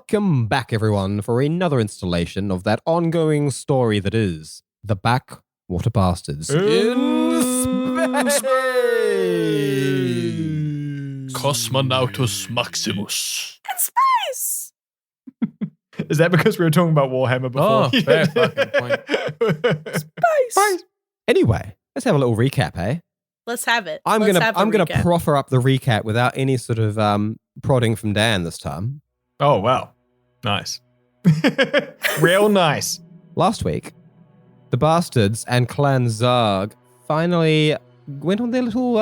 Welcome back, everyone, for another installation of that ongoing story that is the Backwater Bastards in space. Cosmonautus Maximus. In space! Is that because we were talking about Warhammer before? Oh, fair fucking point. Space! Anyway, let's have a little recap, eh? Let's have it. I'm Let's gonna recap. proffer up the recap without any sort of prodding from Dan this time. Oh, wow. Nice. Real nice. Last week, the Bastards and Clan Zarg finally went on their little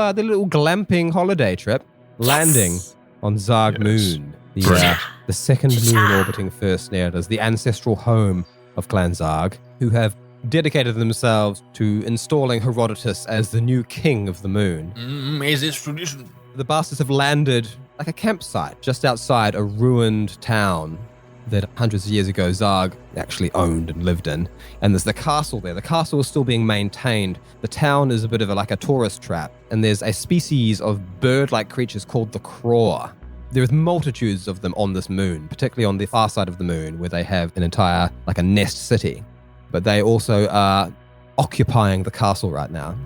glamping holiday trip, landing on Zarg Moon, the second moon orbiting First Narrators, the ancestral home of Clan Zarg, who have dedicated themselves to installing Herodotus as the new king of the moon. Is this tradition? The Bastards have landed like a campsite just outside a ruined town that hundreds of years ago Zarg actually owned and lived in. And there's the castle there. The castle is still being maintained. The town is a bit of like a tourist trap. And there's a species of bird-like creatures called the Kraw. There's multitudes of them on this moon, particularly on the far side of the moon, where they have an entire, like a nest city. But they also are occupying the castle right now.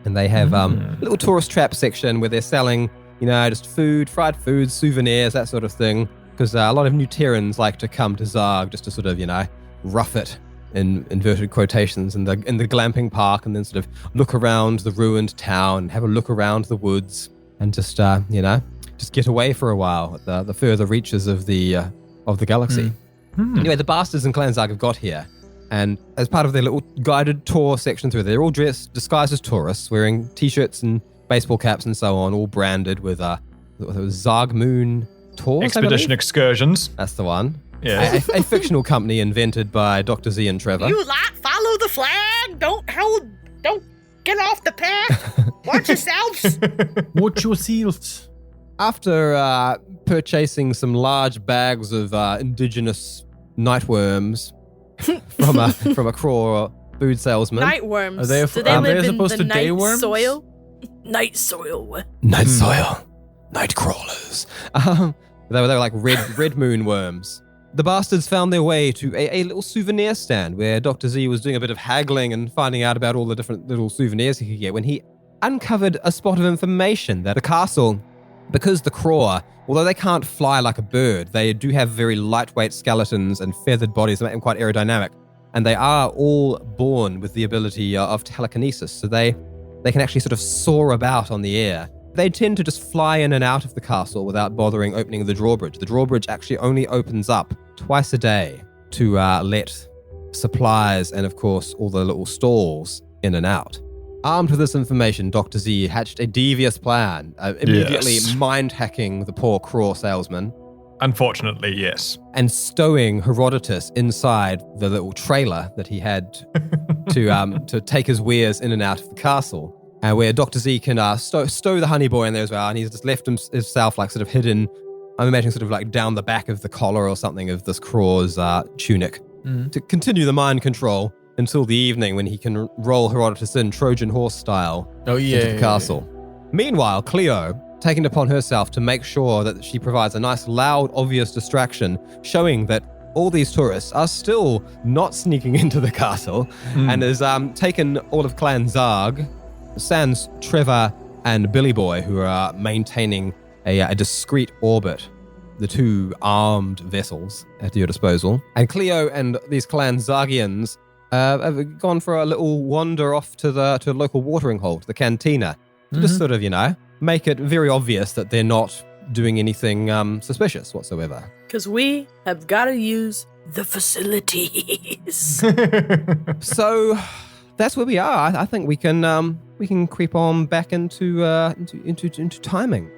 And they have a little tourist trap section where they're selling, just food, fried foods, souvenirs, that sort of thing. Because a lot of new Terrans like to come to Zarg just to sort of, rough it in inverted quotations in the glamping park, and then sort of look around the ruined town, have a look around the woods, and just, just get away for a while at the further reaches of the galaxy. Anyway, the Bastards and Clan Zarg have got here. And as part of their little guided tour section through, they're all disguised as tourists, wearing t-shirts and baseball caps and so on, all branded with Zarg Moon Tours, Expedition Excursions. That's the one. Yeah. A fictional company invented by Dr. Z and Trevor. You follow the flag. Don't get off the path. Watch yourselves. Watch yourselves. After purchasing some large bags of indigenous nightworms from a Kraw food salesman. Nightworms. Are they Do they live in supposed the to night day worms? soil? Night soil. Night soil. Night crawlers. They were like red moon worms. The Bastards found their way to a little souvenir stand where Dr. Z was doing a bit of haggling and finding out about all the different little souvenirs he could get when he uncovered a spot of information that the castle, because the Kraw, although they can't fly like a bird, they do have very lightweight skeletons and feathered bodies that make them quite aerodynamic. And they are all born with the ability of telekinesis. So they can actually sort of soar about on the air. They tend to just fly in and out of the castle without bothering opening the drawbridge. The drawbridge actually only opens up twice a day to let supplies and, of course, all the little stalls in and out. Armed with this information, Dr. Z hatched a devious plan, immediately mind-hacking the poor Kraw salesman. Unfortunately, yes. And stowing Herodotus inside the little trailer that he had to take his wares in and out of the castle. Where Dr. Z can stow the honey boy in there as well, and he's just left himself like sort of hidden, I'm imagining sort of like down the back of the collar or something of this Kraw's tunic to continue the mind control until the evening when he can roll Herodotus in Trojan Horse style into the castle. Meanwhile, Cleo, taking it upon herself to make sure that she provides a nice, loud, obvious distraction, showing that all these tourists are still not sneaking into the castle, and has taken all of Clan Zarg, sans Trevor and Billy Boy, who are maintaining a discreet orbit, the two armed vessels at your disposal. And Cleo and these Clan Zargians have gone for a little wander off to the local watering hole, to the cantina, to just sort of, make it very obvious that they're not doing anything suspicious whatsoever. Because we have got to use the facilities. So that's where we are. I think we can creep on back into timing.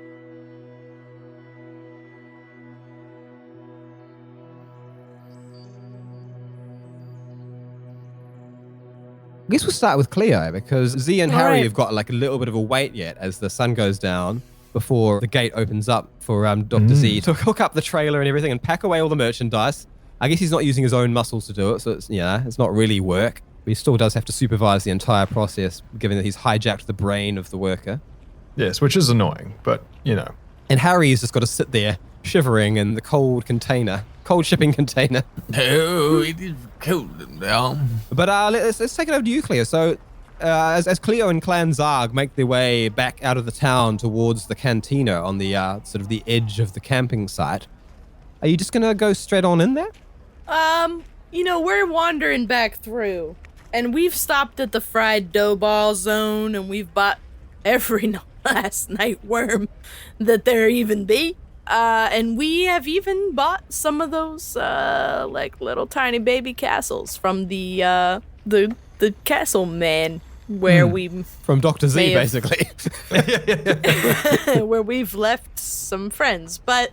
I guess we'll start with Cleo, because Z and Harry have got like a little bit of a wait yet as the sun goes down before the gate opens up for Dr. Z to hook up the trailer and everything and pack away all the merchandise. I guess he's not using his own muscles to do it, so it's not really work. But he still does have to supervise the entire process, given that he's hijacked the brain of the worker. Yes, which is annoying, but, And Harry's just got to sit there shivering in the cold shipping container. Oh, it is cold now. But let's take it over to you, Cleo. So as Cleo and Clan Zarg make their way back out of the town towards the cantina on the sort of the edge of the camping site, are you just going to go straight on in there? We're wandering back through, and we've stopped at the fried dough ball zone, and we've bought every last night worm that there even be. And we have even bought some of those, like little tiny baby castles from the castle man, where from Dr. Z, basically. where we've left some friends. But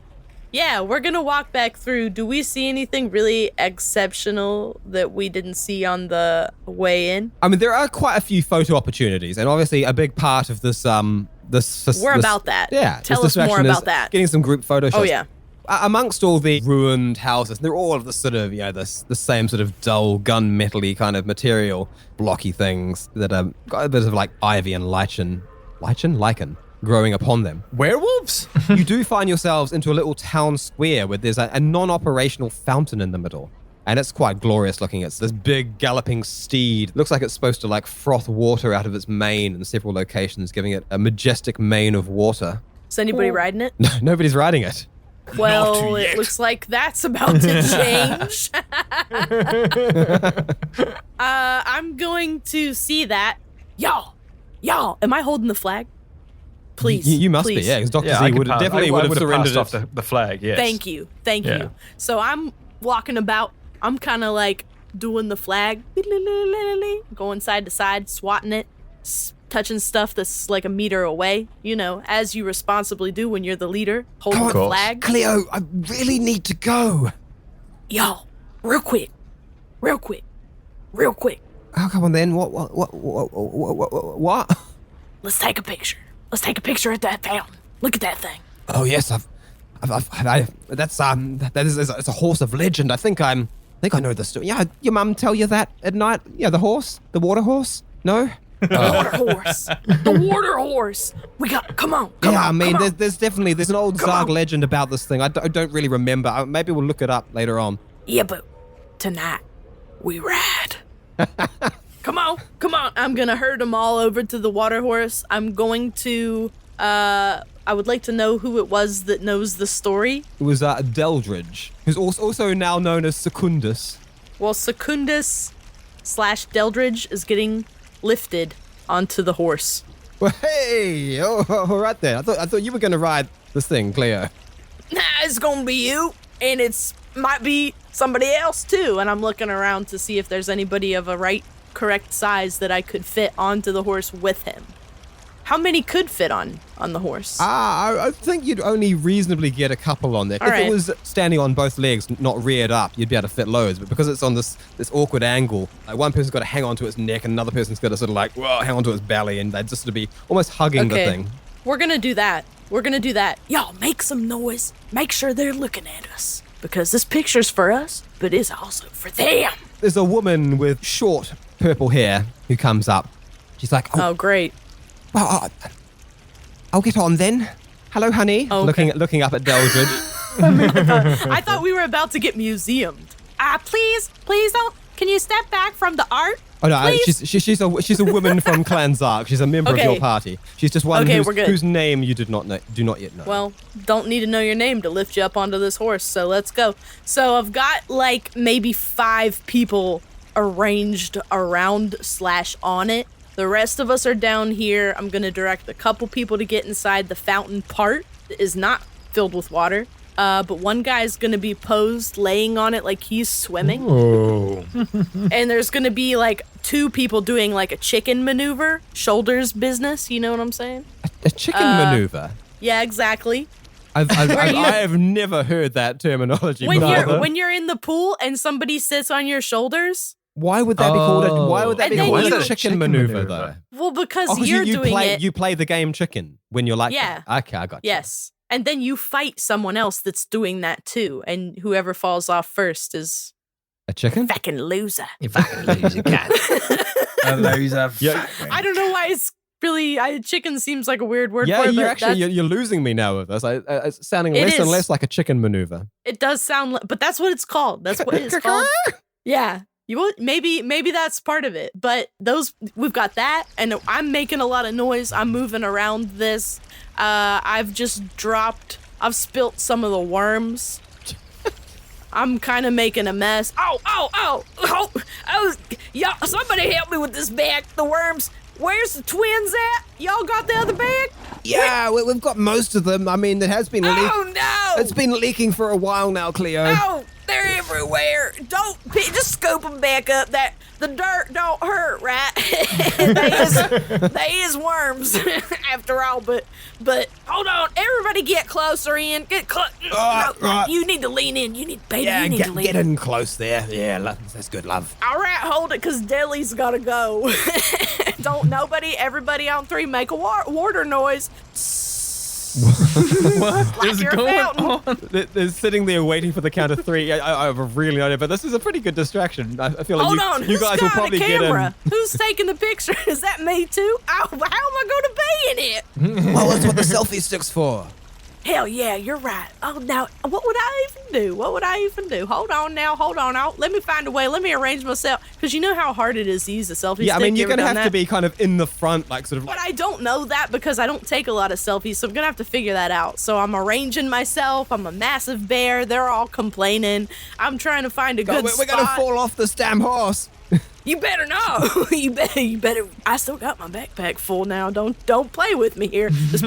yeah, we're gonna walk back through. Do we see anything really exceptional that we didn't see on the way in? I mean, there are quite a few photo opportunities, and obviously a big part of this we're about that. Yeah. Tell us more about that. Getting some group photo shots. Oh, yeah. Amongst all the ruined houses, they're all of the sort of, the same sort of dull gunmetal-y kind of material, blocky things that have got a bit of like ivy and lichen growing upon them. Werewolves? You do find yourselves into a little town square where there's a non-operational fountain in the middle. And it's quite glorious looking. It's this big galloping steed. Looks like it's supposed to like froth water out of its mane in several locations, giving it a majestic mane of water. Is anybody riding it? No, nobody's riding it. Well, it looks like that's about to change. I'm going to see that. Y'all, am I holding the flag? Please. You must please. be, yeah, because Dr. Z would have surrendered off the flag, yes. Thank you. So I'm walking about. I'm kind of like doing the flag, going side to side, swatting it, touching stuff that's like a meter away, as you responsibly do when you're the leader, holding the flag. Cleo, I really need to go. Y'all, real quick. Oh, come on then. What? Let's take a picture. Let's take a picture at that fountain. Look at that thing. Oh yes, it's a horse of legend. I think I know the story. Yeah, your mum tell you that at night? Yeah, the water horse? No? The water horse. Come on. There's an old Zarg legend about this thing. I don't really remember. Maybe we'll look it up later on. Yeah, but tonight we ride. Come on. I'm going to herd them all over to the water horse. I'm going to, I would like to know who it was that knows the story. It was Deldridge, who's also now known as Secundus. Well, Secundus/Deldridge is getting lifted onto the horse. Well, hey, all right there. I thought you were going to ride this thing, Cleo. Nah, it's going to be you, and might be somebody else too. And I'm looking around to see if there's anybody of a correct size that I could fit onto the horse with him. How many could fit on the horse? I think you'd only reasonably get a couple on there. If it was standing on both legs, not reared up, you'd be able to fit loads. But because it's on this awkward angle, like one person's got to hang onto its neck, and another person's got to sort of like hang onto its belly, and they'd just sort of be almost hugging the thing. We're gonna do that. Y'all make some noise. Make sure they're looking at us, because this picture's for us, but it's also for them. There's a woman with short purple hair who comes up. She's like, oh great. Well, I'll get on then. Hello, honey. Okay. Looking up at Deldridge. I thought we were about to get museumed. Please don't. Can you step back from the art? Oh no, she's a woman from Clan Zarg. She's a member of your party. She's just one whose name you do not yet know. Well, don't need to know your name to lift you up onto this horse. So let's go. So I've got like maybe 5 people arranged around / on it. The rest of us are down here. I'm going to direct a couple people to get inside the fountain part. It is not filled with water. But one guy's going to be posed laying on it like he's swimming. Oh. And there's going to be like 2 people doing like a chicken maneuver, shoulders business. You know what I'm saying? A chicken maneuver? Yeah, exactly. I've never heard that terminology before. When you're in the pool and somebody sits on your shoulders. Why would that be called a chicken maneuver though? Well, because you're doing it. You play the game chicken when you're like, yeah. Okay, I got you. Yes. And then you fight someone else that's doing that too. And whoever falls off first is a chicken? Fucking loser. You fucking loser, cat. A loser. Yeah. I don't know why it's really, chicken seems like a weird word Yeah, for it. you're but actually that's- you're losing me now with this. It's sounding It less and is. less like a chicken maneuver. It does sound, but that's what it's called. That's what it's called. Yeah. You would maybe that's part of it. But we've got that, and I'm making a lot of noise. I'm moving around this. I've spilt some of the worms. I'm kind of making a mess. Oh, y'all, somebody help me with this bag. The worms. Where's the twins at? Y'all got the other bag? Yeah, we've got most of them. I mean, it has been Oh, no. It's been leaking for a while now, Cleo. Oh, they're everywhere. Just scoop them back up. That the dirt don't hurt, right? they is worms after all. But hold on, everybody, get closer in. Get close. Right. You need to lean in. You need to lean Get in. in close there. Yeah, that's good, love. All right, hold it, cause Deli's gotta go. Everybody on 3, make a water noise. What Like is you're a going fountain. on? They're sitting there waiting for the count of 3. I have a really no idea, but this is a pretty good distraction. I feel like Hold on, you who's guys will got probably the get camera? in. Who's taking the picture? Is that me too? How am I going to be in it? Well, that's what the selfie stick's for. Hell yeah, you're right. Oh, now, what would I even do? Hold on now. Let me find a way. Let me arrange myself. Because you know how hard it is to use a selfie Yeah, I stick? mean, You you're ever going to done have to that? be kind of in the front, like sort of like... But I don't know that because I don't take a lot of selfies, so I'm going to have to figure that out. So I'm arranging myself. I'm a massive bear. They're all complaining. I'm trying to find a good We're spot. going to fall off this damn horse. You better know. You better. I still got my backpack full now. Don't play with me here. This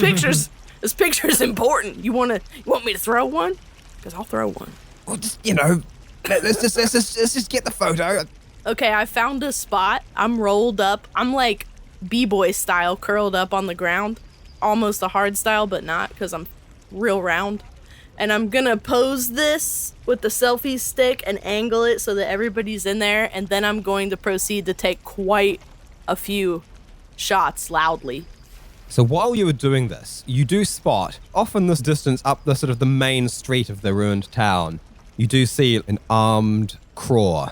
picture's important. You want me to throw one? Because I'll throw one. Well, just, let's just get the photo. Okay, I found a spot. I'm rolled up. I'm like B-boy style, curled up on the ground. Almost a hard style, but not, because I'm real round. And I'm gonna pose this with the selfie stick and angle it so that everybody's in there. And then I'm going to proceed to take quite a few shots loudly. So while you were doing this, you do spot, off in this distance up the sort of the main street of the ruined town, you do see an armed Kraw.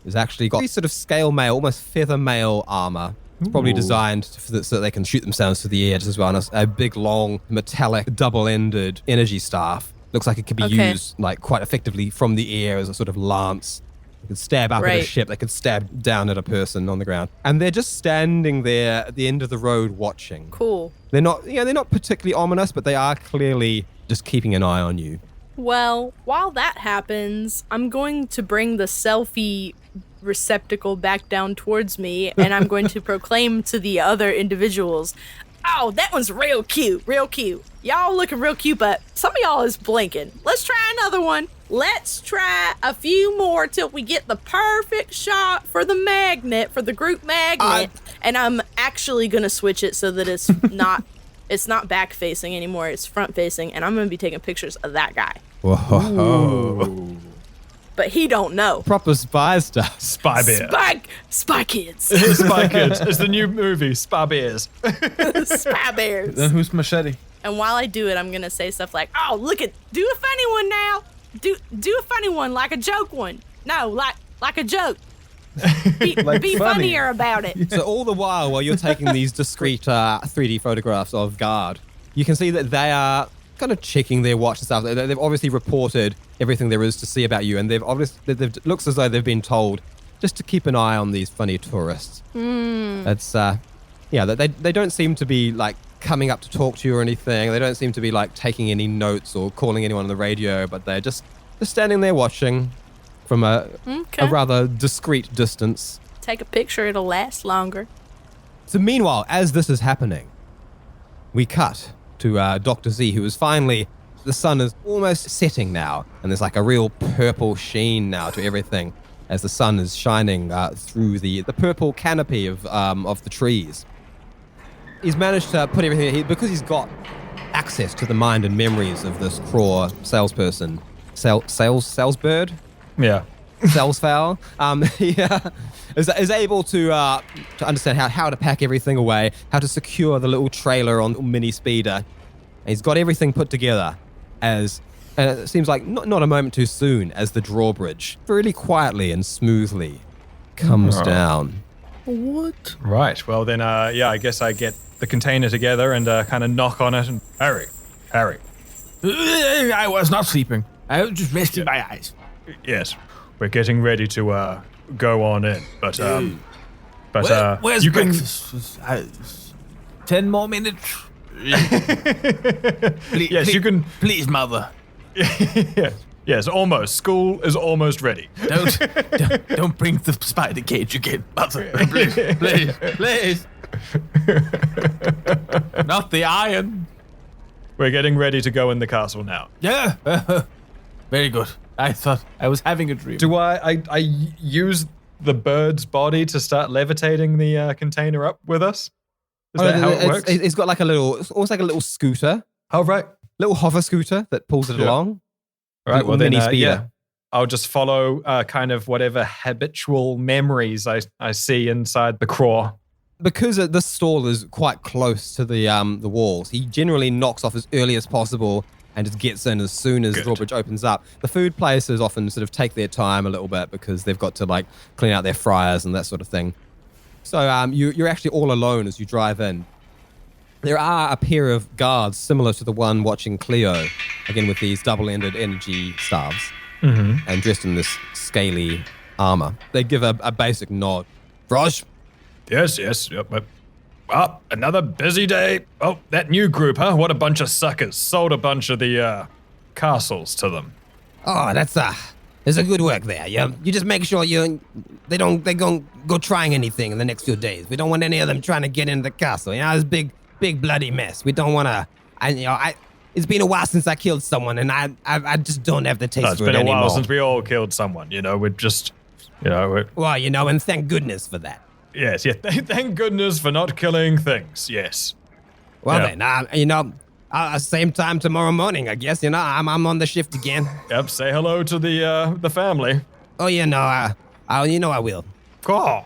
He's actually got these sort of scale mail, almost feather mail armor. It's probably designed so that they can shoot themselves through the air just as well. And a big, long, metallic, double-ended energy staff. Looks like it could be used like quite effectively from the air as a sort of lance. They could stab up at a ship. They could stab down at a person on the ground. And they're just standing there at the end of the road watching. Cool. They're not particularly ominous, but they are clearly just keeping an eye on you. Well, while that happens, I'm going to bring the selfie receptacle back down towards me, and I'm going to proclaim to the other individuals, oh, that one's real cute. Y'all looking real cute, but some of y'all is blinking. Let's try another one. Let's try a few more till we get the perfect shot for the magnet, for the group magnet. And I'm actually going to switch it so that it's not back facing anymore. It's front facing, and I'm going to be taking pictures of that guy. Whoa. But he don't know. Proper spy stuff. Spy bear. Spy kids. Spy Kids. It's the new movie, Spy Bears. Spy bears. Then who's machete? And while I do it, I'm going to say stuff like, oh, look at, do a funny one now. Do a funny one, like a joke one. No, like a joke. Be funny. funnier about it. So all the while you're taking these discrete 3D photographs of guard, you can see that they are kind of checking their watch and stuff. They've obviously reported everything there is to see about you, and it looks as though they've been told just to keep an eye on these funny tourists. It's they don't seem to be like coming up to talk to you or anything. They don't seem to be like taking any notes or calling anyone on the radio, but they're just standing there watching from a rather discreet distance. Take a picture, it'll last longer. So meanwhile, as this is happening, we cut to Dr. Z, who is finally, the sun is almost setting now, and there's like a real purple sheen now to everything as the sun is shining through the purple canopy of the trees. He's managed to put everything, because he's got access to the mind and memories of this Kraw salesperson, salesbird? Yeah. Salesfowl, is able to understand how to pack everything away, how to secure the little trailer on the mini speeder. And he's got everything put together and it seems like not a moment too soon as the drawbridge really quietly and smoothly comes down. What? Right. Well, then, I guess I get the container together and kind of knock on it. And Harry. I was not sleeping. I was just resting my eyes. Yes, we're getting ready to go on in. But Where's you can. breakfast? 10 more minutes. Yes, you can. Please, mother. Yes, almost. School is almost ready. Don't bring the spider cage again, mother. Please. Not the iron. We're getting ready to go in the castle now. Yeah. Very good. I thought I was having a dream. Do I use the bird's body to start levitating the container up with us? Is that how it works? It's got like it's almost like a little scooter, Oh, right. little hover scooter that pulls it along. All right, well then, mini speeder. yeah. I'll just follow kind of whatever habitual memories I see inside the Kraw. Because this stall is quite close to the walls, he generally knocks off as early as possible and just gets in as soon as the drawbridge opens up. The food places often sort of take their time a little bit because they've got to like clean out their fryers and that sort of thing. So you're actually all alone as you drive in. There are a pair of guards similar to the one watching Cleo, again with these double-ended energy staves, and dressed in this scaly armor. They give a basic nod. Raj? Yes. Yep. Well, another busy day. Oh, that new group, huh? What a bunch of suckers. Sold a bunch of the castles to them. Oh, that's a good work there. You just make sure they don't go trying anything in the next few days. We don't want any of them trying to get into the castle. You know, it's a big bloody mess. We don't want to. It's been a while since I killed someone, and I just don't have the taste for it anymore. It's been a while since we all killed someone. You know, we're just, Well, and thank goodness for that. Yes. Thank goodness for not killing things. Yes. Well then, same time tomorrow morning, I guess. I'm on the shift again. Yep. Say hello to the family. Oh, I will. Cool.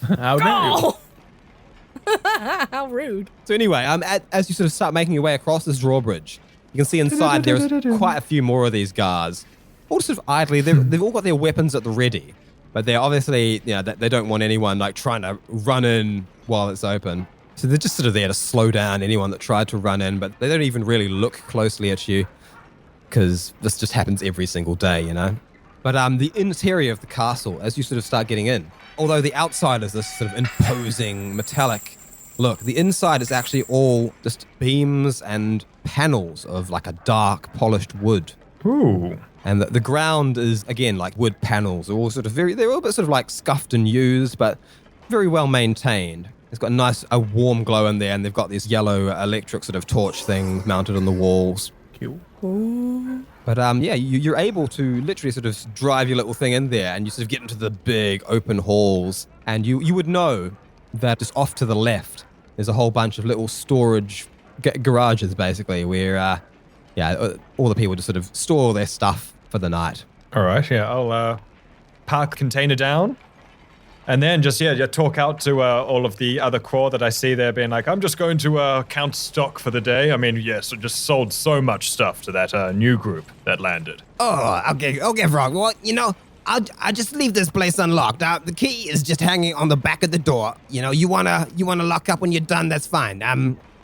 How dare you? How rude. So anyway, as you sort of start making your way across this drawbridge, you can see inside there's quite a few more of these guards. All sort of idly, they've all got their weapons at the ready, but they're obviously, they don't want anyone like trying to run in while it's open. So they're just sort of there to slow down anyone that tried to run in, but they don't even really look closely at you because this just happens every single day, But the interior of the castle, as you sort of start getting in, although the outside is this sort of imposing metallic look, the inside is actually all just beams and panels of like a dark polished wood. Ooh. And the ground is, again, like wood panels. They're all sort of they're all a bit sort of like scuffed and used, but very well maintained. It's got a warm glow in there, and they've got this yellow electric sort of torch thing mounted on the walls. Cool. But you're able to literally sort of drive your little thing in there, and you sort of get into the big open halls, and you would know that just off to the left, there's a whole bunch of little storage garages, basically, where all the people just sort of store all their stuff for the night. All right, I'll park the container down and then just, talk out to all of the other Kraw that I see there being like, I'm just going to count stock for the day. I mean, yes, I just sold so much stuff to that new group that landed. Oh, okay, Frog. Well, I'll just leave this place unlocked. The key is just hanging on the back of the door. You wanna lock up when you're done, that's fine.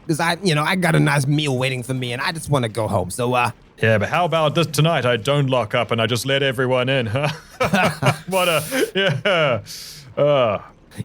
Because I got a nice meal waiting for me, and I just want to go home. So, Yeah, but how about this tonight? I don't lock up and I just let everyone in, huh?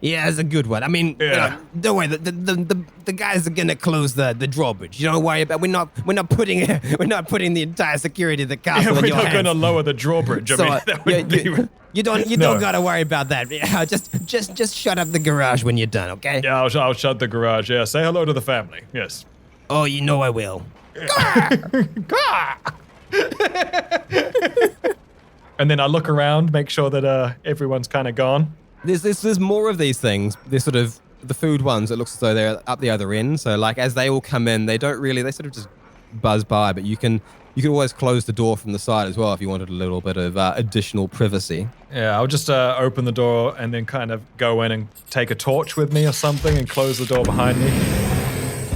Yeah, it's a good one. I mean, don't worry. The guys are gonna close the drawbridge. You don't worry about. We're not putting the entire security of the castle in we're your not hands. going to lower the drawbridge. So, that would be... You don't gotta worry about that. Yeah, just shut up the garage when you're done, okay? Yeah, I'll shut the garage. Yeah, say hello to the family. Yes. Oh, I will. And then I look around, make sure that everyone's kind of gone. There's more of these things. They're sort of the food ones. It looks as though they're up the other end. So like as they all come in, they sort of just buzz by. But you can always close the door from the side as well if you wanted a little bit of additional privacy. Yeah, I'll just open the door and then kind of go in and take a torch with me or something and close the door behind me.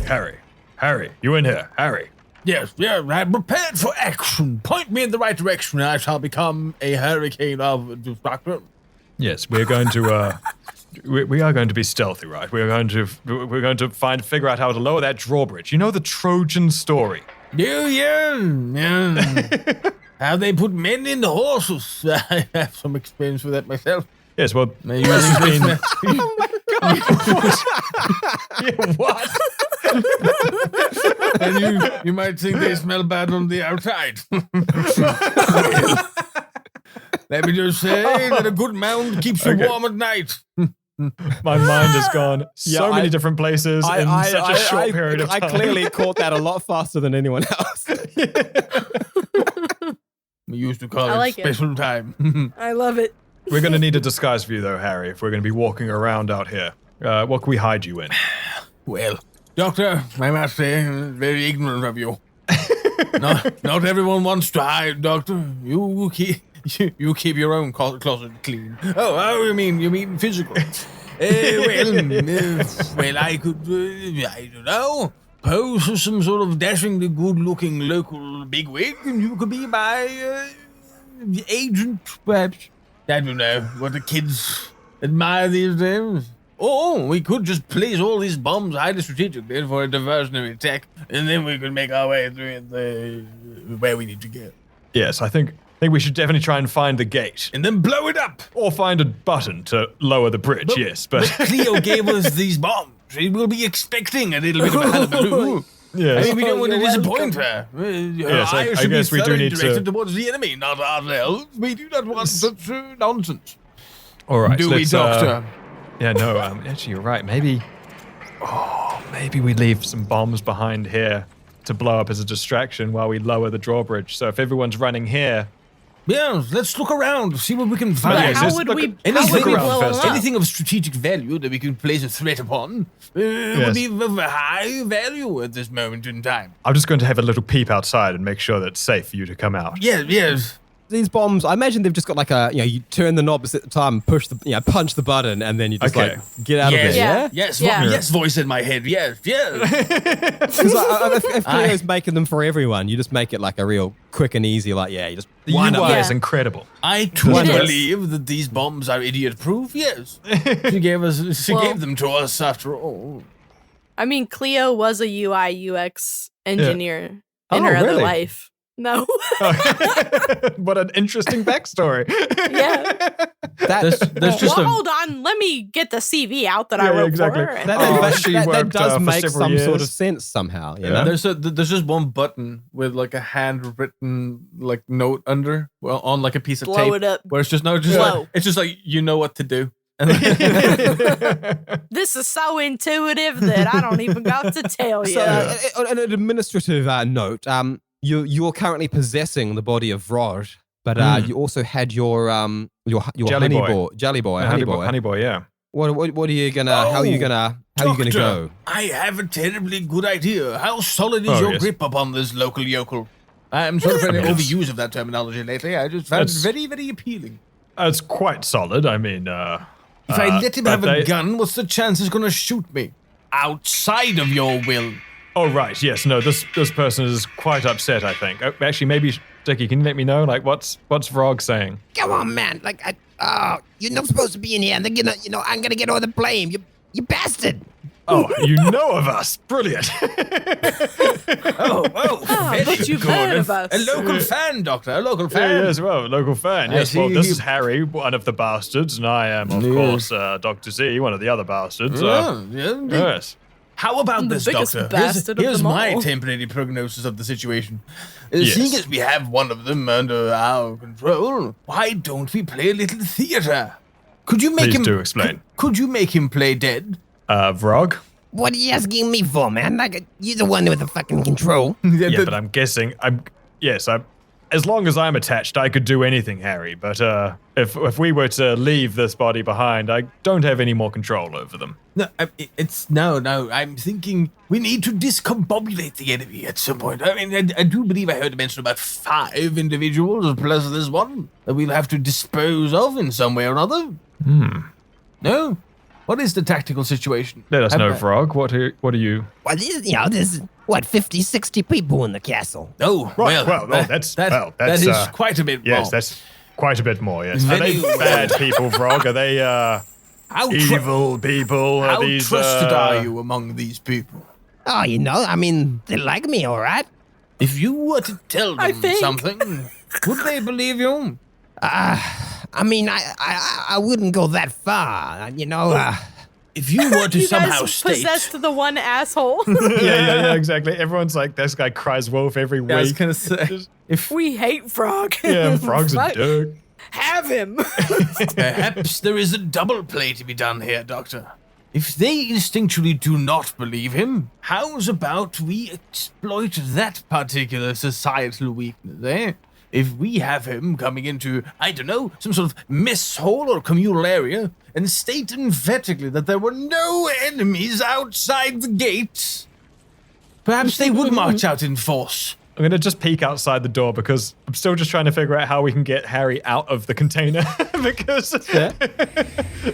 Harry, you in here, Harry. Yes, I'm prepared for action. Point me in the right direction, and I shall become a hurricane of destruction. Yes, we're going to. We are going to be stealthy, right? We're going to figure out how to lower that drawbridge. You know the Trojan story. Yeah. How they put men in the horses. I have some experience with that myself. Yes, well, Maybe it's been- oh my god! Yeah, what? And you might think they smell bad on the outside. Let me just say that a good mound keeps you warm at night. My mind has gone so many different places in such a short period of time. I clearly caught that a lot faster than anyone else. We used to call I it like it. special time. I love it. We're going to need a disguise for you, though, Harry, if we're going to be walking around out here. What can we hide you in? Well, Doctor, I must say, very ignorant of you. Not everyone wants to hide, Doctor. You keep your own closet clean. Oh, you mean physical? Well, I could, I don't know, pose as some sort of dashingly good-looking local bigwig, and you could be my agent, perhaps. I don't know what the kids admire these days. Or we could just place all these bombs highly strategically for a diversionary attack, and then we could make our way through where we need to go. Yes, I think we should definitely try and find the gate. And then blow it up! Or find a button to lower the bridge, yes, but... Cleo gave us these bombs. She will be expecting a little bit of a hullabaloo. Yes. I mean, we don't want to You're disappoint her. Yes, I should guess be we do need directed to... towards the enemy, not ourselves. We do not want such nonsense. All right, Do we, let's, Doctor? Yeah, no, actually, you're right. Maybe we leave some bombs behind here to blow up as a distraction while we lower the drawbridge. So if everyone's running here... Yeah, let's look around, see what we can find. yes, how just would look- we let's look around blow first. them up? Anything of strategic value that we can place a threat upon would be of high value at this moment in time. I'm just going to have a little peep outside and make sure that it's safe for you to come out. Yes. These bombs, I imagine they've just got like you turn the knob at the time, punch the button, and then you just Okay. get out Yes. of there. Yeah. Yes, Yeah. yes, voice in my head. Yes. Because if Cleo's making them for everyone, you just make it like a real quick and easy. You just The wind up UI there. is incredible. I too It is. believe that these bombs are idiot-proof. Yes, she gave them to us after all. I mean, Cleo was a UI UX engineer Oh, in her other really? life. No. What an interesting backstory. Yeah. There's just Well, a hold on. Let me get the CV out that I Yeah, wrote exactly. for her. She that worked, does for make several some sort years. of sense somehow. You know? there's just one button with like a handwritten like note under on like a piece of Blow tape it up. where it's just Blow. like it's just like you know what to do. And This is so intuitive that I don't even got to tell you. So, on an administrative note, you're currently possessing the body of Vroj, but you also had your Jelly honey boy. boy, jelly boy, honey boy. Honey boy, yeah. What are you gonna? How are you gonna Doctor, go? I have a terribly good idea. How solid is Oh, your yes. grip upon this local yokel? I'm sorry for the overuse of that terminology lately. I just found it That's- very, very appealing. It's quite solid. I mean, If I let him have a gun, what's the chance he's going to shoot me? Outside of your will. Oh, right. Yes. No, this person is quite upset, I think. Actually, maybe, Dickie, can you let me know? Like, what's Vrog saying? Come on, man. You're not supposed to be in here. And then, I'm going to get all the blame. You bastard. Oh, you know of us. Brilliant. Oh, very but you've good. heard of us. A local fan, Doctor. A local fan. Yeah, yes, well, local fan. I Yes, well, see this you- is Harry, one of the bastards, and I am, of Yes. course, Dr. Z, one of the other bastards. Yeah. Yes. How about The this, biggest Doctor? bastard of Here's them my all. temporary prognosis of the situation. Yes. Seeing as we have one of them under our control, why don't we play a little theater? Could you make Please him do explain. Could you make him play dead? Vrog? What are you asking me for, man? You're the one with the fucking control. Yeah, but I'm guessing, as long as I'm attached, I could do anything, Harry. But if we were to leave this body behind, I don't have any more control over them. No. I'm thinking we need to discombobulate the enemy at some point. I mean, I do believe I heard mention about 5 individuals plus this one that we'll have to dispose of in some way or other. No. What is the tactical situation? Let us know, Vrog. What are you? Well, this what, 50, 60 people in the castle? Oh, Right, well, that's that is quite a bit Yes, more. that's quite a bit more, yes. Are Very they well. bad people, Vrog? Are they How evil people? Are How these, trusted are you among these people? Oh, I mean, they like me, all right? If you were to tell I them think- something, would they believe you? I mean, I wouldn't go that far, If you were to You somehow guys state, possessed the one asshole. yeah, exactly. Everyone's like, this guy cries wolf every week. I was gonna say, if We hate Frog. Yeah, Frog's a Fuck. dick. Have him. perhaps there is a double play to be done here, Doctor. If they instinctually do not believe him, how's about we exploit that particular societal weakness, eh? If we have him coming into, I don't know, some sort of mess hall or communal area, and state emphatically that there were no enemies outside the gates, perhaps they would march out in force. I'm going to just peek outside the door because I'm still just trying to figure out how we can get Harry out of the container. because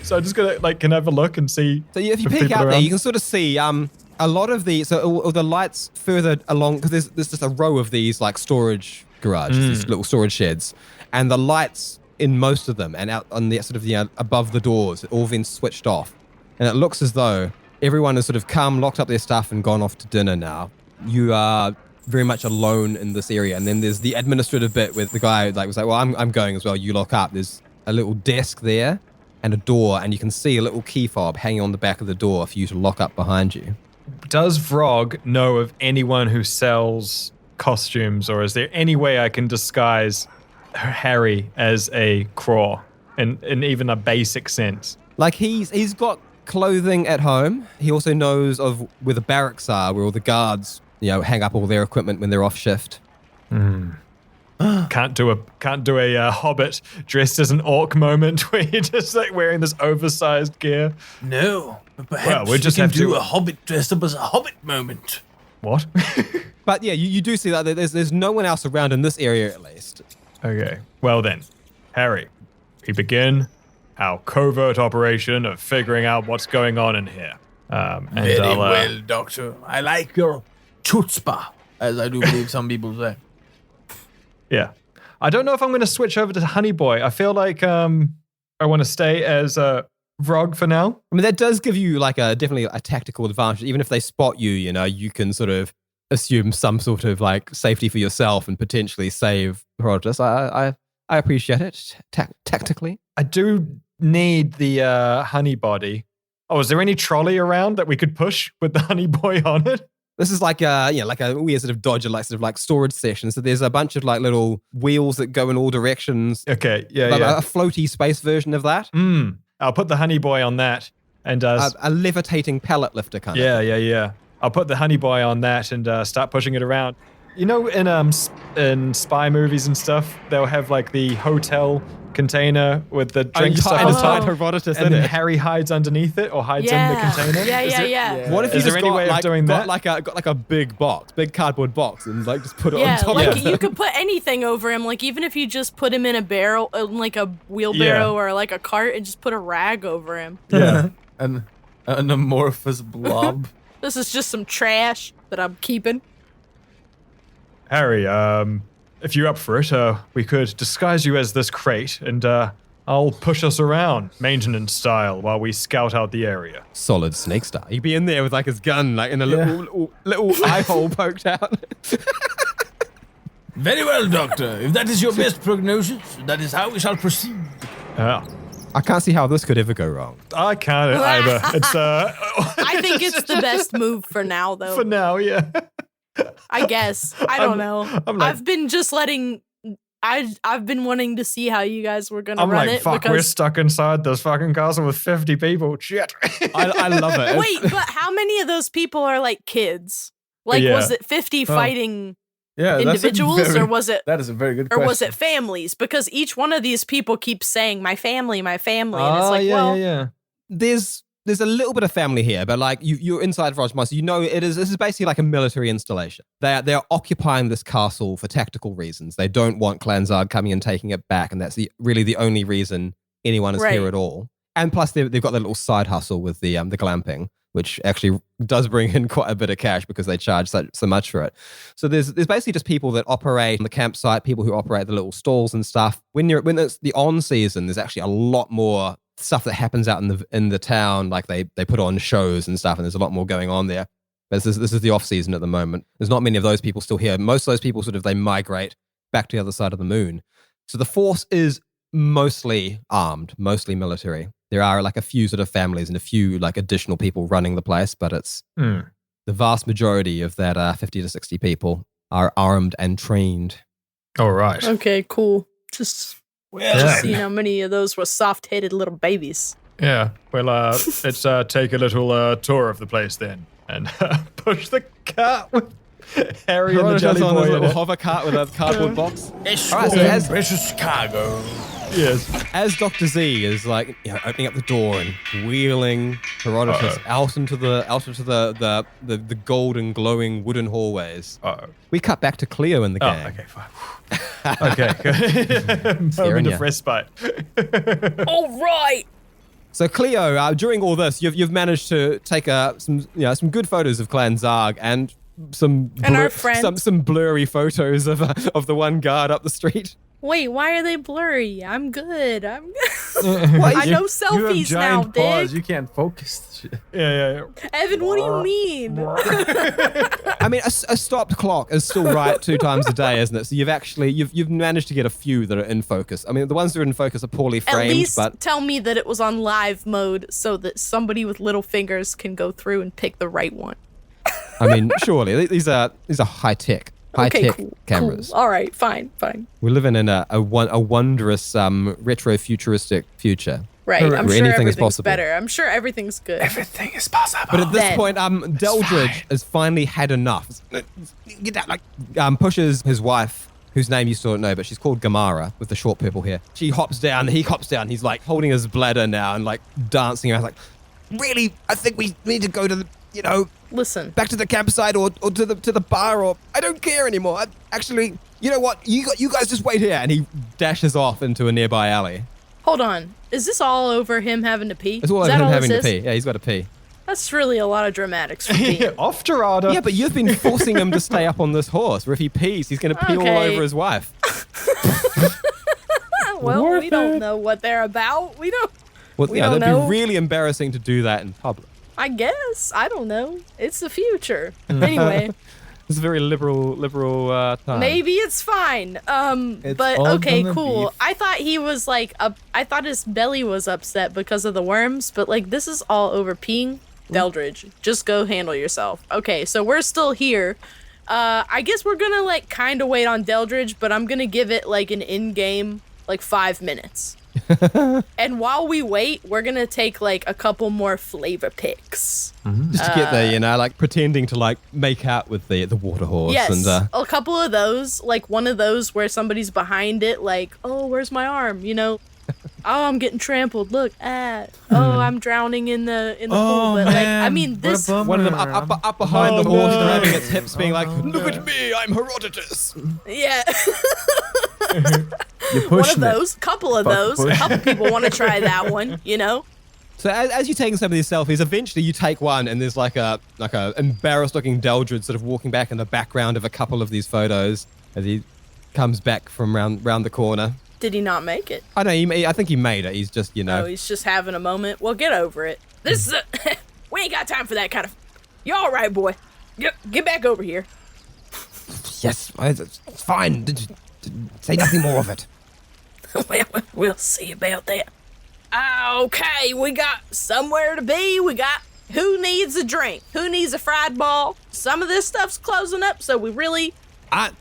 So I'm just going to, can I have a look and see So if you if peek people out are there, around? you can sort of see a lot of the all the lights further along because there's just a row of these like storage garages, these little storage sheds, and the lights in most of them and out on the sort of above the doors all been switched off, and it looks as though everyone has sort of come, locked up their stuff, and gone off to dinner now. You are very much alone in this area, and then there's the administrative bit where the guy was like, well, I'm going as well, you lock up. There's a little desk there and a door, and you can see a little key fob hanging on the back of the door for you to lock up behind you. Does Vrog know of anyone who sells costumes, or is there any way I can disguise Harry as a Kraw in even a basic sense? Like he's got clothing at home. He also knows of where the barracks are, where all the guards hang up all their equipment when they're off shift. Can't do a hobbit dressed as an orc moment where you're just like wearing this oversized gear. No, but perhaps Well, we just can have do to- a hobbit dressed up as a hobbit moment. What? But yeah, you do see that there's no one else around in this area at least. Okay. Well then, Harry, we begin our covert operation of figuring out what's going on in here. And Very I'll, well, Doctor. I like your chutzpah, as I do believe some people say. Yeah. I don't know if I'm going to switch over to Honey Boy. I feel like I want to stay as Vrog for now. I mean, that does give you definitely a tactical advantage. Even if they spot you, you can sort of assume some sort of safety for yourself and potentially save Herodotus. I appreciate it tactically. I do need the honey body. Oh, is there any trolley around that we could push with the Honey Boy on it? This is like a weird sort of dodger, storage session. So there's a bunch of little wheels that go in all directions. Okay, yeah. A floaty space version of that. I'll put the Honey Boy on that. And A levitating pallet lifter kind of. Yeah. I'll put the Honey Boy on that and start pushing it around. You know, in spy movies and stuff, they'll have the hotel container with the drink stuff inside inside, Herodotus and in then it. Harry hides underneath it or hides in the container. Yeah. What if you Is there just any way of doing that? got a big cardboard box, and just put it Yeah, on top like of it? you could put anything over him. Like even if you just put him in a barrel, like a wheelbarrow or like a cart, and just put a rag over him. Yeah. An amorphous blob. This is just some trash that I'm keeping. Harry, if you're up for it, we could disguise you as this crate, and I'll push us around, maintenance style, while we scout out the area. Solid snake style. He'd be in there with his gun, in a little eye hole poked out. Very well, Doctor. If that is your best prognosis, that is how we shall proceed. Yeah. I can't see how this could ever go wrong. I can't either. It's I think it's the best move for now, though. for now, yeah. I guess. I don't know. I'm like- I've been just letting. I've been wanting to see how you guys were gonna I'm run like, it fuck, we're because. stuck inside this fucking castle with 50 people. Shit. I love it. Wait, but how many of those people are kids? Yeah. Was it 50 fighting Yeah, individuals, or was it, That is a very good or question. was it families? Because each one of these people keeps saying, "My family, my family," and it's Oh, like, well, yeah. There's a little bit of family here, but you're inside Rosmos. This is basically like a military installation. They're occupying this castle for tactical reasons. They don't want Clan Zarg coming and taking it back, and that's really the only reason anyone is here Right. at all. And plus, they've got their little side hustle with the glamping. which actually does bring in quite a bit of cash because they charge so much for it. So there's basically just people that operate the campsite, people who operate the little stalls and stuff. When it's the on season, there's actually a lot more stuff that happens out in the town. Like they put on shows and stuff, and there's a lot more going on there. But this is the off season at the moment. There's not many of those people still here. Most of those people they migrate back to the other side of the moon. So the force is mostly armed, mostly military. There are like a few sort of families and a few like additional people running the place, but it's the vast majority of that 50 to 60 people are armed and trained. All right. Okay, cool. Just seeing how many of those were soft-headed little babies. Yeah. Well, let's take a little tour of the place then, and push the cart with Harry and the Jelly on Boy this in little it. hover cart with a cardboard box. Escort as- precious cargo. Yes. As Dr. Z is like opening up the door and wheeling Herodotus out into the golden glowing wooden hallways. We cut back to Cleo and the Oh, gang. okay, fine. Okay, good. Moment ya. of respite. All right. So Cleo, during all this, you've managed to take some good photos of Clan Zarg and our friends. some blurry photos of the one guard up the street. Wait, why are they blurry? I'm good. I know You selfies have giant now, paws. Dig. You can't focus. Yeah. Evan, what do you mean? I mean, a stopped clock is still right 2 times a day, isn't it? So you've managed to get a few that are in focus. I mean, the ones that are in focus are poorly At framed, least but tell me that it was on live mode so that somebody with little fingers can go through and pick the right one. I mean, surely these are high tech cameras. Cool. All right, fine. We're living in a wondrous retro futuristic future. Right, Where I'm sure anything is everything's possible. better. I'm sure everything's good. Everything is possible. But at this Then- point, Deldridge has finally had enough. Get that, pushes his wife, whose name you still don't know, but she's called Gamara with the short purple hair. She hops down, he hops down. He's like holding his bladder now and like dancing around. Like, really? I think we need to go to the, Listen, back to the campsite or to the bar, or I don't care anymore. Actually, you know what? You guys just wait here. And he dashes off into a nearby alley. hold on. Is this all over him having to pee? It's all Is over that him all having this to is? pee. Yeah, he's got to pee. That's really a lot of dramatics for me. Off Gerada. Yeah, but you've been forcing him to stay up on this horse, where if he pees, he's going to pee all Okay. over his wife. Well, we don't know what they're about. We don't. Well, We yeah, don't that'd know. be really embarrassing to do that in public. I guess. I don't know. It's the future. Anyway, It's a very liberal time. maybe it's fine. It's But all okay, gonna cool. be I thought he was like I thought his belly was upset because of the worms, but like this is all over peeing. Deldridge, just go handle yourself. Okay, so we're still here. I guess we're gonna like kind of wait on Deldridge, but I'm gonna give it like an in-game like 5 minutes. And while we wait, we're gonna take like a couple more flavor picks. Just to get there, like pretending to like make out with the water horse. Yes, And a couple of those, like one of those where somebody's behind it, like, oh, where's my arm? Oh, I'm getting trampled. Look, oh, I'm drowning in the pool. But like, I mean, this. one of them up behind the horse, grabbing its hips, being like, "Look at me, I'm Herodotus." Yeah, You one push of those, couple of those. A push. couple people want to try that one. So as you're taking some of these selfies, eventually you take one, and there's like a embarrassed-looking Deldred sort of walking back in the background of a couple of these photos as he comes back from round the corner. Did he not make it? I know. I think he made it. He's just, Oh, he's just having a moment. Well, get over it. This is we ain't got time for that kind of. You all right, boy? Get back over here. Yes, it's fine. Say nothing more of it. Well, we'll see about that. Okay, we got somewhere to be. We got who needs a drink? Who needs a fried ball? Some of this stuff's closing up, so we really.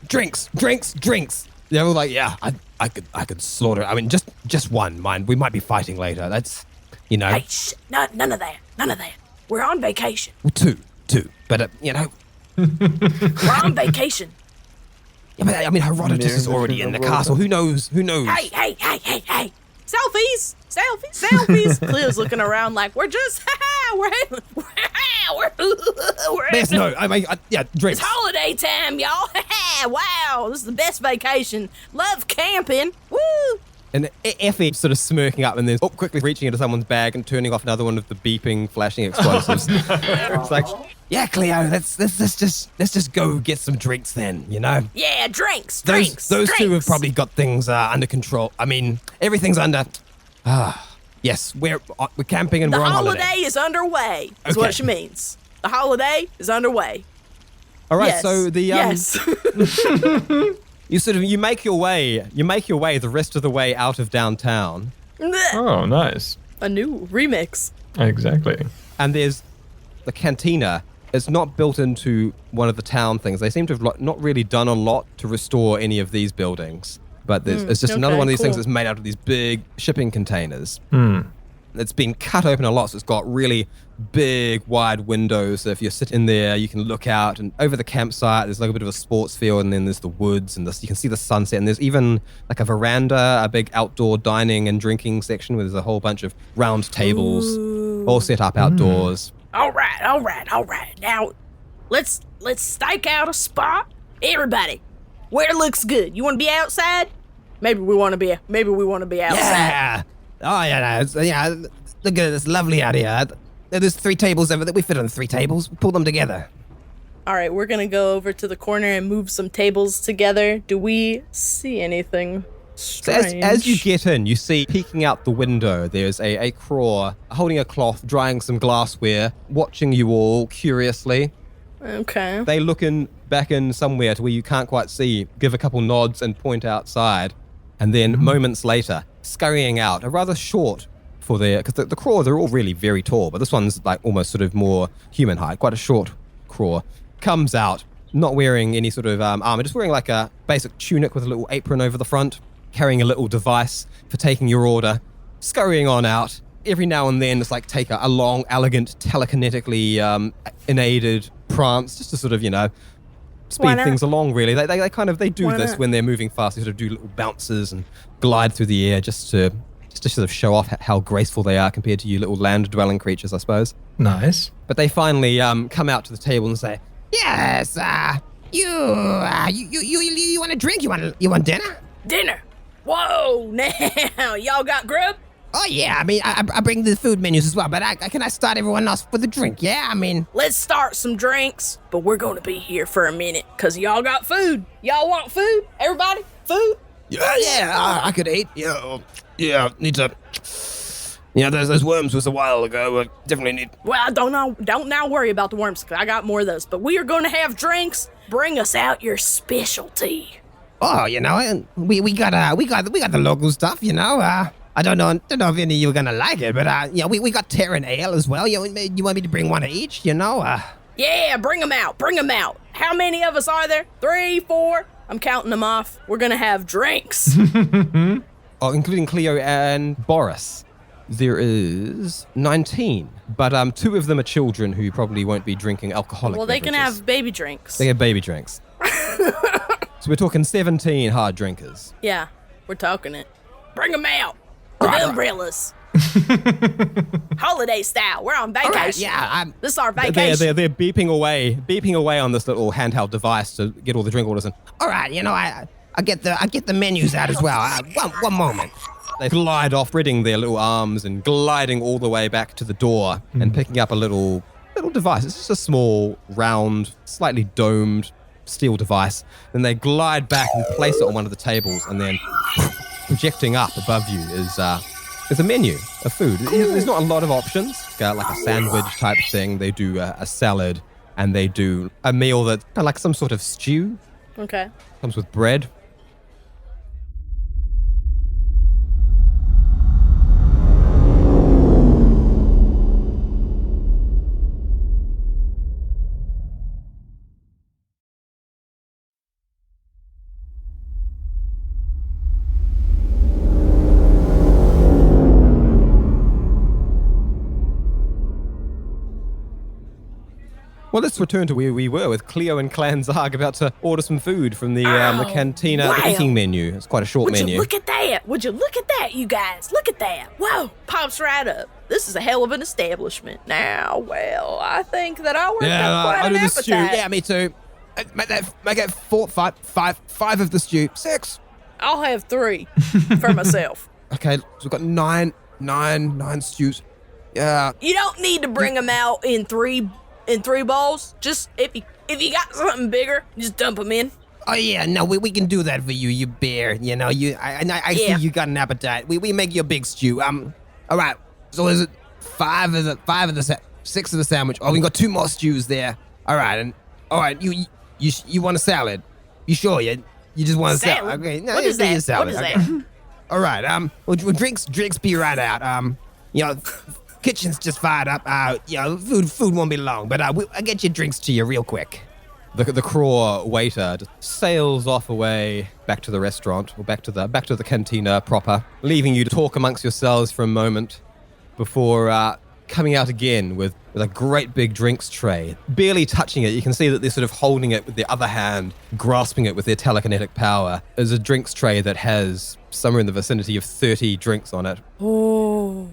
Drinks. They're all like, yeah, I could slaughter. I mean, just one. Mind, we might be fighting later. That's, Hey, none of that. We're on vacation. two. But We're on vacation. yeah, but I mean, Herodotus is already in the castle. Who knows? Hey. Selfies. Cleo's looking around like we're just we're Yes, no. I mean, yeah, drinks. It's holiday time, y'all. Wow, this is the best vacation. Love camping. Woo! And Effie sort of smirking up and then quickly reaching into someone's bag and turning off another one of the beeping, flashing explosives. It's like, yeah, Cleo, let's just go get some drinks then, you know? Yeah, drinks. Those two have probably got things under control. I mean, everything's under. Yes, we're camping and we're on holiday. The holiday is underway. Is what she means. The holiday is underway. All right, Yes. so the yes. you make your way the rest of the way out of downtown, Oh, nice. A new remix. Exactly. and there's the cantina. It's not built into one of the town things. They seem to have not really done a lot to restore any of these buildings, but it's just another okay, one of these things cool. that's made out of these big shipping containers. Hmm. It's been cut open a lot, so it's got really big, wide windows. So if you sit in there, you can look out, and over the campsite, there's like a bit of a sports field, and then there's the woods, and you can see the sunset. And there's even like a veranda, a big outdoor dining and drinking section where there's a whole bunch of round tables all set up outdoors. All right. Now, let's stake out a spot. Everybody, where looks good? You want to be outside? Maybe we want to be outside. Yeah. Oh, yeah, look at it. It's lovely out here. There's 3 tables over there. We fit on 3 tables. Pull them together. All right, we're gonna go over to the corner and move some tables together. Do we see anything So strange? as you get in, you see peeking out the window, there's a Kraw holding a cloth, drying some glassware, watching you all curiously. Okay. They look back in somewhere to where you can't quite see, give a couple nods and point outside. And then moments later, scurrying out, a rather short for because the Kraw, they're all really very tall, but this one's like almost sort of more human height, quite a short Kraw, comes out, not wearing any sort of armor, just wearing like a basic tunic with a little apron over the front, carrying a little device for taking your order, scurrying on out. Every now and then, it's like take a long, elegant, telekinetically enaided prance, just to sort of, Why speed not? things along, really. They do Why this not? when they're moving fast. They sort of do little bounces and glide through the air just to sort of show off how graceful they are compared to you little land-dwelling creatures, I suppose. Nice. But they finally come out to the table and say, Yes, you want a drink? You want dinner? Dinner. Whoa, now y'all got grub? Oh, yeah, I mean, I bring the food menus as well, but can I start everyone else with a drink? Yeah, I mean... Let's start some drinks, but we're gonna be here for a minute, cause y'all got food. Y'all want food? Everybody? Food? Yeah, I could eat. Yeah, need to... Yeah, those worms was a while ago. Definitely need... Well, don't now worry about the worms, cause I got more of those. But we are gonna have drinks. Bring us out your specialty. Oh, we got the local stuff, I don't know if any of you are gonna like it, but we got Terran Ale as well. You want me to bring one of each? Yeah, bring them out. How many of us are there? 3, 4? I'm counting them off. We're gonna have drinks. including Cleo and Boris, there is 19. But 2 of them are children who probably won't be drinking alcoholic Well, they can beverages. have baby drinks. They have baby drinks. So we're talking 17 hard drinkers. Yeah, we're talking it. Bring them out. With umbrellas. Holiday style. We're on vacation. All right, yeah, This is our vacation. They're beeping away on this little handheld device to get all the drink orders in. all right, I get the menus out as well. One moment. They glide off, spreading their little arms and gliding all the way back to the door and picking up a little device. It's just a small, round, slightly domed steel device. Then they glide back and place it on one of the tables, and then projecting up above you is a menu of food. There's not a lot of options. Got like a sandwich type thing. They do a salad, and they do a meal that's kind of like some sort of stew. Okay. Comes with bread. Well, let's return to where we were with Cleo and Clan Zarg about to order some food from the cantina, wow. the eating menu. It's quite a short Would menu. you look at that? Would you look at that, you guys? Look at that. Whoa, pops right up. This is a hell of an establishment. Now, well, I think that I worked up quite I'll an do the appetite. stew. Yeah, me too. Make that 5 of the stew. 6. I'll have 3 for myself. Okay, so we've got nine stews. Yeah. You don't need to bring them out in three bowls. Just if you got something bigger, just dump them in. Oh yeah, no, we can do that for you, you bear. You know, I see you got an appetite. We make you a big stew. All right. So is it 6 of the sandwich? Oh, we got 2 more stews there. All right, you want a salad? You sure? You just want a salad? Okay. No, what is that? Salad. What is okay. that? All right. Well, drinks be right out. Kitchen's just fired up. Food won't be long, but I'll get your drinks to you real quick. The Kraw waiter just sails off away back to the restaurant, or back to the cantina proper, leaving you to talk amongst yourselves for a moment before coming out again with a great big drinks tray. Barely touching it, you can see that they're sort of holding it with the other hand, grasping it with their telekinetic power. There's a drinks tray that has somewhere in the vicinity of 30 drinks on it. Oh.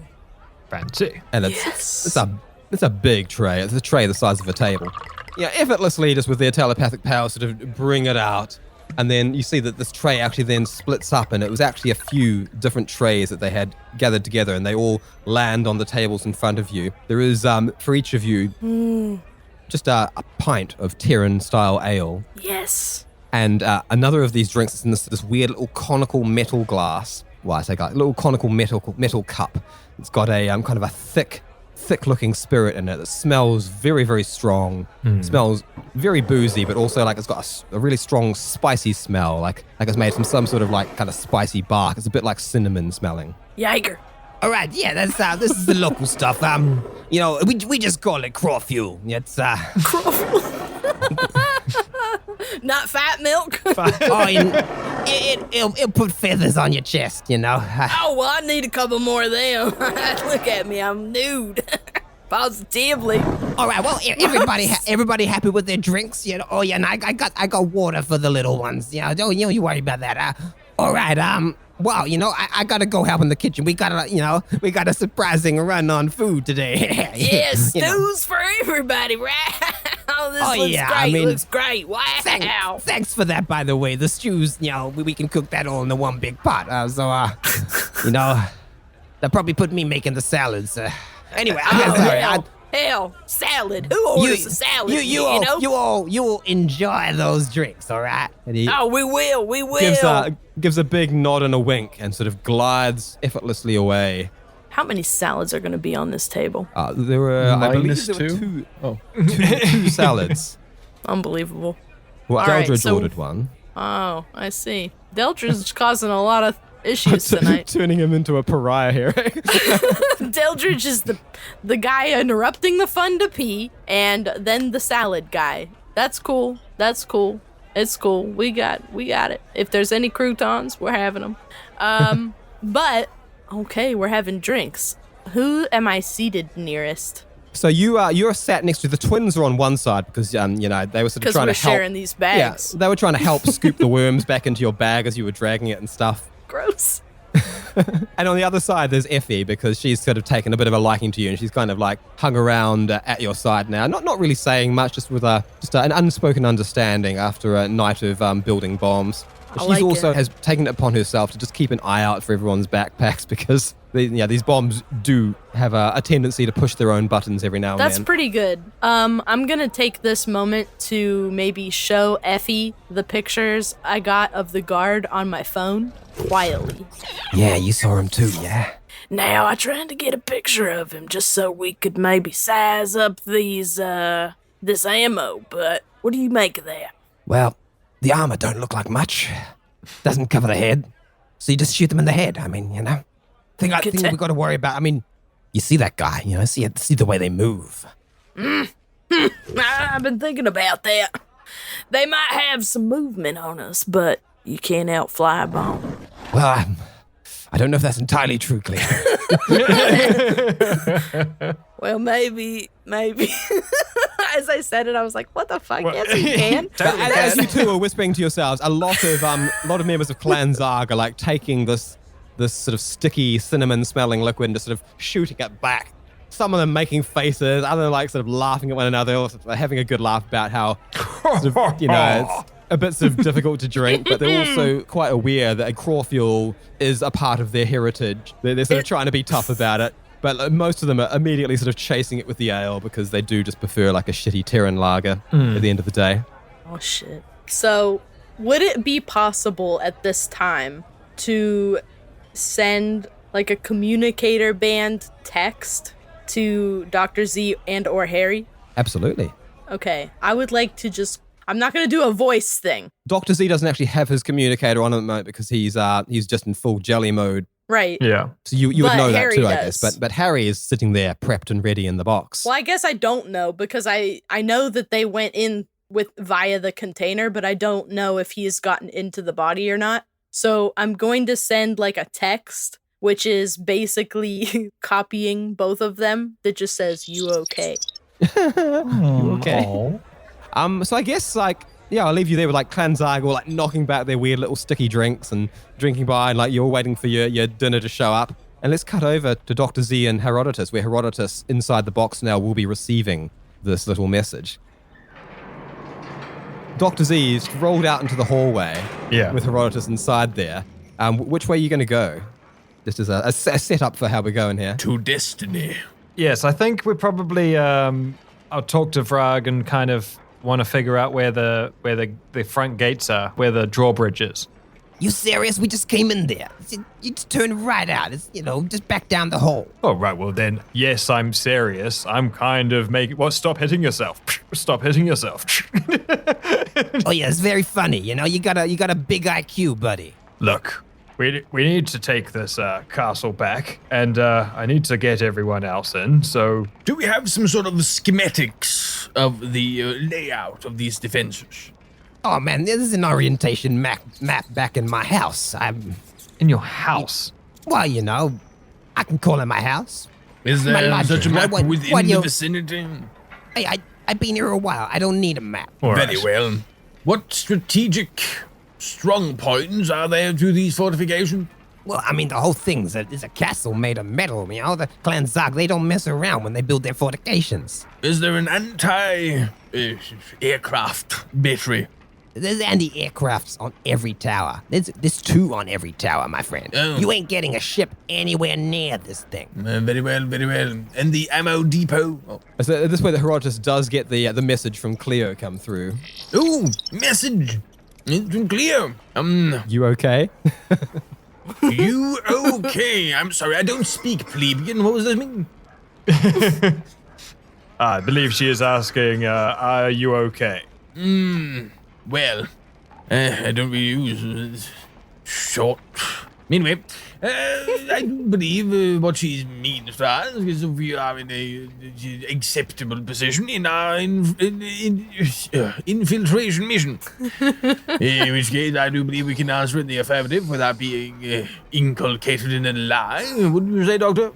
Fancy. And it's a big tray. It's a tray the size of a table. Yeah, effortlessly, just with their telepathic power, sort of bring it out. And then you see that this tray actually then splits up, and it was actually a few different trays that they had gathered together, and they all land on the tables in front of you. There is, for each of you, just a pint of Terran-style ale. Yes. And another of these drinks is in this weird little conical metal glass. Well, I say glass, little conical metal cup. It's got a kind of a thick-looking spirit in it that smells very, very strong. Smells very boozy, but also like it's got a really strong spicy smell, like it's made from some sort of like kind of spicy bark. It's a bit like cinnamon smelling. Jaeger. All right, yeah, that's this is the local stuff. We just call it Kraw fuel. It's Not fat milk. it'll put feathers on your chest, you know. Oh, well, I need a couple more of them. Look at me, I'm nude. Positively. All right, well, everybody happy with their drinks, you know. Oh yeah, and I got water for the little ones. You know, don't you worry about that. All right, well, you know, I gotta go help in the kitchen. We got a surprising run on food today. Yeah, stews for everybody, right? Looks great. Wow. Thanks for that, by the way. The stews, you know, we can cook that all in the one big pot. You know, that probably put me making the salads. Anyway, I'm sorry. Hell, salad. Who orders a salad? You will enjoy those drinks, all right? We will. Gives a big nod and a wink and sort of glides effortlessly away. How many salads are going to be on this table? There were, I believe there were -2? two salads. Unbelievable. Well, All right, Deldridge so- ordered one. Oh, I see. Deldridge causing a lot of issues tonight. Turning him into a pariah here. Deldridge is the guy interrupting the fun to pee, and then the salad guy. That's cool. It's cool. We got it. If there's any croutons, we're having them. But okay, we're having drinks. Who am I seated nearest? So you're sat next to the twins are on one side because you know they were sort of trying to help. sharing these bags. Yeah, they were trying to help scoop the worms back into your bag as you were dragging it and stuff. Gross. And on the other side, there's Effie because she's sort of taken a bit of a liking to you, and she's kind of like hung around at your side now, not really saying much, just with an unspoken understanding after a night of building bombs. She's also has taken it upon herself to just keep an eye out for everyone's backpacks because these bombs do have a tendency to push their own buttons every now and then. That's pretty good. I'm gonna take this moment to maybe show Effie the pictures I got of the guard on my phone quietly. Yeah, you saw him too, yeah? Now I tried to get a picture of him just so we could maybe size up this ammo, but what do you make of that? Well, the armor don't look like much. Doesn't cover the head. So you just shoot them in the head. I mean, you know. Thing we got to worry about. I mean, you see that guy, you know, see the way they move. I've been thinking about that. They might have some movement on us, but you can't outfly a bomb. Well, I don't know if that's entirely true, Cleo. Well, maybe. As I said it, I was like, "What the fuck? Yes, you can." As you two are whispering to yourselves, a lot of members of Clan Zarg are like taking this sort of sticky cinnamon-smelling liquid and just sort of shooting it back. Some of them making faces, others like sort of laughing at one another, or sort of having a good laugh about how, sort of, you know, bits of difficult to drink, but they're also quite aware that a Kraw fuel is a part of their heritage. They're sort of trying to be tough about it, but most of them are immediately sort of chasing it with the ale because they do just prefer like a shitty Terran lager at the end of the day. Oh, shit. So, would it be possible at this time to send like a communicator band text to Dr. Z and or Harry? Absolutely. Okay, I would like to just... I'm not going to do a voice thing. Dr. Z doesn't actually have his communicator on at the moment because he's just in full jelly mode. Right. Yeah. So you would know that Harry too, does. I guess. But Harry is sitting there prepped and ready in the box. Well, I guess I don't know because I know that they went in via the container, but I don't know if he's gotten into the body or not. So I'm going to send like a text, which is basically copying both of them that just says, "You okay?" Okay. So I guess I'll leave you there with like Clan Zarg all like knocking back their weird little sticky drinks and drinking by, and like you're waiting for your dinner to show up. And let's cut over to Dr. Z and Herodotus, where Herodotus inside the box now will be receiving this little message. Dr. Z is rolled out into the hallway with Herodotus inside there. Which way are you going to go? Just as a setup for how we're going here. To destiny. Yes, I think we're probably. I'll talk to Vrag and kind of want to figure out where the front gates are, where the drawbridge is. You serious? We just came in there. You just turn right out. It's, just back down the hall. Oh, right. Well, then, yes, I'm serious. I'm kind of making... Well, stop hitting yourself. Stop hitting yourself. Oh, yeah, it's very funny. You got a big IQ, buddy. Look, we need to take this castle back, and I need to get everyone else in, so... Do we have some sort of schematics of the layout of these defenses? Oh, man, there's an orientation map back in my house. In your house? Well, I can call it my house. Is My there lodge. such a map What within you- the vicinity? Hey, I've been here a while. I don't need a map. All right. Very well. What strategic strong points are there to these fortifications? Well, I mean, the whole thing's is a castle made of metal. The Clan Zarg, they don't mess around when they build their fortifications. Is there an anti-aircraft battery? There's anti-aircrafts on every tower. There's 2 on every tower, my friend. Oh. You ain't getting a ship anywhere near this thing. Very well, very well. And the ammo depot? Oh. So this way, the Herodotus does get the message from Cleo come through. Ooh, message. It's from Cleo. You okay? You okay? I'm sorry, I don't speak plebeian. What was this mean? I believe she is asking, are you okay? Well, I don't really use short. Anyway, I do believe what she means to us is if we are in a acceptable position in our infiltration mission. In which case, I do believe we can answer in the affirmative without being inculcated in a lie. Wouldn't you say, Doctor?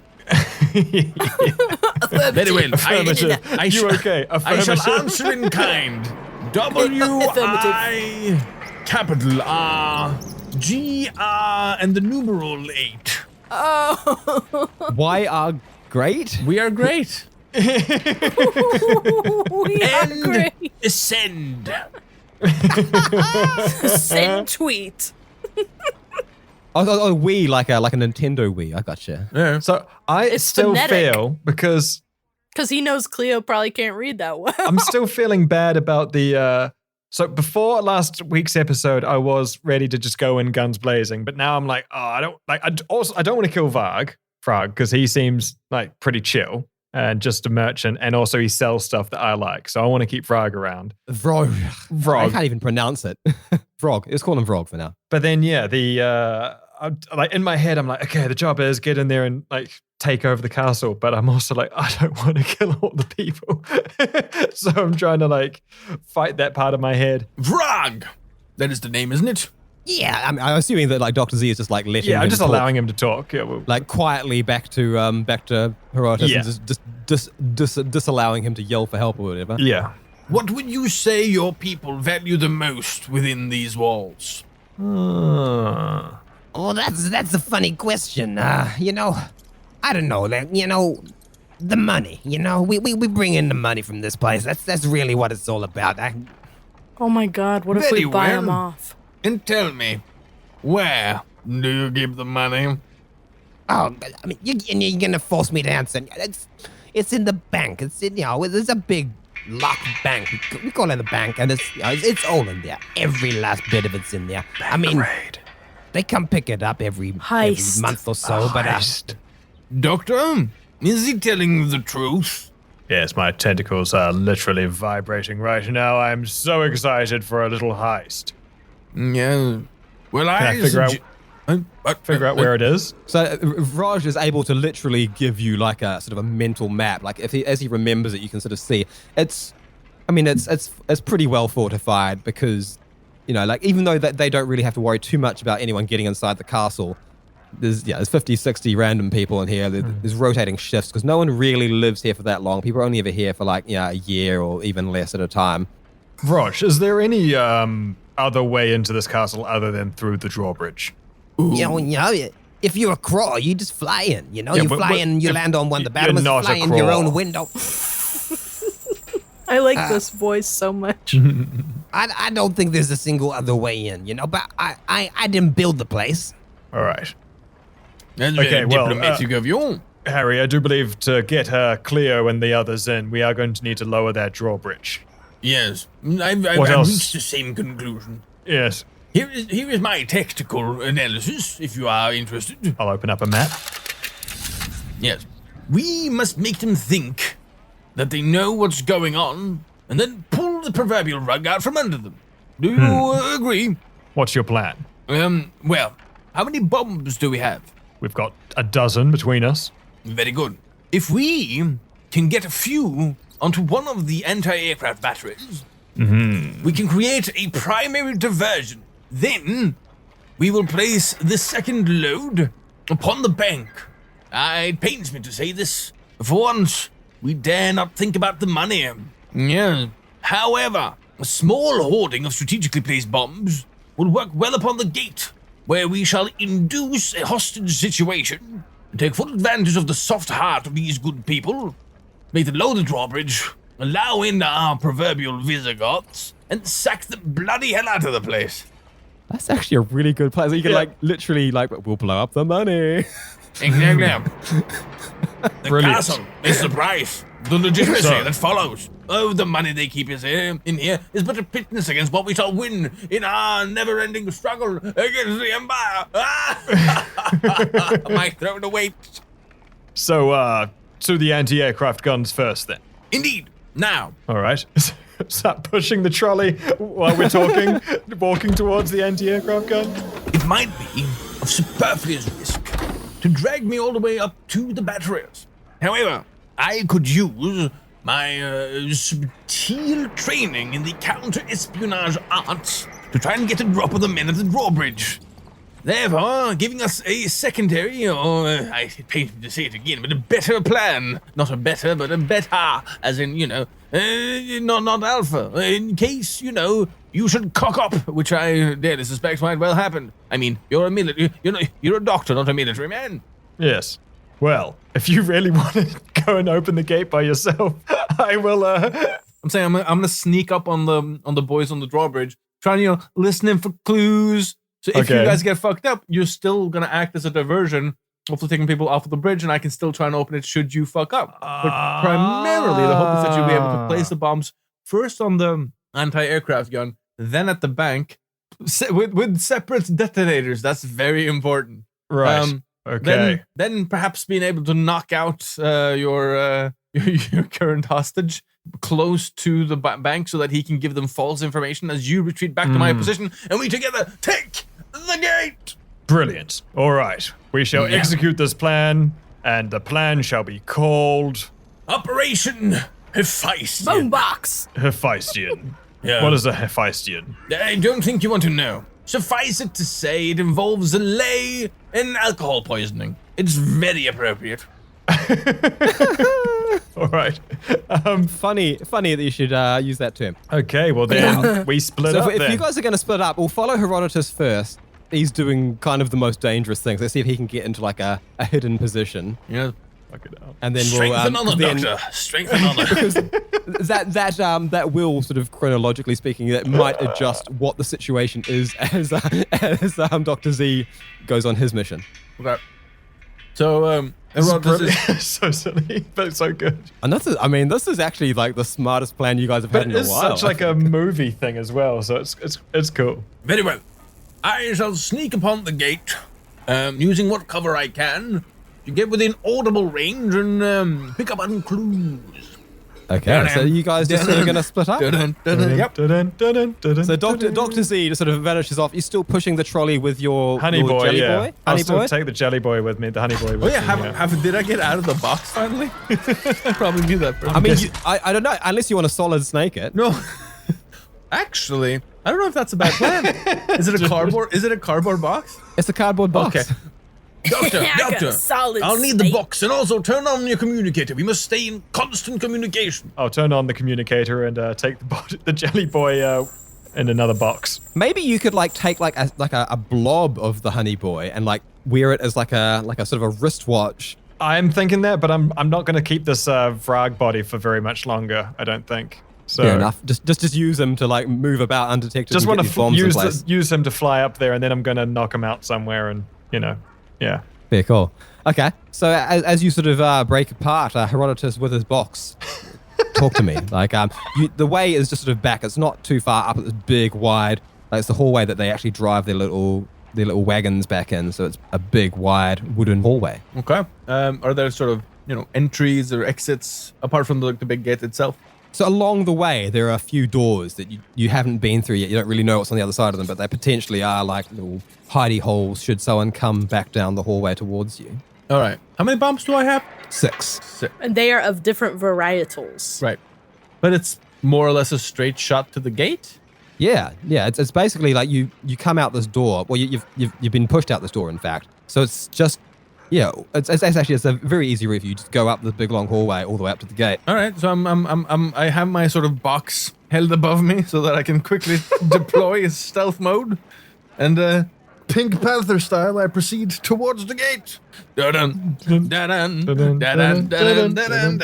Very well. Affirmative. You okay? I shall Affirmative. answer in kind. W-I capital R G R and the numeral 8. Oh. Why are great? We are great. We are And great. send. Send tweet. Oh, Wii, like a Nintendo Wii. I gotcha. Yeah. So I It's still phonetic. feel, because Because he knows Cleo probably can't read that well. I'm still feeling bad about the. So before last week's episode, I was ready to just go in guns blazing, but now I'm like, oh, I don't like. I don't want to kill Frog because he seems like pretty chill and just a merchant, and also he sells stuff that I like. So I want to keep Frog around. Vrog. I Vrog. can't even pronounce it. Vrog. Let's call him Vrog for now. But then yeah, like in my head, I'm like, okay, the job is get in there and like take over the castle, but I'm also like, I don't want to kill all the people. So I'm trying to like fight that part of my head. Vrog. That is the name, isn't it? Yeah, I'm assuming that like Dr. Z is just like letting Yeah, him I'm just talk, allowing him to talk. Yeah, well, like quietly back to Herodotus Yeah. and just disallowing him to yell for help or whatever. yeah. What would you say your people value the most within these walls? Uh, Oh, that's a funny question. I don't know. The money. We bring in the money from this place. That's really what it's all about. Oh my god, what if Very we buy well. him off? And tell me, where do you keep the money? Oh, I mean, you're gonna force me to answer. It's in the bank. It's it's a big locked bank. We call it a bank, and it's all in there. Every last bit of it's in there. I mean, they come pick it up every month or so, but Doctor, is he telling the truth? Yes, my tentacles are literally vibrating right now. I'm so excited for a little heist. Yeah. Well, Can I figure out where it is? So Raj is able to literally give you like a sort of a mental map. Like as he remembers it, you can sort of see it's pretty well fortified because, like even though that they don't really have to worry too much about anyone getting inside the castle, there's 50, 60 random people in here. There's rotating shifts because no one really lives here for that long. People are only ever here for like a year or even less at a time. Raj, is there any other way into this castle other than through the drawbridge? If you're a Kraw, you just fly in. You fly in, you land on one of the You're battlements, not fly a in your Kraw. own window. I like this voice so much. I don't think there's a single other way in, but I didn't build the place. All right. That's Okay, very well, diplomatic of you. Harry, I do believe to get Cleo and the others in, we are going to need to lower that drawbridge. Yes, What I've else? reached the same conclusion. Yes. Here is my tactical analysis, if you are interested. I'll open up a map. Yes. We must make them think that they know what's going on, and then pull the proverbial rug out from under them. Do you agree? What's your plan? Well, how many bombs do we have? We've got a dozen between us. Very good. If we can get a few onto one of the anti-aircraft batteries, we can create a primary diversion. Then we will place the second load upon the bank. It pains me to say this. For once, we dare not think about the money. Yeah. However, a small hoarding of strategically placed bombs will work well upon the gate, where we shall induce a hostage situation and take full advantage of the soft heart of these good people, make them lower the drawbridge, allow in our proverbial Visigoths, and sack the bloody hell out of the place. That's actually a really good plan. So you can literally we'll blow up the money. Exactly. The Brilliant. castle is the price. The legitimacy that follows. Oh, the money they keep is in here is but a pittance against what we shall win in our never-ending struggle against the Empire. My throat awaits. So, to the anti-aircraft guns first, then. Indeed. Now, All right. Start pushing the trolley while we're talking, walking towards the anti-aircraft gun. it might be of superfluous risk to drag me all the way up to the batteries. However, I could use my subtle training in the counter-espionage arts to try and get a drop of the men at the drawbridge. Therefore, giving us a secondary, or I hate to say it again, but a better plan. Not a better, but a better, as in, not alpha. In case, you should cock up, which I dare to suspect might well happen. I mean, you're a military, you're a doctor, not a military man. Yes. Well, if you really want to go and open the gate by yourself, I will. I'm saying I'm gonna sneak up on the boys on the drawbridge, trying to listening for clues. So if you guys get fucked up, you're still gonna act as a diversion, hopefully taking people off of the bridge, and I can still try and open it should you fuck up. But primarily, the hope is that you'll be able to place the bombs first on the anti-aircraft gun, then at the bank, with separate detonators. That's very important. Right. Okay. Then perhaps being able to knock out your current hostage close to the bank so that he can give them false information as you retreat back to my position, and we together take the gate. Brilliant. All right. We shall execute this plan, and the plan shall be called Operation Hephaestion. Boombox! Hephaestion. Yeah. What is a Hephaestion? I don't think you want to know. Suffice it to say, it involves a lay and alcohol poisoning. It's very appropriate. All right. Funny that you should use that term. Okay, well then we split So up if then. you guys are going to split up, we'll follow Herodotus first. He's doing kind of the most dangerous things. Let's see if he can get into like a hidden position. Yeah. Fucking hell. And then Strength we'll another, then, Doctor. Strength another. that will sort of chronologically speaking, that might adjust what the situation is as Dr. Z goes on his mission. Okay. So, Herodotus is So silly, but so good. And this is actually like the smartest plan you guys have had But in a it's while. such like a movie thing as well, so it's cool. Very well. I shall sneak upon the gate, using what cover I can to get within audible range and pick up on clues. Okay, so you guys just sort of going to split up? Yep. So Dr. Z just sort of vanishes off. You're still pushing the trolley with your Honey your boy, jelly yeah. boy? I'll Honey still boy? take the jelly boy with me, the honey boy with Oh yeah, me. did I get out of the box finally? I probably knew that. I mean, I don't know, unless you want to solid snake it. No. Actually, I don't know if that's a bad plan. Is it a cardboard? Is it a cardboard box? It's a cardboard box. Okay. Doctor, I got Doctor, a solid I'll need the snake. box and also turn on your communicator. We must stay in constant communication. I'll turn on the communicator and take the jelly boy in another box. Maybe you could like take like a blob of the honey boy and like wear it as like a sort of a wristwatch. I'm thinking that, but I'm not going to keep this Vrag body for very much longer, I don't think. So Fair enough. Just use him to like move about undetected. just and want get these bombs in place. to use him to fly up there, and then I'm going to knock him out somewhere, and yeah. Very cool. Okay, so as you sort of break apart, Herodotus with his box, talk to me. Like, the way is just sort of back. It's not too far up. It's big, wide. Like, it's the hallway that they actually drive their little wagons back in. So it's a big, wide wooden hallway. Okay. Are there sort of entries or exits apart from the big gate itself? So along the way, there are a few doors that you haven't been through yet. You don't really know what's on the other side of them, but they potentially are like little hidey holes should someone come back down the hallway towards you. All right. How many bombs do I have? 6. And they are of different varietals. Right. But it's more or less a straight shot to the gate? Yeah. It's basically like you come out this door. Well, you've been pushed out this door, in fact. So it's just it's a very easy route. You just go up the big long hallway all the way up to the gate. All right. So I have my sort of box held above me so that I can quickly deploy his stealth mode, and Pink Panther style, I proceed towards the gate. Da-dun, da-dun, da-dun, da-dun, da-dun, da-dun,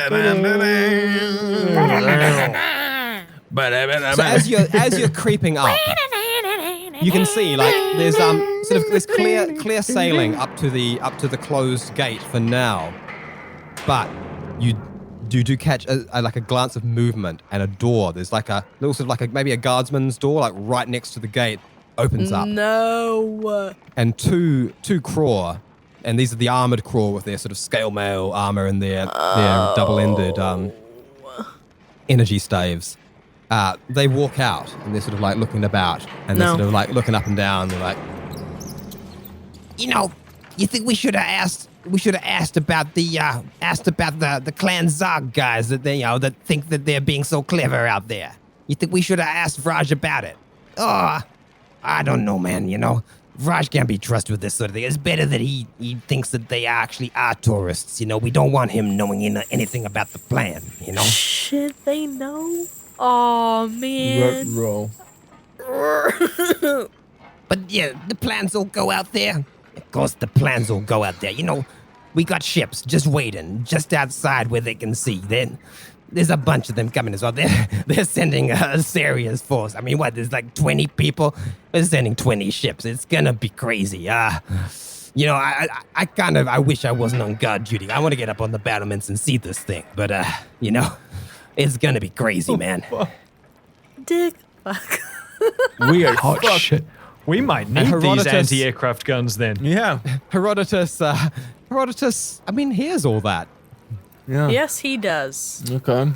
da-dun. So as you're creeping up, you can see like there's there's clear sailing up to the closed gate for now, but you do catch a glance of movement and a door. There's like a little sort of like maybe a guardsman's door like right next to the gate opens up, No. and two Kraw, and these are the armored Kraw with their sort of scale mail armor and their double-ended energy staves. They walk out and they're sort of like looking about and they're sort of like looking up and down. They're like, You think we should have asked about the Clan Zarg guys that that think that they're being so clever out there? You think we should have asked Vraj about it? Oh, I don't know, man. Vraj can't be trusted with this sort of thing. It's better that he thinks that they actually are tourists. We don't want him knowing anything about the plan. Should they know? Oh man. Roll. But yeah, the plans will go out there. Of course, the plans will go out there. We got ships just waiting, just outside where they can see. Then there's a bunch of them coming as well. They're sending a serious force. I mean, there's like 20 people. They're sending 20 ships. It's gonna be crazy. I wish I wasn't on guard duty. I want to get up on the battlements and see this thing. But it's gonna be crazy, man. Dick. Fuck. We are Hot fucked. shit. We might need these Herodotus- anti-aircraft guns then. Yeah. Herodotus, I mean, here's all that. Yeah. Yes, he does. Okay.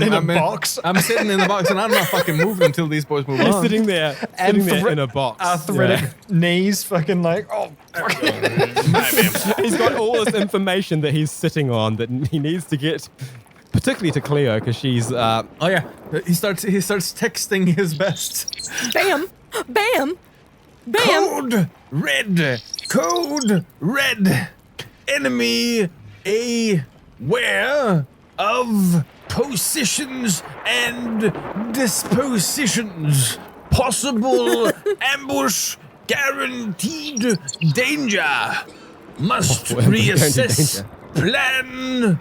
In a box? I'm sitting in the box and I'm not fucking moving until these boys move He's on. sitting there in a box. Arthritic knees, fucking like, He's got all this information that he's sitting on that he needs to get, particularly to Cleo, because she's. Oh yeah. He starts texting his best. Bam. Bam. Bam. Code red. Code red. Enemy aware of positions and dispositions. Possible ambush. Guaranteed danger. Must Guaranteed reassess danger. Plan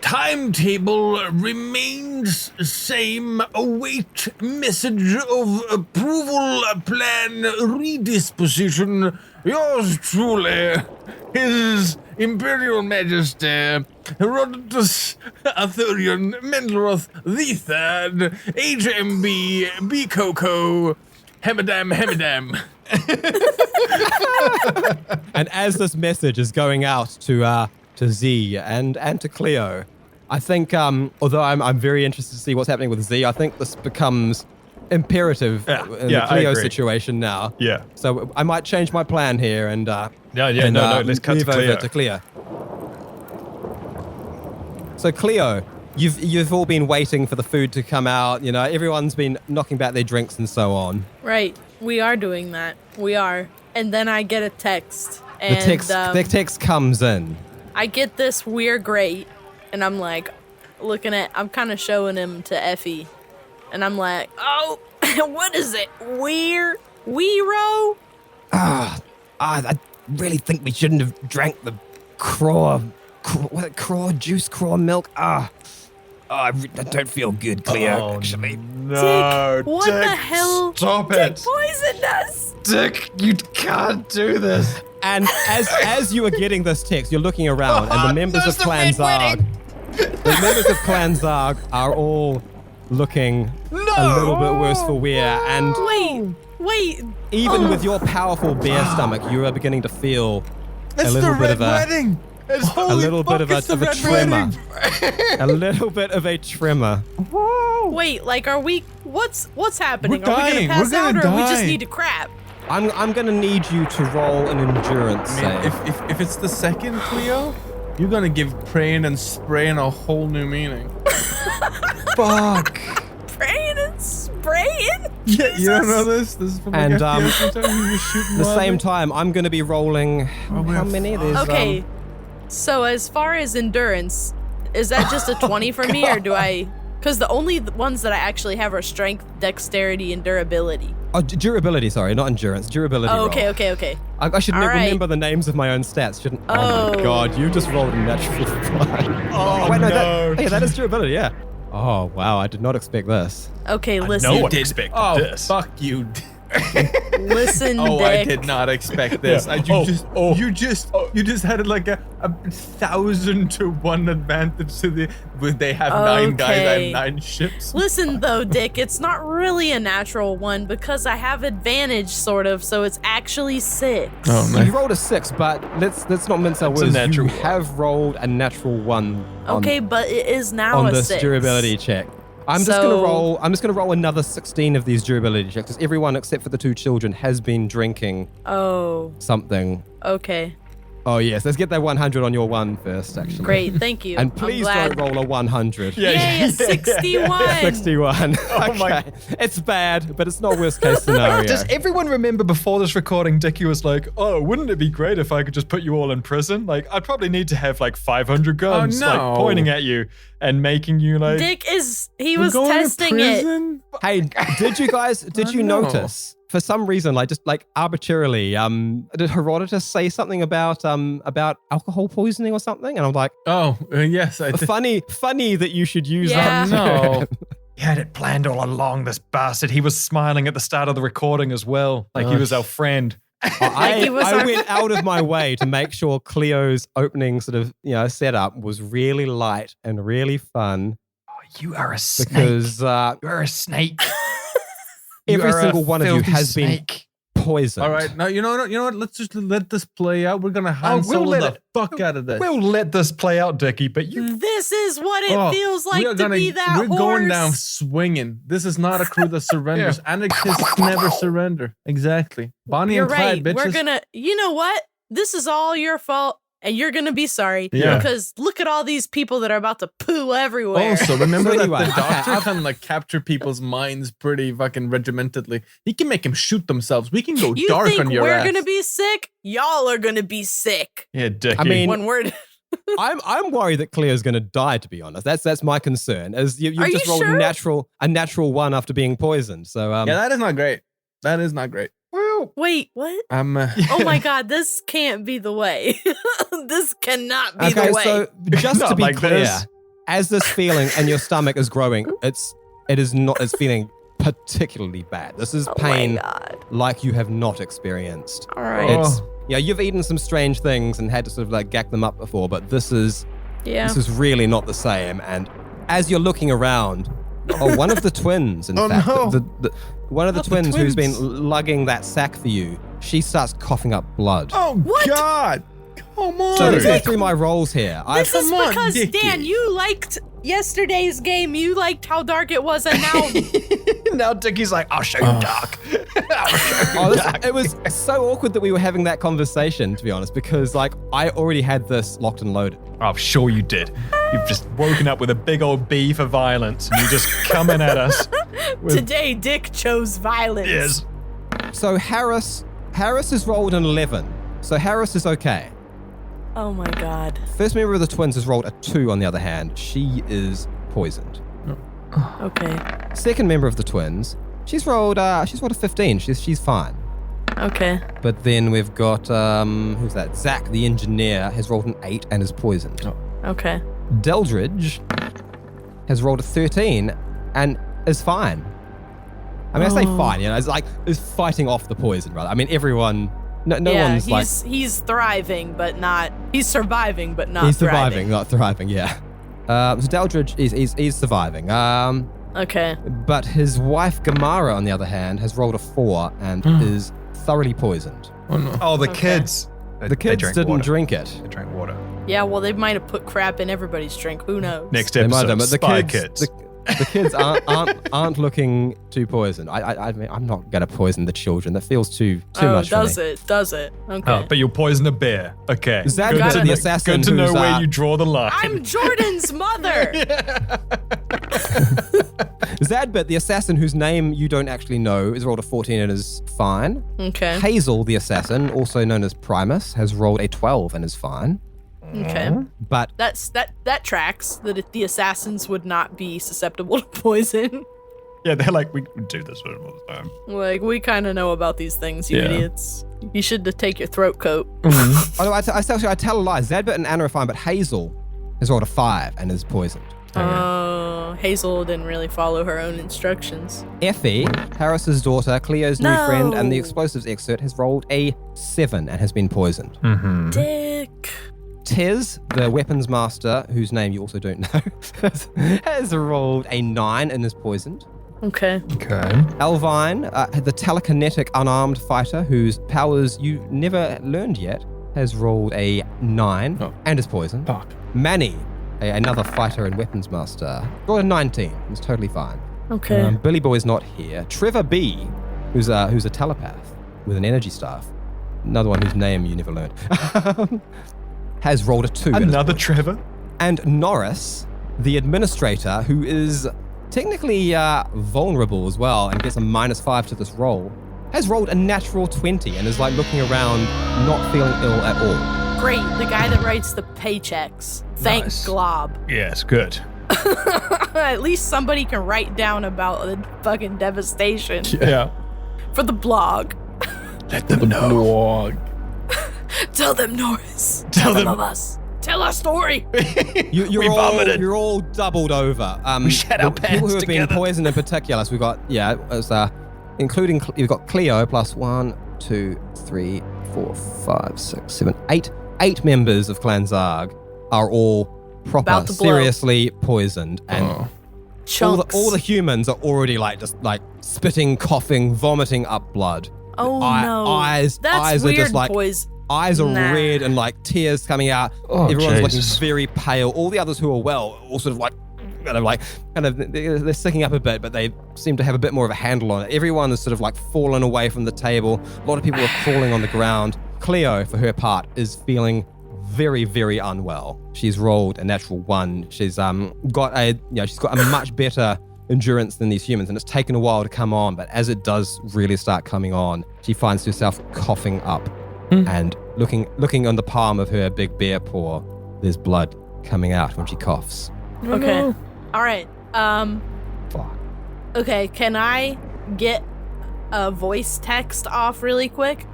timetable remains same. Await message of approval. Plan redisposition. Yours truly, His Imperial Majesty Herodotus Arthurion Mendleroth III, HMB B Coco Hemadam. And as this message is going out to Z and to Cleo, I think, although I'm very interested to see what's happening with Z, I think this becomes imperative in the Cleo situation now. Yeah. So I might change my plan here and No, let's cut to move over Cleo. to Cleo. So Cleo, you've all been waiting for the food to come out. You know, everyone's been knocking back their drinks and so on. Right. We are doing that. We are. And then I get a text. And The text comes in. I get this we're great. And I'm like, I'm kind of showing him to Effie. And I'm like, oh, what is it? Weero? I really think we shouldn't have drank the Kraw juice, Kraw milk. I don't feel good, Cleo, actually. No, Dick, what Dick, the hell? Stop Dick it. poisoned us. Dick, you can't do this. And as you are getting this text, you're looking around, and the members of Clan Zarg, are all looking a little bit worse for wear. And Wait. even with your powerful bear stomach, you are beginning to feel It's a little the bit red of a wedding. a little bit of a tremor. A little bit of a tremor. Wait, like, are we? What's happening? We're Are we dying. gonna pass We're gonna out, or we just die. need to crap? I'm gonna need you to roll an endurance I mean, save. if it's the second Cleo, you're gonna give praying and spraying a whole new meaning. Fuck. Praying and spraying. Yeah, you don't know this? This is from And, FPS time he was shooting At the same wildly. time, I'm gonna be rolling. How many? There's Okay. So as far as endurance, is that just a 20 for me, or do I? Because the only ones that I actually have are strength, dexterity, and durability. Durability. Sorry, not endurance. Durability. Oh, roll. okay. I should All right. remember the names of my own stats, shouldn't? Oh Oh. my god, you just rolled a natural 5. Oh, Wait, no. That is durability. Yeah. Oh wow, I did not expect this. Okay, listen. No one expected Oh, this. fuck you. Listen, Oh, Dick. I did not expect this. Yeah. You just had like a 1,000 to 1 advantage to the. They have 9 guys. I Okay. have 9 ships. Listen though, Dick, it's not really a natural one because I have advantage, sort of, so it's actually 6. Oh, You rolled a 6, but let's not mince our It's a words. natural You one. have rolled a natural 1. Okay, but it is now on a this 6. durability check. I'm just So- gonna roll another 16 of these durability checks, because everyone except for the 2 children has been drinking Oh, something. okay. Oh yes, let's get that 100 on your 1 first, actually. Great, thank you. And I'm please glad. don't roll a 100. Yay, a 61. 61. Oh my- Okay. It's bad, but it's not worst case scenario. Does everyone remember before this recording, Dickie was like, oh, wouldn't it be great if I could just put you all in prison? Like, I'd probably need to have like 500 guns no. like pointing at you and making you like... Dick is, he We're was going to testing it. prison? Hey, did you no. notice? For some reason, like just like arbitrarily, did Herodotus say something about alcohol poisoning or something? And I'm like, Oh, yes, I did. funny that you should use Yeah. that. No. He had it planned all along, this bastard. He was smiling at the start of the recording as well. Like he was our friend. Like he was I our- went out of my way to make sure Cleo's opening sort of setup was really light and really fun, Oh, you are a snake. because You're a snake. every You are a single one of you filthy has snake. been poisoned. All right, now you know what? Let's just let this play out. We're gonna Han we'll Solo let the it- fuck out of this. We'll let this play out, Dickie, but you... This is what it Oh, feels we like are to gonna- be that We're horse. going down swinging. This is not a crew that surrenders. Anarchists never surrender. Exactly. Bonnie You're and Clyde, right. bitches. We're gonna, you know what? This is all your fault, and you're gonna be sorry. Yeah. Because look at all these people that are about to poo everywhere. Also, remember So that anyway, the doctor okay, can like capture people's minds pretty fucking regimentedly. He can make them shoot themselves. We can go you dark think on your we're ass. gonna be sick? Y'all are gonna be sick. Yeah, Dickie. I mean, One word. I'm worried that Cleo's going to die. To be honest, that's my concern. As you've Are you just rolled sure? a natural 1 after being poisoned. So Yeah, that is not great. That is not great. well, help. Wait, what? I'm. Oh my god, this can't be the way. This cannot be Okay, the way. so just to Not be like clear, this. as this feeling in your stomach is growing, it's feeling particularly bad. This is Oh pain my god. like you have not experienced. All right. It's you've eaten some strange things and had to sort of like gag them up before, but this is really not the same. And as you're looking around, one of the twins, in fact, no. one of the Not the twins who's been twins. lugging that sack for you, she starts coughing up blood. Oh What? God! Come on. So let's go through my rolls here. This is Come on, because, Dickie. Dan, you liked yesterday's game. You liked how dark it was, and now Now Dickie's like, I'll show you dark. It was so awkward that we were having that conversation, to be honest, because like I already had this locked and loaded. Oh, I'm sure you did. You've just woken up with a big old B for violence, and you're just coming at us. today Dick chose violence. Yes. So Harris has rolled an 11. So Harris is okay. Oh my god. First member of the twins has rolled a 2 on the other hand. She is poisoned. Okay. Second member of the twins, she's rolled a 15. She's fine. Okay. But then we've got who's that? Zach, the engineer, has rolled an 8 and is poisoned. Okay. Deldridge has rolled a 13 and is fine. I mean, I say fine, it's like is fighting off the poison, rather. I mean, everyone, no one's like he's thriving, but not. He's surviving, but not. he's thriving. surviving, not thriving. Yeah. So Deldridge is surviving. Okay. But his wife Gamara, on the other hand, has rolled a 4 and is thoroughly poisoned. Oh no. Oh, the Okay. kids. The kids didn't drink it. They drank water. Yeah. Well, they might have put crap in everybody's drink. Who knows? Next They might episode, have, but the Spy kids, Kids. the kids aren't looking too poisoned. I mean, I'm not gonna poison the children. That feels too much for me. Does it? Okay. Oh, but you'll poison a bear. Okay. Zach, Good the assassin Good to know who's, where you draw the line. I'm Jordan's mother. Zadbit, the assassin whose name you don't actually know, is rolled a 14 and is fine. Okay. Hazel, the assassin, also known as Primus, has rolled a 12 and is fine. Okay. But That tracks. That the assassins would not be susceptible to poison. Yeah, they're like, we do this all the time. Like, we kind of know about these things, you Yeah. idiots. You should take your throat coat. although I tell a lie. Zadbit and Anna are fine, but Hazel has rolled a 5 and is poisoned. Oh, Hazel didn't really follow her own instructions. Effie, Harris's daughter, Cleo's new friend, and the No. explosives expert, has rolled a 7 and has been poisoned. Dick. Tez, the weapons master, whose name you also don't know, has rolled a 9 and is poisoned. Okay. Okay. Elvine, the telekinetic unarmed fighter whose powers you never learned yet, has rolled a 9 and is poisoned. Fuck. Manny, another fighter and weapons master, rolled a 19 and is totally fine. Okay. Billy Boy's not here. Trevor B, who's a telepath with an energy staff, another one whose name you never learned, has rolled a 2. and is Another Trevor? And Norris, the administrator, who is technically vulnerable as well and gets a -5 to this roll, has rolled a natural 20 and is like looking around, not feeling ill at all. Great. The guy that writes the paychecks. Thank Nice. Glob. Yes, good. At least somebody can write down about the fucking devastation Yeah. for the blog. Let them know. Tell them, Norris. Tell them of us. Tell our story. You're vomited. you're all doubled over. We shat our the people pants who have been together. poisoned in particular. So we've got including you've got Cleo plus 1, 2, 3, 4, 5, 6, 7, 8. 8 members of Clan Zarg are all proper, About to blow. seriously poisoned, and Chunks. all the humans are already just spitting, coughing, vomiting up blood. Oh no. Eyes That's are weird, just boys. eyes are Nah. red and tears coming out. Oh, Everyone's Jesus. looking very pale. All the others who are well, all sort of they're sticking up a bit, but they seem to have a bit more of a handle on it. Everyone is sort of fallen away from the table. A lot of people are crawling on the ground. Cleo, for her part, is feeling very, very unwell. She's rolled a natural 1. She's got a much better endurance than these humans, and it's taken a while to come on, but as it does really start coming on, she finds herself coughing up and looking on the palm of her big bear paw. There's blood coming out when she coughs. Okay. All right. Fuck. Okay, can I get a voice text off really quick?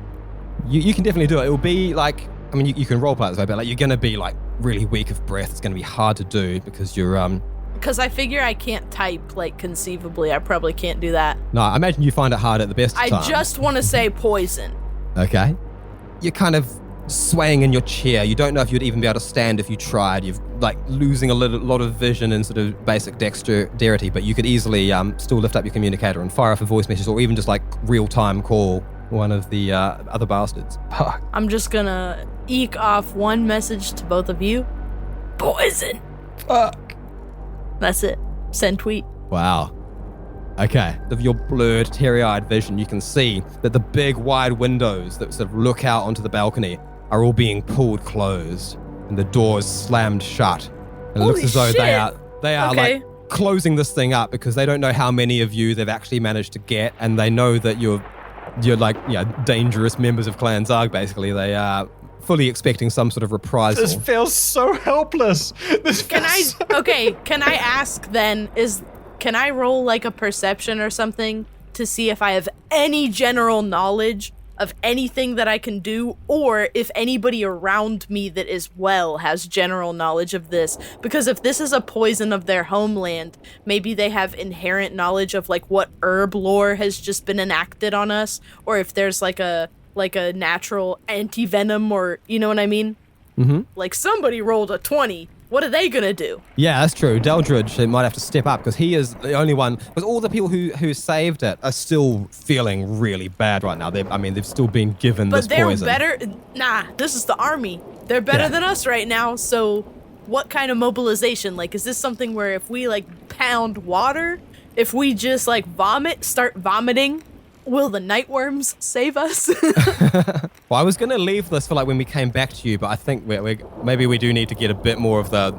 You can definitely do it. It will be like, I mean, you can roleplay this way, but like you're going to be like really weak of breath. It's going to be hard to do because you're Because I figure I can't type, like, conceivably. I probably can't do that. No, I imagine you find it hard at the best of times. I just want to say poison. Okay. You're kind of swaying in your chair. You don't know if you'd even be able to stand if you tried. You're like losing a lot of vision and sort of basic dexterity, but you could easily still lift up your communicator and fire off a voice message or even just like real-time call one of the other bastards. Fuck. I'm just gonna eke off one message to both of you. Poison. Fuck. That's it. Send tweet. Wow. Okay. Of your blurred, teary-eyed vision, you can see that the big, wide windows that sort of look out onto the balcony are all being pulled closed, and the doors slammed shut. And it looks Holy as though shit. they are Okay. like closing this thing up because they don't know how many of you they've actually managed to get, and they know that you're like dangerous members of Clan Zarg. Basically, they are fully expecting some sort of reprisal. This feels so helpless. Can I ask then, can I roll like a perception or something to see if I have any general knowledge of anything that I can do, or if anybody around me that is well has general knowledge of this? Because if this is a poison of their homeland, maybe they have inherent knowledge of like what herb lore has just been enacted on us, or if there's like a natural anti-venom, or you know what I mean? Mm-hmm. Like somebody rolled a 20. What are they gonna do? Yeah, that's true. Deldridge might have to step up because he is the only one. Because all the people who saved it are still feeling really bad right now. They've still been given But this they're poison. better. Nah, this is the army. They're better Yeah. than us right now. So, what kind of mobilization? Like, is this something where if we like pound water, if we just like start vomiting, will the nightworms save us? Well, I was going to leave this for like when we came back to you, but I think maybe we do need to get a bit more of the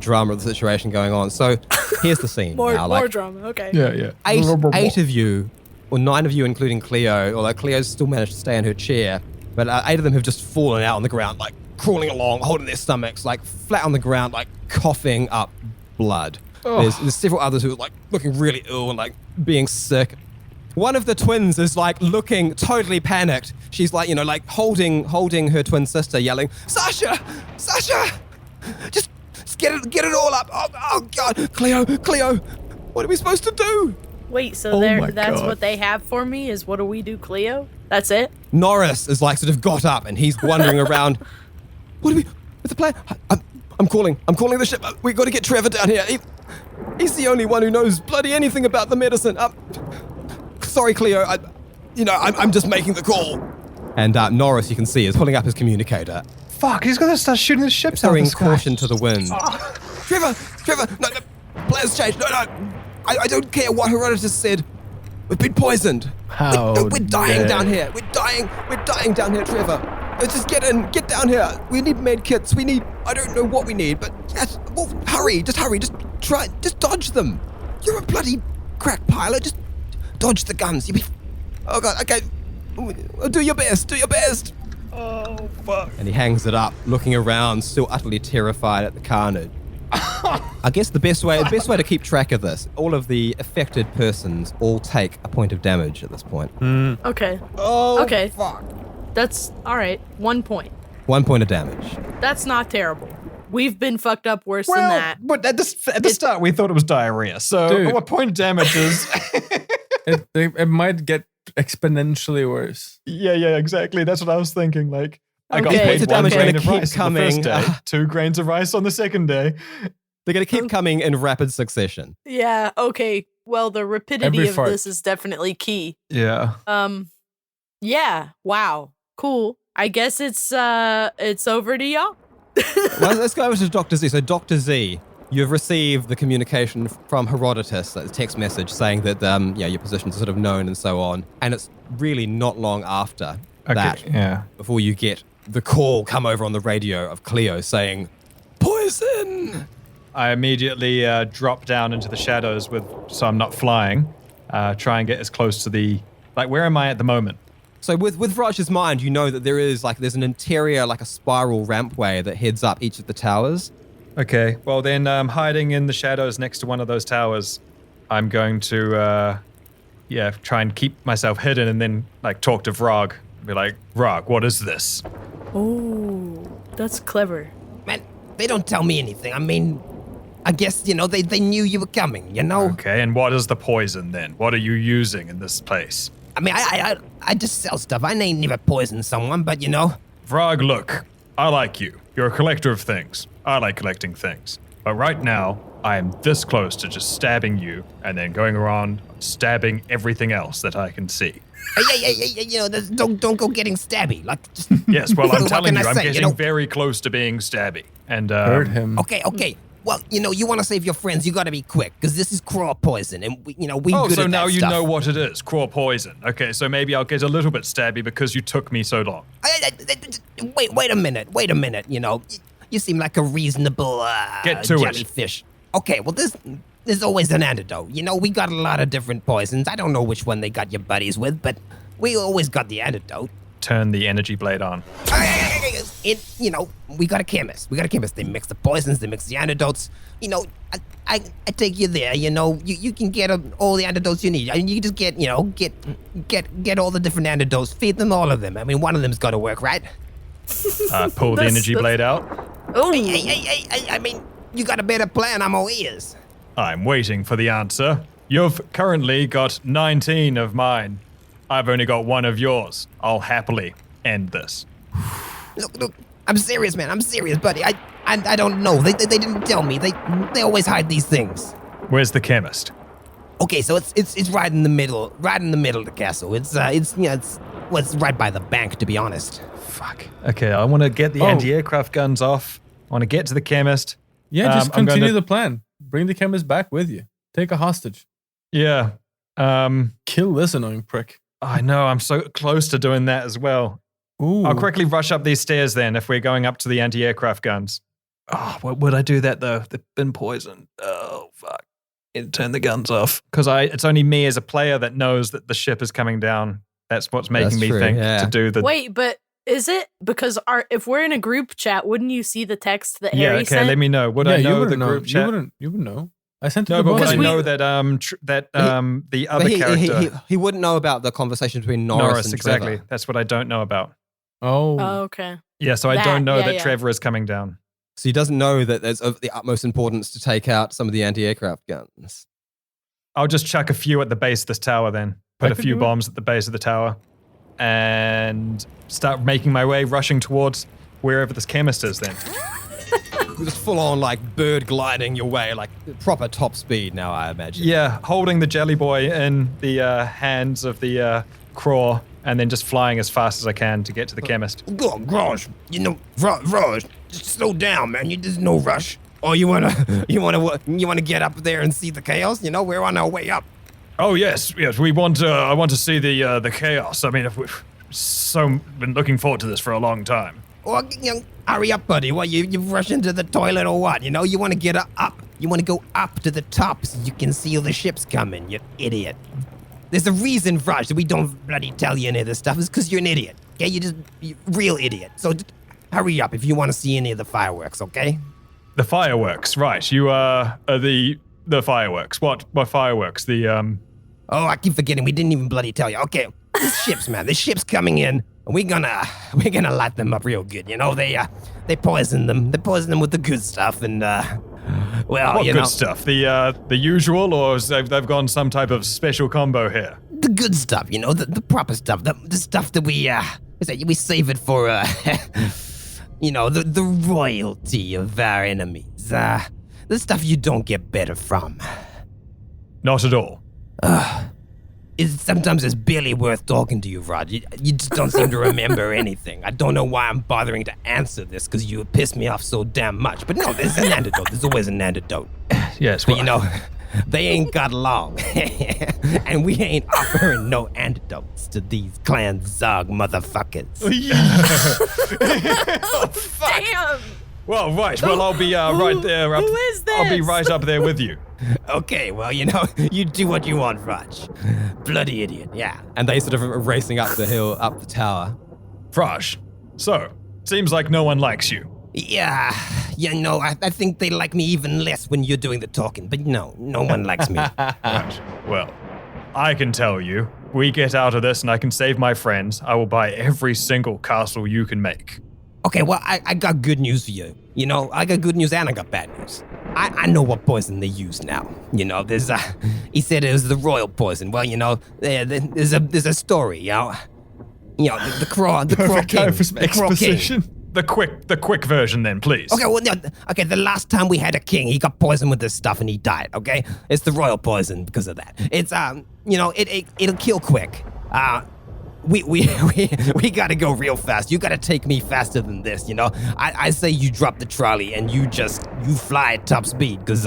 drama of the situation going on. So here's the scene. more now, drama. Okay. Yeah. Eight of you, or 9 of you, including Cleo, although Cleo's still managed to stay in her chair, but 8 of them have just fallen out on the ground, like crawling along, holding their stomachs, like flat on the ground, like coughing up blood. There's several others who are like looking really ill and like being sick. One of the twins is like looking totally panicked. She's like, like holding her twin sister, yelling, Sasha! Just get it all up. Oh God, Cleo, what are we supposed to do? Wait, so that's what they have for me is what do we do, Cleo? That's it? Norris is like sort of got up and he's wandering around. What's the plan? I'm calling the ship. We got to get Trevor down here. He's the only one who knows bloody anything about the medicine. Sorry, Cleo. I'm just making the call. And Norris, you can see, is pulling up his communicator. Fuck, he's gonna start shooting the ships out of Throwing the sky. caution to the wind. Trevor, no, plans changed. No, I don't care what Herodotus said. We've been poisoned. We're dying down here. We're dying down here, Trevor. Let's just get down here. We need med kits. I don't know what we need, but yes, hurry, just dodge them. You're a bloody crack pilot. Just dodge the guns. Oh God, okay. Do your best. Oh, fuck. And he hangs it up, looking around, still utterly terrified at the carnage. I guess the best way to keep track of this, all of the affected persons all take a point of damage at this point. Okay. Oh, Okay. fuck. That's all right. 1 point. 1 point of damage. That's not terrible. We've been fucked up worse than Well, that. but at the start we thought it was diarrhea. So Dude. what point of damage is? It might get exponentially worse. Yeah, exactly. That's what I was thinking. Like, I got Okay. paid Points of 1 damage are grain gonna of keep rice on the first coming. day, 2 grains of rice on the second day. They're going to keep coming in rapid succession. Yeah, okay. Well, the rapidity Every of fart. this is definitely key. Yeah. Yeah, wow. Cool. I guess it's over to y'all. Well, let's go over to Dr. Z. So, Dr. Z, you've received the communication from Herodotus, a text message saying that your positions are sort of known and so on. And it's really not long after that Yeah. before you get the call come over on the radio of Cleo saying, poison! I immediately drop down into the shadows so I'm not flying. Try and get as close to the... Like, where am I at the moment? So with Vraj's mind, you know that there's an interior, like a spiral rampway that heads up each of the towers. Okay, well then hiding in the shadows next to one of those towers, I'm going to try and keep myself hidden and then like talk to Vrog. Be like, Vrog, what is this? Oh, that's clever. Man, they don't tell me anything. I mean, I guess, they knew you were coming, Okay, and what is the poison then? What are you using in this place? I mean, I just sell stuff. I ain't never poisoned someone, but Vrog, look, I like you. You're a collector of things. I like collecting things. But right now, I am this close to just stabbing you and then going around stabbing everything else that I can see. Hey, don't go getting stabby. Like, just, Yes, well, I'm what telling can you, I I'm say, getting very close to being stabby. And Hurt him. Okay. Well, you want to save your friends, you got to be quick, because this is Kraw poison, and we Oh, good so at now that you stuff. know what it is, Kraw poison. Okay, so maybe I'll get a little bit stabby because you took me so long. Wait a minute. You seem like a reasonable Get to it. jellyfish. Okay, well, there's always an antidote. We got a lot of different poisons. I don't know which one they got your buddies with, but we always got the antidote. Turn the energy blade on. We got a chemist. They mix the poisons, they mix the antidotes. I take you there. You can get all the antidotes you need. And you just get all the different antidotes. Feed them, all of them. I mean, one of them's got to work, right? Pull the energy blade out. Oh, Hey, I mean, you got a better plan. I'm all ears. I'm waiting for the answer. You've currently got 19 of mine. I've only got 1 of yours. I'll happily end this. Look, I'm serious, man. I'm serious, buddy. I don't know. They didn't tell me. They always hide these things. Where's the chemist? Okay, so it's right in the middle of the castle. It's right by the bank, to be honest. Fuck. Okay, I want to get the anti-aircraft guns off. I want to get to the chemist. Yeah, just I'm continue gonna- the plan. Bring the chemist back with you. Take a hostage. Yeah. Kill this annoying prick. I know, I'm so close to doing that as well. Ooh. I'll quickly rush up these stairs then if we're going up to the anti-aircraft guns. Oh, would I do that though? They've been poisoned. Oh, fuck. Turn the guns off. Because it's only me as a player that knows that the ship is coming down. That's what's making That's me true, think yeah. to do the... wait, but is it because if we're in a group chat, wouldn't you see the text that Yeah, Harry okay, sent? Let me know. Would Yeah, I you know wouldn't the group chat? You wouldn't know. I sent it No, to but both would of I you. know that the other character... He wouldn't know about the conversation between Norris and exactly. Trevor. That's what I don't know about. Oh. Oh, okay. Yeah, so I don't know yeah, that yeah. Trevor is coming down. So he doesn't know that there's of the utmost importance to take out some of the anti-aircraft guns. I'll just chuck a few at the base of this tower then. Put I a could few do it. bombs at the base of the tower. And start making my way, rushing towards wherever this chemist is then. Just full on like bird gliding your way, like proper top speed now, I imagine. Yeah, holding the jelly boy in the hands of the Kraw and then just flying as fast as I can to get to the chemist. Go, Raj. Raj, just slow down, man. There's no rush. Oh, you wanna get up there and see the chaos? We're on our way up. Oh yes, we want. I want to see the chaos. I mean, if we've been looking forward to this for a long time. Well, hurry up, buddy. What, you rush into the toilet or what? You want to get up. You want to go up to the top so you can see all the ships coming, you idiot. There's a reason, Raj, that we don't bloody tell you any of this stuff. It's because you're an idiot. Okay, you're real idiot. So just hurry up if you want to see any of the fireworks, okay? The fireworks, right? You are the fireworks. What fireworks? The Oh, I keep forgetting. We didn't even bloody tell you. Okay, these ships, man. The ships coming in. And we're gonna light them up real good. They poison them. They poison them with the good stuff. And well, what good stuff? The usual, or they've gone some type of special combo here? The good stuff. The proper stuff. The stuff that we save it for. The royalty of our enemies. The stuff you don't get better from. Not at all. Sometimes it's barely worth talking to you, Rod. You just don't seem to remember anything. I don't know why I'm bothering to answer this, because you piss me off so damn much. But no, there's an antidote. There's always an antidote. Yes, But they ain't got long. And we ain't offering no antidotes to these Clan Zarg motherfuckers. Damn. Well, right. Well, I'll be right there. Who is this? I'll be right up there with you. Okay, well, you do what you want, Raj. Bloody idiot, yeah. And they sort of are racing up the hill, up the tower. Fraj, so, seems like no one likes you. Yeah, I think they like me even less when you're doing the talking, but no one likes me. Right. Well, I can tell you, we get out of this and I can save my friends, I will buy every single castle you can make. Okay, well, I got good news for you. You know, I got good news and I got bad news. I know what poison they use now. You know, there's he said it was the royal poison. Well, you know, there's a story, you know. You know, the Kraw king. For some exposition. The quick version then, please. Okay, well, no, okay, the last time we had a king, he got poisoned with this stuff and he died, okay? It's the royal poison because of that. It's, you know, it'll kill quick. We gotta go real fast. You gotta take me faster than this, you know? I say you drop the trolley and you fly at top speed, because,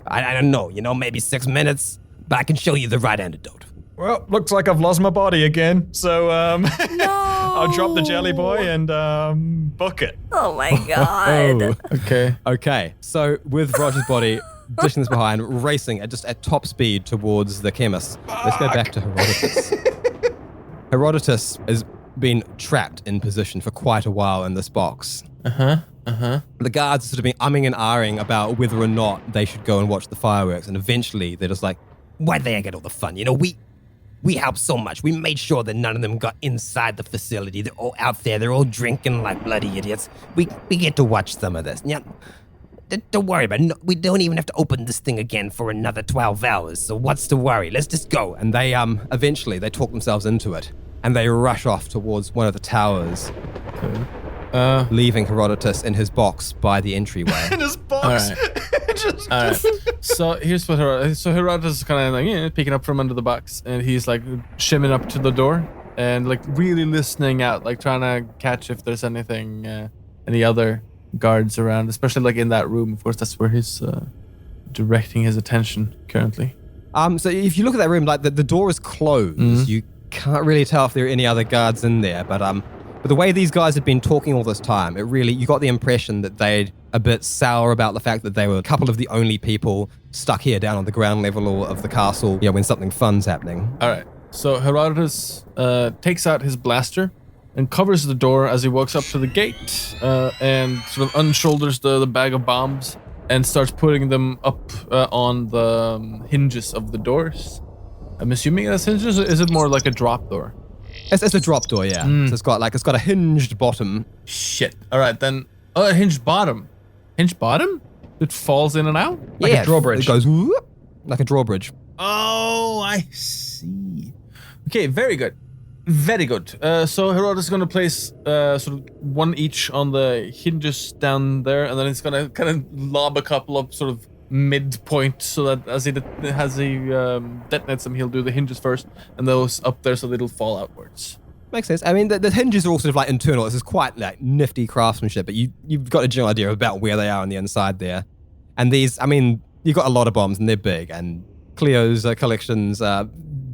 I don't know, you know, maybe 6 minutes, but I can show you the right antidote. Well, looks like I've lost my body again, so, No. I'll drop the jelly boy and, book it. Oh my god. Okay. Okay, so with Roger's body dishing this behind, racing at top speed towards the chemist. Let's go back to Herodotus. Herodotus has been trapped in position for quite a while in this box. The guards have sort of been umming and ahhing about whether or not they should go and watch the fireworks, and eventually they're just like, Why'd they get all the fun? You know, we helped so much. We made sure that none of them got inside the facility. They're all out there. They're all drinking like bloody idiots. We get to watch some of this. Yeah, don't worry about it. No, we don't even have to open this thing again for another 12 hours. So what's the worry? Let's just go. and they eventually they talk themselves into it, and they rush off towards one of the towers, leaving Herodotus in his box by the entryway. In his box. All right. So here's what Herodotus is kind of like, picking up from under the box, and he's like shimming up to the door and like really listening out, like trying to catch if there's anything, any other guards around, especially like in that room. Of course, that's where he's directing his attention currently. So if you look at that room, like the door is closed. You can't really tell if there are any other guards in there, but the way these guys had been talking all this time, you got the impression that they'd a bit sour about the fact that they were a couple of the only people stuck here down on the ground level of the castle, when something fun's happening. All right. So Herodotus takes out his blaster and covers the door as he walks up to the gate, and sort of unshoulders the bag of bombs and starts putting them up on the hinges of the doors. I'm assuming that's hinges, or is it more like a drop door? It's a drop door, yeah. So it's got a hinged bottom. Shit. All right, then. Oh, a hinged bottom. Hinged bottom? It falls in and out? Like a drawbridge. It goes whoop, like a drawbridge. Oh, I see. Okay, very good. Very good. So Herodotus is going to place sort of one each on the hinges down there, and then he's going to kind of lob a couple up sort of midpoint, so that as he detonates them, he'll do the hinges first, and those up there so it'll fall outwards. Makes sense. I mean, the hinges are all sort of like internal. This is quite like nifty craftsmanship, but you've got a general idea about where they are on the inside there. And these, I mean, you've got a lot of bombs and they're big, and Cleo's collections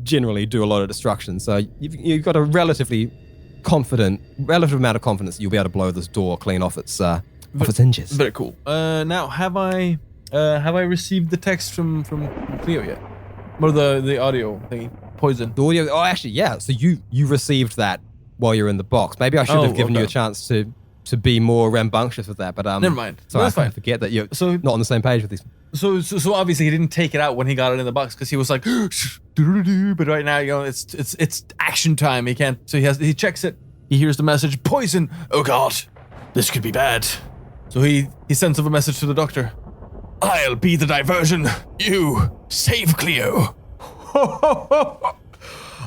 generally do a lot of destruction. So you've got a relative amount of confidence that you'll be able to blow this door clean off its hinges. Very cool. Now, have I received the text from Cleo yet? Or the audio thingy? Poison. The audio. Oh, actually, yeah. So you received that while you're in the box. Maybe I should have given you a chance to be more rambunctious with that. But never mind. So I can't forget that you're not on the same page with these. So obviously he didn't take it out when he got it in the box because he was like, but right now, it's action time. He can't. So he checks it. He hears the message, poison. Oh God, this could be bad. So he sends up a message to the doctor. I'll be the diversion. You save Cleo.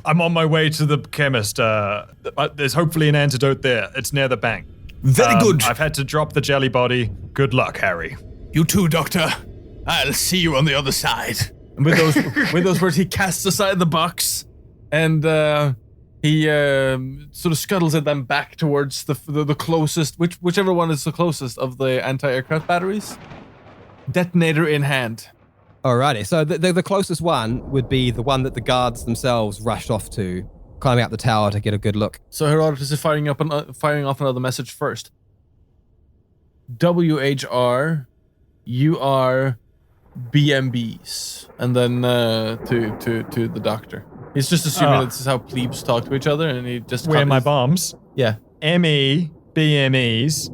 I'm on my way to the chemist. There's hopefully an antidote there. It's near the bank. Very good. I've had to drop the jelly body. Good luck, Harry. You too, Doctor. I'll see you on the other side. And with those words, he casts aside the box, and he sort of scuttles it then back towards the closest, whichever one is the closest of the anti-aircraft batteries. Detonator in hand. Alrighty, so the closest one would be the one that the guards themselves rushed off to, climbing up the tower to get a good look. So Herodotus is firing off another message first. WHR, UR, BMBs, and then to the doctor. He's just assuming that this is how plebes talk to each other, and he just where my bombs? Yeah. ME, BMEs,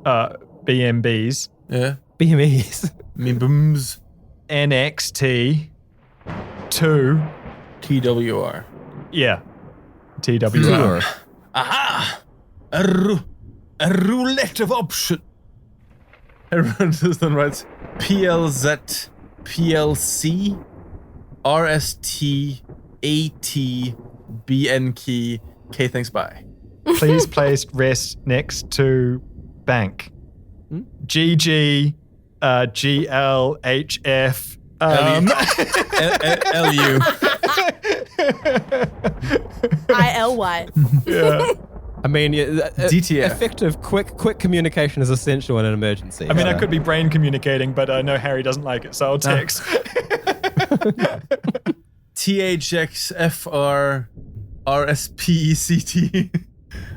BMBs. Yeah. BMEs. Me booms. NXT 2 TWR. Yeah. TWR. Aha! A roulette of option. Herodotus then writes PLZ, PLC, RST, AT, BNK, K thanks bye. Please place rest next to bank. GG, GL, HF, LU. ILY. Yeah. I mean, DTF. effective, quick communication is essential in an emergency. I mean, I could be brain communicating, but I know Harry doesn't like it, so I'll text. THXFR RSPECT.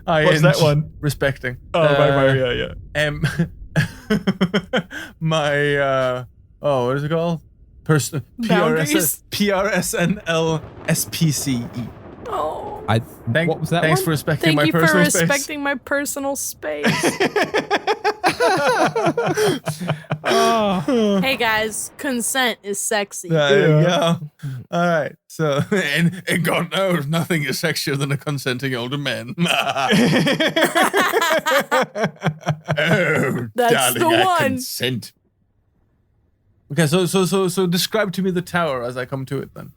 What's that one? Respecting. Oh, right, yeah. My what is it called? Boundaries? PRSNL SPCE. Oh. What was that Thanks one? for respecting Thank my you for personal space. respecting my personal space. Hey guys, consent is sexy. There you go. All right. So, and God knows, nothing is sexier than a consenting older man. That's darling, the I one. consent. Okay, so describe to me the tower as I come to it then.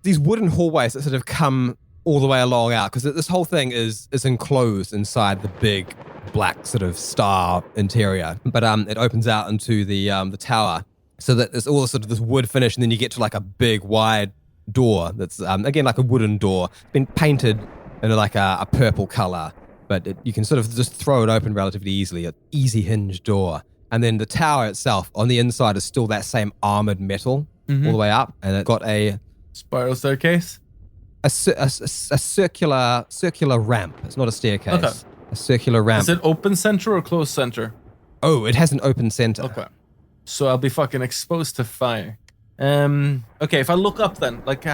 These wooden hallways that sort of come all the way along out, because this whole thing is enclosed inside the big black sort of star interior, but it opens out into the tower, so that there's all sort of this wood finish, and then you get to like a big wide door that's again like a wooden door. It's been painted in like a purple color, but you can sort of just throw it open relatively easily. An easy hinge door, and then the tower itself on the inside is still that same armored metal all the way up, and it got a Spiral staircase. a circular ramp. It's not a staircase. Okay. A circular ramp. Is it open center or closed center? Oh, it has an open center. Okay. So I'll be fucking exposed to fire. Okay, if I look up then, like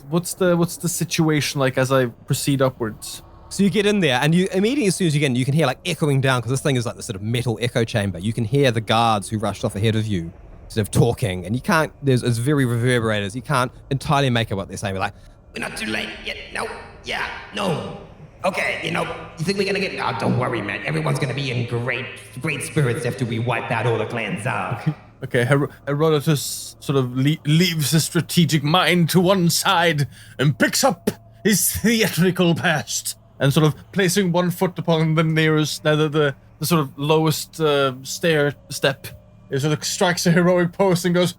what's the situation like as I proceed upwards? So you get in there, and you immediately, as soon as you get in, you can hear like echoing down, because this thing is like the sort of metal echo chamber. You can hear the guards who rushed off ahead of you sort of talking, and you can't, it's very reverberated. You can't entirely make out what they're saying. We're like, We're not too late yet. No. Yeah. No. Okay. You think we're gonna get? Oh, don't worry, man. Everyone's gonna be in great spirits after we wipe out all the Clan Zarg. Okay, Herodotus sort of leaves his strategic mind to one side and picks up his theatrical past, and sort of placing one foot upon the nearest, the sort of lowest stair step. He sort of strikes a heroic pose and goes,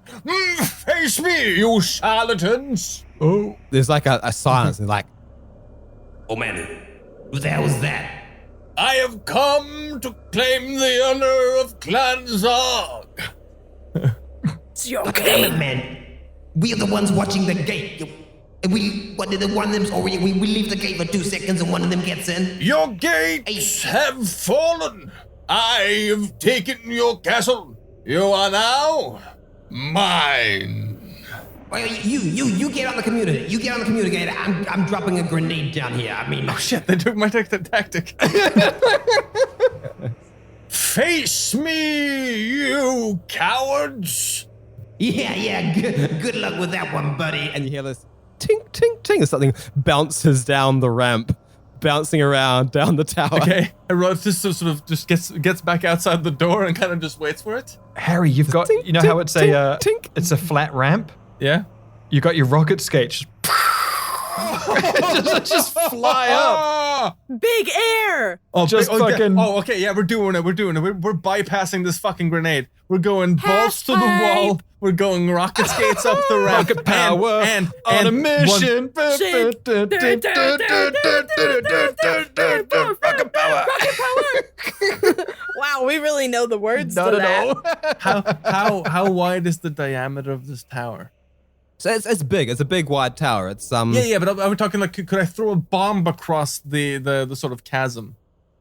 "Face me, you charlatans!" oh, there's like a silence, and like, Oh man, who the hell is that? I have come to claim the honor of Clan Zarg. It's your Damn game. it, man. We are the ones watching the gate. One of them, or we leave the gate for 2 seconds and one of them gets in. Your gates have fallen. I have taken your castle. You are now mine. Well, you get on the communicator. You get on the communicator. I'm dropping a grenade down here. I mean, Oh shit, they took my tactic. Face me, you cowards. yeah. Good luck with that one, buddy. and you hear this tink, tink, tink, as something bounces down the ramp, bouncing around down the tower. Okay, Herodotus sort of just gets back outside the door and kind of just waits for it. Harry, you've got, Tink, you know how tink, it's tink, a tink. it's a flat ramp? Yeah. You got your rocket skates. Just fly up. Big air. Oh, Just fucking- Oh, okay. Yeah, we're doing it. We're bypassing this fucking grenade. We're going bolts to the wall. We're going rocket skates up the ramp. Rocket power and on a mission. Shit. Rocket power. Wow, we really know the words Not to at that. all. How wide is the diameter of this tower? So it's big. It's a big, wide tower. It's Yeah, but I'm talking like, could I throw a bomb across the sort of chasm?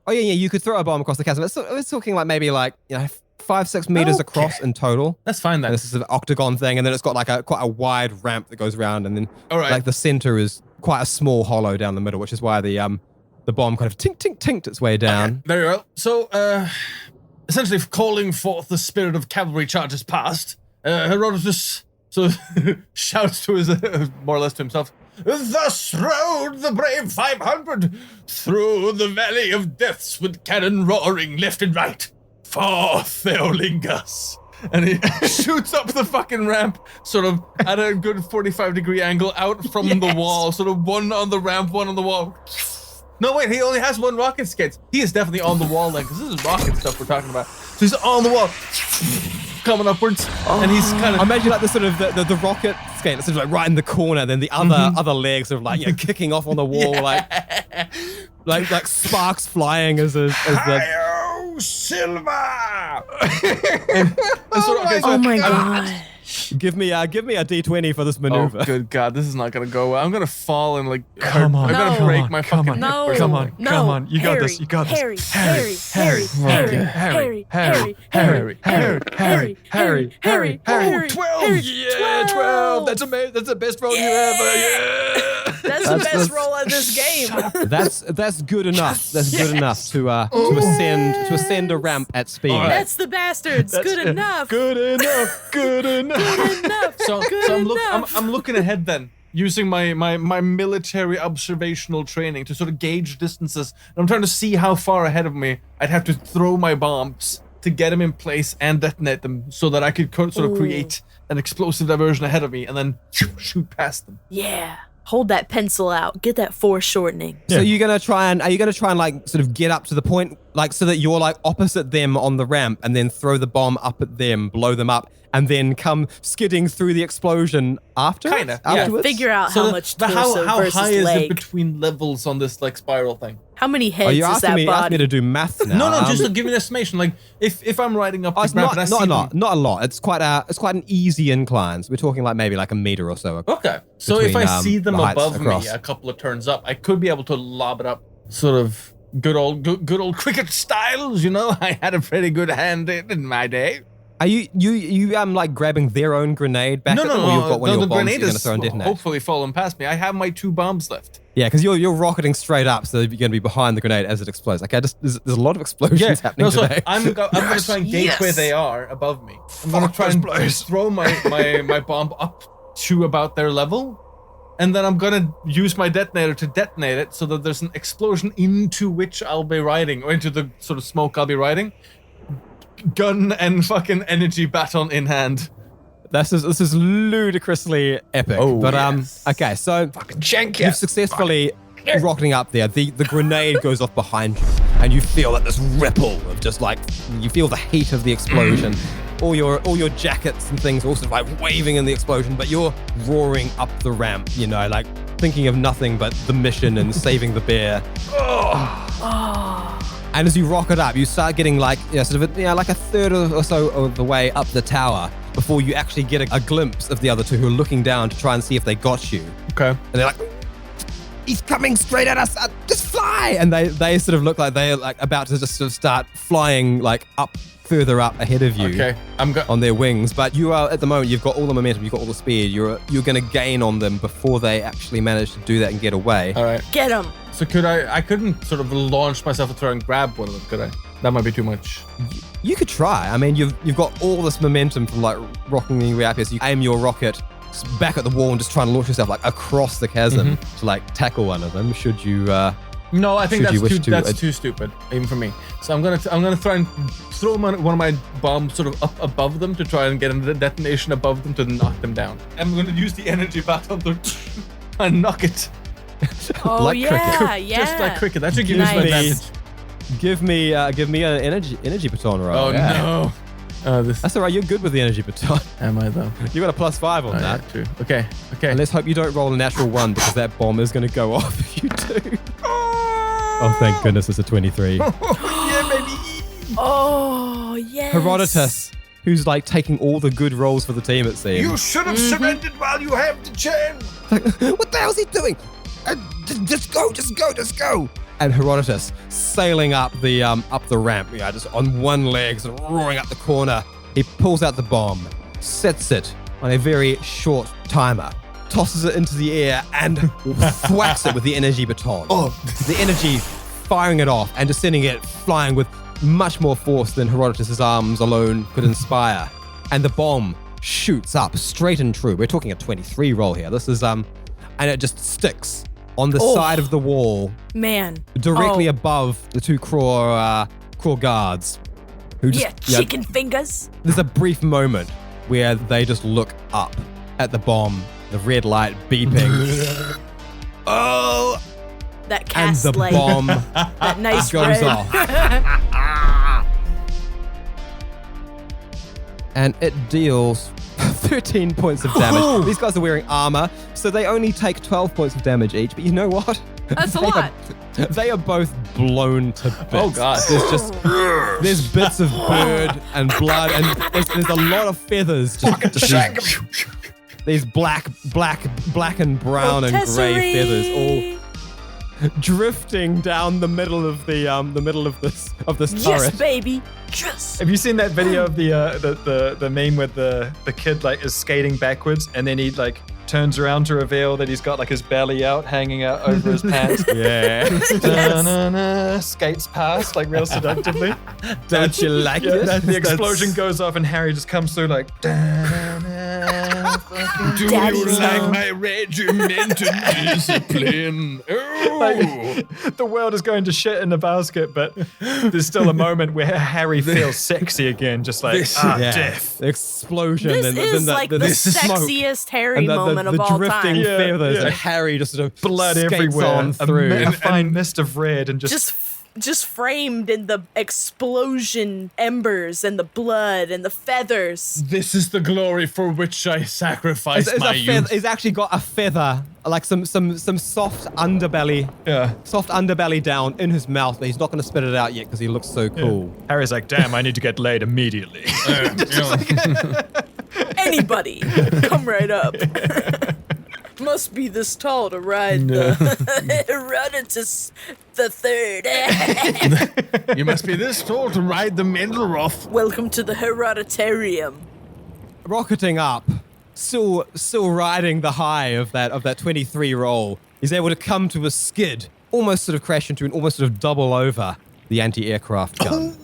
Oh yeah. You could throw a bomb across the chasm. It's talking like maybe like 5-6 meters across in total. That's fine then. And this is an octagon thing, and then it's got like quite a wide ramp that goes around, and then All right. like the center is quite a small hollow down the middle, which is why the bomb kind of tink tink tinked its way down. There you go. So, essentially calling forth the spirit of cavalry charges past, Herodotus so shouts to his, more or less to himself, Thus rode the brave 500 through the valley of deaths with cannon roaring left and right. Forth, Theolingus. And he shoots up the fucking ramp, sort of at a good 45-degree angle out from the wall. Sort of one on the ramp, one on the wall. No, wait, he only has one rocket skate. He is definitely on the wall then, because this is rocket stuff we're talking about. So he's on the wall, coming upwards, and he's kind of... Imagine like the sort of the rocket skate that's sort of like right in the corner, then the other legs sort of like kicking off on the wall, like sparks flying as the... Hi-yo, Silva! and so, okay, so Oh my god. Give me a D20 for this maneuver. Oh, good God, this is not gonna go well. I'm gonna fall and like Come on. I'm gonna No. break my fucking No. hip or Come something. on. Come on. You got this. You got this. Harry, Harry, Harry, Harry, Harry, Harry, Harry, Harry, Harry, Harry, 12. Yeah, 12. That's amazing. That's the best roll you ever. Yeah. That's the best roll of this game. That's good enough. That's good enough to ascend a ramp at speed. That's the bastards. Good enough. Good enough. Good enough. Good enough. So I'm looking ahead then, using my military observational training to sort of gauge distances. And I'm trying to see how far ahead of me I'd have to throw my bombs to get them in place and detonate them, so that I could sort of create an explosive diversion ahead of me and then shoot past them. Yeah. Hold that pencil out. Get that foreshortening. So are you gonna try and like sort of get up to the point, like so that you're like opposite them on the ramp, and then throw the bomb up at them, blow them up, and then come skidding through the explosion afterwards? Kinda, yeah. Afterwards? Figure out how much torso how versus high is leg. it between levels on this like spiral thing? How many Oh, heads you're is asking that me body? to do maths now. No, just to give me an estimation. Like if I'm riding up Oh, the it's ramp not and I see not a lot. It's quite an easy incline. So we're talking like maybe like a meter or so. Okay, so if Between, I see them the heights above across. me a couple of turns up, I could be able to lob it up, sort of good old cricket styles. You know, I had a pretty good hand in my day. Are you like grabbing their own grenade back at them, or you've got one of your the bombs grenade you're going to is throw and detonate? hopefully falling past me. I have my 2 bombs left. Yeah, because you're rocketing straight up, so you're going to be behind the grenade as it explodes. Okay, there's a lot of explosions happening so today. I'm going to try and gauge where they are above me. I'm going to try and throw my bomb up to about their level, and then I'm going to use my detonator to detonate it so that there's an explosion into which I'll be riding, or into the sort of smoke I'll be riding. Gun and fucking energy baton in hand. This is ludicrously epic. Oh, but yes. okay, so you've successfully rocketing up there. The grenade goes off behind you, and you feel that this ripple of just like you feel the heat of the explosion. All your jackets and things are also like waving in the explosion, but you're roaring up the ramp, you know, like thinking of nothing but the mission and saving the bear. And as you rocket up, you start getting like like a third or so of the way up the tower before you actually get a glimpse of the other two who are looking down to try and see if they got you. Okay. And they're like, he's coming straight at us. Just fly! And they sort of look like they're like about to just sort of start flying like up further up ahead of you. Okay. On their wings, but you are at the moment you've got all the momentum, you've got all the speed. You're going to gain on them before they actually manage to do that and get away. All right. Get him. So I couldn't sort of launch myself and try and grab one of them, could I? That might be too much. You could try. I mean, you've got all this momentum from like rocking the way up here. So you aim your rocket back at the wall and just try and launch yourself like across the chasm to like tackle one of them. Should you? No, I think Should that's too stupid, even for me. So I'm gonna try and throw one of my bombs sort of up above them to try and get a detonation above them to knock them down. I'm gonna use the energy baton to and knock it. Oh Like yeah, cricket. yeah. Just like cricket. That should give us an Nice. advantage. Give me an energy baton roll. Oh Yeah. no. This That's all right. You're good with the energy baton. am I though? You got a +5 on Oh, that. yeah, true. Okay. And let's hope you don't roll a natural 1 because that bomb is going to go off if you do. Oh, thank goodness it's a 23. Yeah, baby. Oh yes. Herodotus, who's like taking all the good rolls for the team, it seems. You should have surrendered while you have the chance. What the hell's he doing? Just go. And Herodotus sailing up the ramp, just on one leg, sort of roaring up the corner. He pulls out the bomb, sets it on a very short timer, tosses it into the air, and thwacks it with the energy baton. The energy firing it off and just sending it flying with much more force than Herodotus' arms alone could inspire. And the bomb shoots up straight and true. We're talking a 23 roll here. This is and it just sticks on the side of the wall, Man. directly above the two Kraw guards. Who just, chicken fingers. There's a brief moment where they just look up at the bomb, the red light beeping. Oh! That And cast the light. bomb That nice goes red. off. And it deals 13 points of damage. These guys are wearing armor, so they only take 12 points of damage each. But you know what? That's a lot. They are both blown to bits. Oh, God. There's bits of bird and blood, and there's a lot of feathers. These black and brown and grey feathers all drifting down the middle of this turret. Yes, baby. Yes. Have you seen that video of the meme where the kid like is skating backwards and then he like turns around to reveal that he's got like his belly out hanging out over his pants? Yeah. Da-na-na, skates past like real seductively. Don't you like it? The explosion goes off and Harry just comes through like. Da-na-na, Do Daddy's you like home. my regimented discipline? Oh. Like, the world is going to shit in the basket, but there's still a moment where Harry feels sexy again, just like death. The explosion This and is then like the smoke sexiest Harry and moment of all drifting time. feathers Yeah. and Harry just sort of Blood skates everywhere, on through. a fine mist of red, and Just framed in the explosion embers and the blood and the feathers. This is the glory for which I sacrifice my youth. He's actually got a feather, like some soft underbelly, down in his mouth, but he's not going to spit it out yet because he looks so cool. Harry's like, damn, I need to get laid immediately. Anybody, come right up. Must be this tall to ride the Herodotus the Third. You must be this tall to ride the Mendleroth. Welcome to the Herodotarium. Rocketing up, still riding the high of that 23 roll. He's able to come to a skid, almost sort of crash into and almost sort of double over the anti-aircraft gun.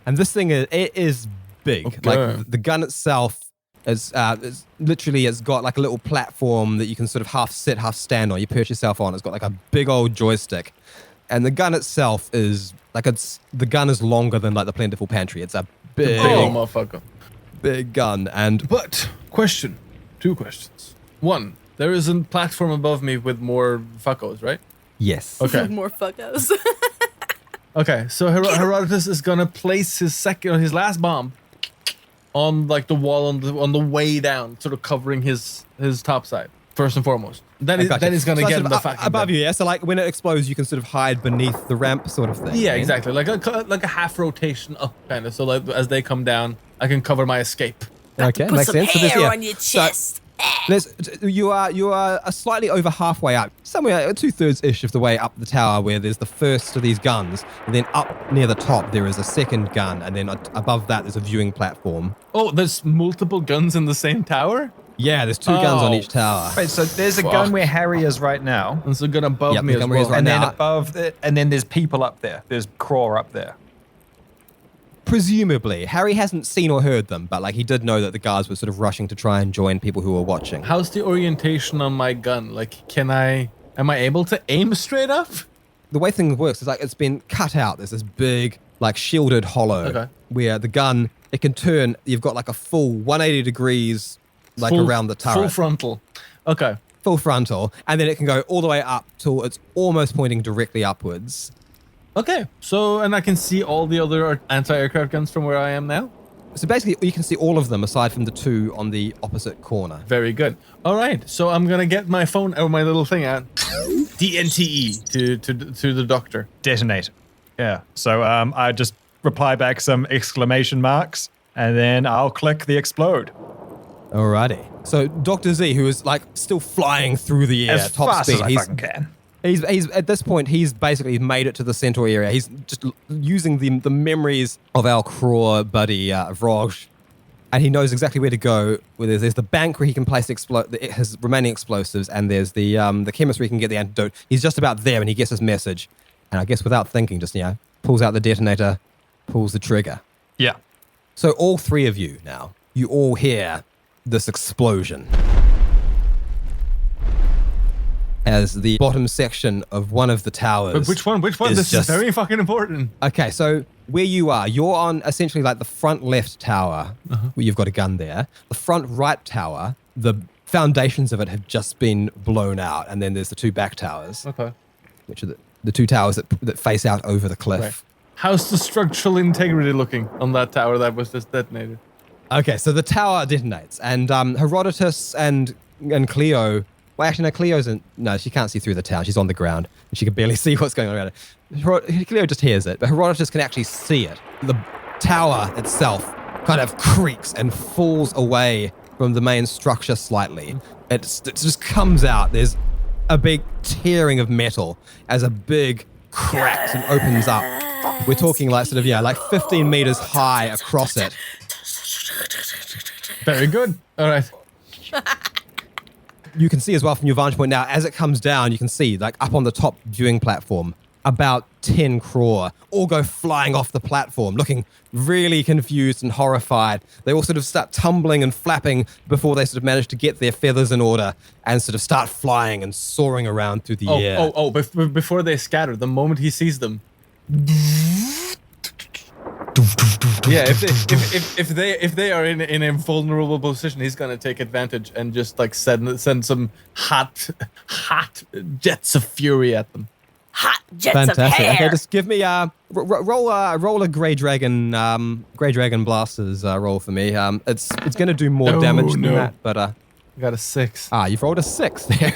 And this thing is big. Okay. Like the gun itself is it's got like a little platform that you can sort of half sit, half stand on. You perch yourself on. It's got like a big old joystick. And the gun itself is like the gun is longer than like the plentiful pantry. It's a big motherfucker. big gun. And But, two questions. One, there is a platform above me with more fuckos, right? yes. Okay. More fuckos. Okay, so Herodotus is gonna place his last bomb on like the wall on the way down, sort of covering his top side first and foremost. Then he's gonna So get sort in of the fucking above bed. you, yeah. So like when it explodes, you can sort of hide beneath the ramp, sort of thing. Yeah, right? exactly. Like a half rotation up, kind of. So like as they come down, I can cover my escape. Okay, Put makes some sense. So this- hair yeah. on your So- chest. You are slightly over halfway up, somewhere 2/3-ish of the way up the tower, where there's the first of these guns, and then up near the top there is a second gun, and then above that there's a viewing platform. Oh, there's multiple guns in the same tower? Yeah, there's two guns on Oh. each tower. Wait, so there's a Fuck. gun where Harry is right now, And so gun above Yep, me the as gun where he's well. right and then now- above it, and then there's people up there. There's Kraw up there. Presumably, Harry hasn't seen or heard them, but like he did know that the guards were sort of rushing to try and join people who were watching. How's the orientation on my gun? Like, am I able to aim straight up? The way things works is like it's been cut out. There's this big, like shielded hollow Okay. where the gun, it can turn, you've got like a full 180 degrees like around the turret. Full frontal. Okay. Full frontal, and then it can go all the way up till it's almost pointing directly upwards. Okay. So, and I can see all the other anti-aircraft guns from where I am now? So basically, you can see all of them aside from the two on the opposite corner. Very good. All right. So I'm going to get my phone or my little thing out. DNTE to the doctor. Detonate. Yeah. So I just reply back some exclamation marks, and then I'll click the explode. Alrighty. So Dr. Z, who is like still flying through the air As at top fast speed, as I fucking can. He's at this point, he's basically made it to the central area. He's just using the memories of our Kraw buddy, Vroj, and he knows exactly where to go. Where there's the bank where he can place his remaining explosives, and there's the chemist where he can get the antidote. He's just about there, and he gets his message. And I guess without thinking, just, pulls out the detonator, pulls the trigger. Yeah. So all three of you now, you all hear this explosion. as the bottom section of one of the towers. But which one? Which one? is This just- is very fucking important. Okay, so where you are, you're on essentially like the front left tower, where you've got a gun there. The front right tower, the foundations of it have just been blown out, and then there's the two back towers, Okay. which are the two towers that face out over the cliff. Right. How's the structural integrity looking on that tower that was just detonated? Okay, so the tower detonates, and Herodotus and Cleo. Well, actually, no, Cleo's no, she can't see through the tower. She's on the ground, and she can barely see what's going on around it. Cleo just hears it, but Herodotus can actually see it. The tower itself kind of creaks and falls away from the main structure slightly. It just comes out. There's a big tearing of metal as a big cracks and opens up. We're talking like sort of, like 15 meters high across it. Very good. All right. You can see as well from your vantage point now, as it comes down, you can see like up on the top viewing platform, about 10 Kraw all go flying off the platform, looking really confused and horrified. They all sort of start tumbling and flapping before they sort of manage to get their feathers in order and sort of start flying and soaring around through the air. Before they scatter, the moment he sees them. Yeah, if they are in an invulnerable position, he's gonna take advantage and just like send some hot jets of fury at them. Hot jets Fantastic. of hair. Okay, just give me roll a Grey Dragon blasters roll for me. It's gonna do more damage than that, but I got a 6. you've rolled a 6 there.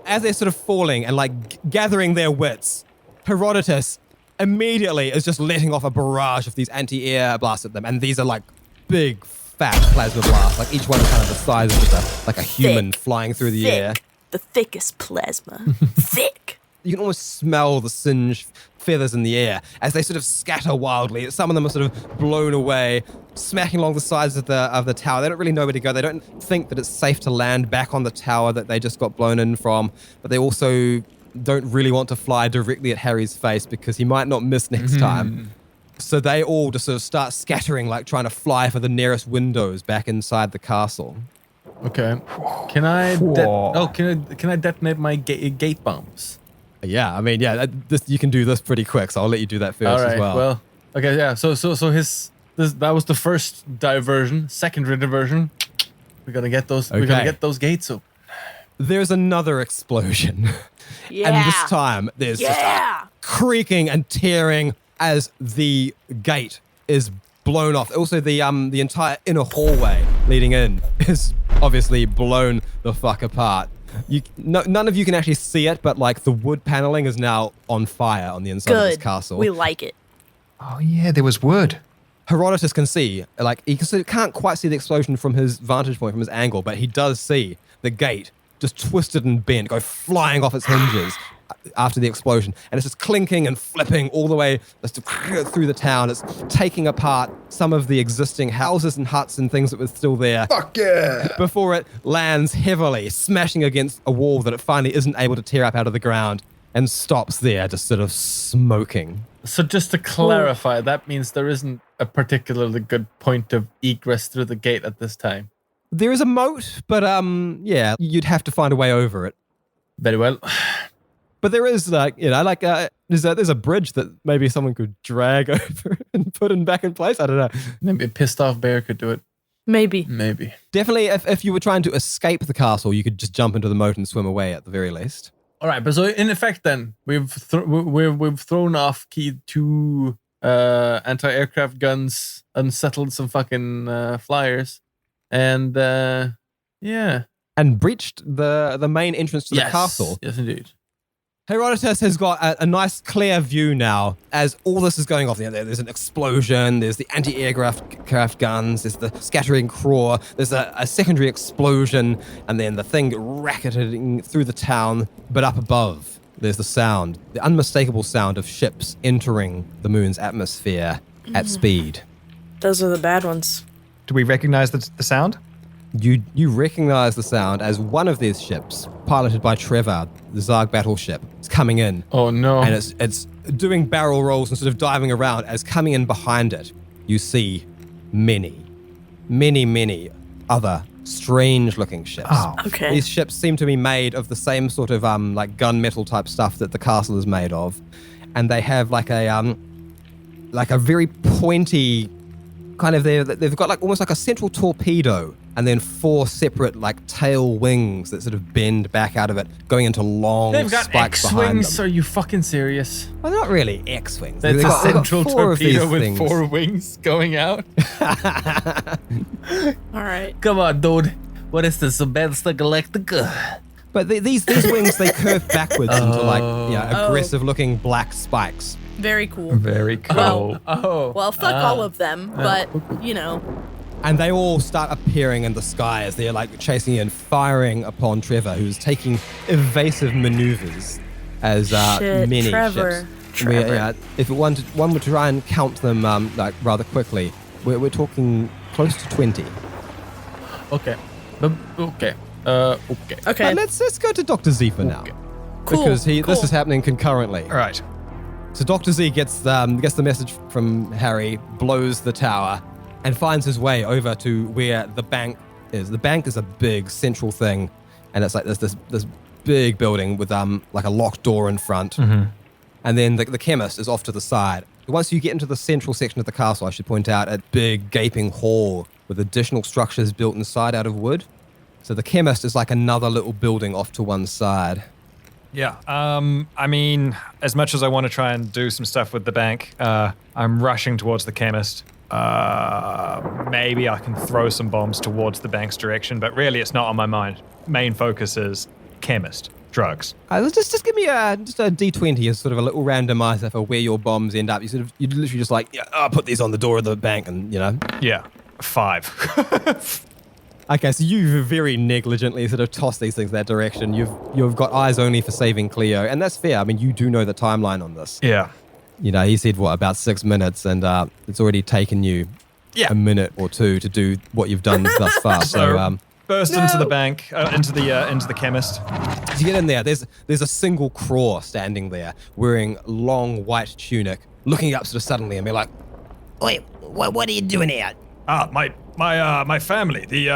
As they're sort of falling and like gathering their wits, Herodotus immediately is just letting off a barrage of these anti-air blasts at them, and these are like big, fat plasma blasts. Like each one is kind of the size of just like a human flying through the air. The thickest plasma. Thick. You can almost smell the singed feathers in the air as they sort of scatter wildly. Some of them are sort of blown away, smacking along the sides of the tower. They don't really know where to go. They don't think that it's safe to land back on the tower that they just got blown in from, but they also don't really want to fly directly at Harry's face because he might not miss next time. So they all just sort of start scattering, like trying to fly for the nearest windows back inside the castle. Okay. Can I detonate my gate bombs? Yeah, I mean, you can do this pretty quick, so I'll let you do that first All right. as well. Well, okay, yeah. So that was the first diversion. Secondary diversion. We're gonna get those. We're gonna Okay. get those gates open. There's another explosion. Yeah. And this time, there's just a Yeah. creaking and tearing as the gate is blown off. Also, the entire inner hallway leading in is obviously blown the fuck apart. None of you can actually see it, but like the wood paneling is now on fire on the inside of this Good. castle. We like it. Oh yeah, there was wood. Herodotus can see, like can't quite see the explosion from his vantage point, from his angle, but he does see the gate just twisted and bent, go flying off its hinges after the explosion. And it's just clinking and flipping all the way through the town. It's taking apart some of the existing houses and huts and things that were still there. Fuck yeah! Before it lands heavily, smashing against a wall that it finally isn't able to tear up out of the ground and stops there, just sort of smoking. So just to clarify, that means there isn't a particularly good point of egress through the gate at this time. There is a moat, but you'd have to find a way over it. Very well. But there is there's a bridge that maybe someone could drag over and put back in place. I don't know. Maybe a pissed off bear could do it. Maybe. Maybe. Definitely, if you were trying to escape the castle, you could just jump into the moat and swim away at the very least. All right, but so in effect, then we've thrown off key 2 anti-aircraft guns, unsettled some fucking flyers, and And breached the main entrance to the castle. Yes, indeed. Herodotus has got a nice clear view now as all this is going off. There's an explosion, there's the anti-aircraft guns, there's the scattering Kraw, there's a secondary explosion, and then the thing racketing through the town. But up above, there's the sound, the unmistakable sound of ships entering the moon's atmosphere at speed. Those are the bad ones. Do we recognize the sound? You recognize the sound as one of these ships, piloted by Trevor, the Zarg battleship, is coming in. Oh no. And it's doing barrel rolls and sort of diving around. As coming in behind it, you see many other strange-looking ships. Oh. Okay. These ships seem to be made of the same sort of like gunmetal type stuff that the castle is made of, and they have like a very pointy kind of they've got like almost like a central torpedo, and then 4 separate like tail wings that sort of bend back out of it, going into long They've got spikes behind X-wings. them. Are you fucking serious? Well, they're not really X-wings. That's They've a got central 4 of these torpedo with things. 4 wings going out. All right. Come on, dude. What is this? A Battlestar Galactica? But these wings, they curve backwards into like Oh. aggressive-looking black spikes. Very cool. Very cool. Well, Oh. fuck all of them, but you know. And they all start appearing in the sky as they're like chasing and firing upon Trevor, who's taking evasive maneuvers as Shit, many Trevor. ships. If one would try and count them like rather quickly, we're talking close to 20. Okay. Okay. Okay. Okay. But let's go to Dr. Z for now. Cool, Because cool. this is happening concurrently. All right. So Dr. Z gets the message from Harry, blows the tower, and finds his way over to where the bank is. The bank is a big central thing, and it's like this big building with like a locked door in front. Mm-hmm. And then the chemist is off to the side. Once you get into the central section of the castle, I should point out, a big gaping hall with additional structures built inside out of wood. So the chemist is like another little building off to one side. Yeah. I mean, as much as I want to try and do some stuff with the bank, I'm rushing towards the chemist. Maybe I can throw some bombs towards the bank's direction, but really it's not on my mind. Main focus is chemist, drugs. Just give me a D20 as sort of a little randomizer for where your bombs end up. You literally just like, I'll put these on the door of the bank, and Yeah, 5. Okay, so you very negligently sort of toss these things that direction. You've got eyes only for saving Cleo, and that's fair. I mean, you do know the timeline on this. Yeah. He said about 6 minutes, and it's already taken you a minute or two to do what you've done thus far. So burst into the bank, into the chemist. as you get in there, there's a single Kraw standing there, wearing long white tunic, looking up sort of suddenly and be like, Wait, what are you doing here? My family, the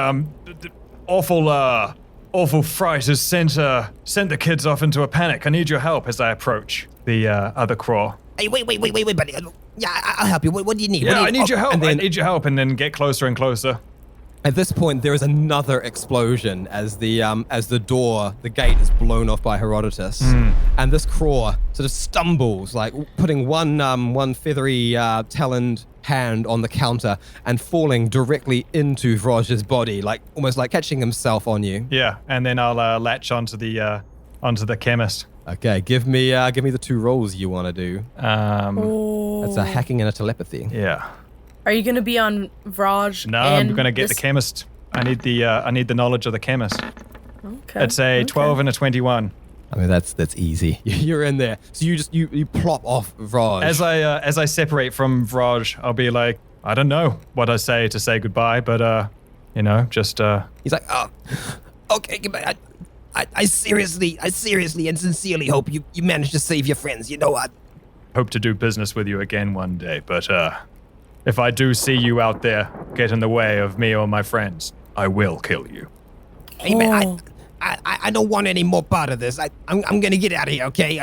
awful fright has sent the kids off into a panic. I need your help as I approach the other Kraw. Hey, wait, buddy. Yeah, I'll help you. What do you need? Yeah, I need your help. and then- I need your help, and then get closer and closer. At this point, there is another explosion as the gate is blown off by Herodotus, and this Kraw sort of stumbles, like putting one feathery taloned hand on the counter and falling directly into Vraj's body, like almost like catching himself on you. Yeah, and then I'll latch onto the chemist. Okay, give me the 2 rolls you want to do. Oh. That's a hacking and a telepathy. Yeah. Are you gonna be on Vraj? No, and I'm gonna get the this- chemist. I need the knowledge of the chemist. Okay. It's a 12 and a 21. I mean, that's easy. You're in there, so you plop off Vraj. As I separate from Vraj, I'll be like, I don't know what I say to say goodbye, but just He's like, oh, Okay, goodbye. I seriously and sincerely hope you manage to save your friends. I hope to do business with you again one day. But if I do see you out there get in the way of me or my friends, I will kill you. Hey, man, I don't want any more part of this. I'm gonna get out of here, okay?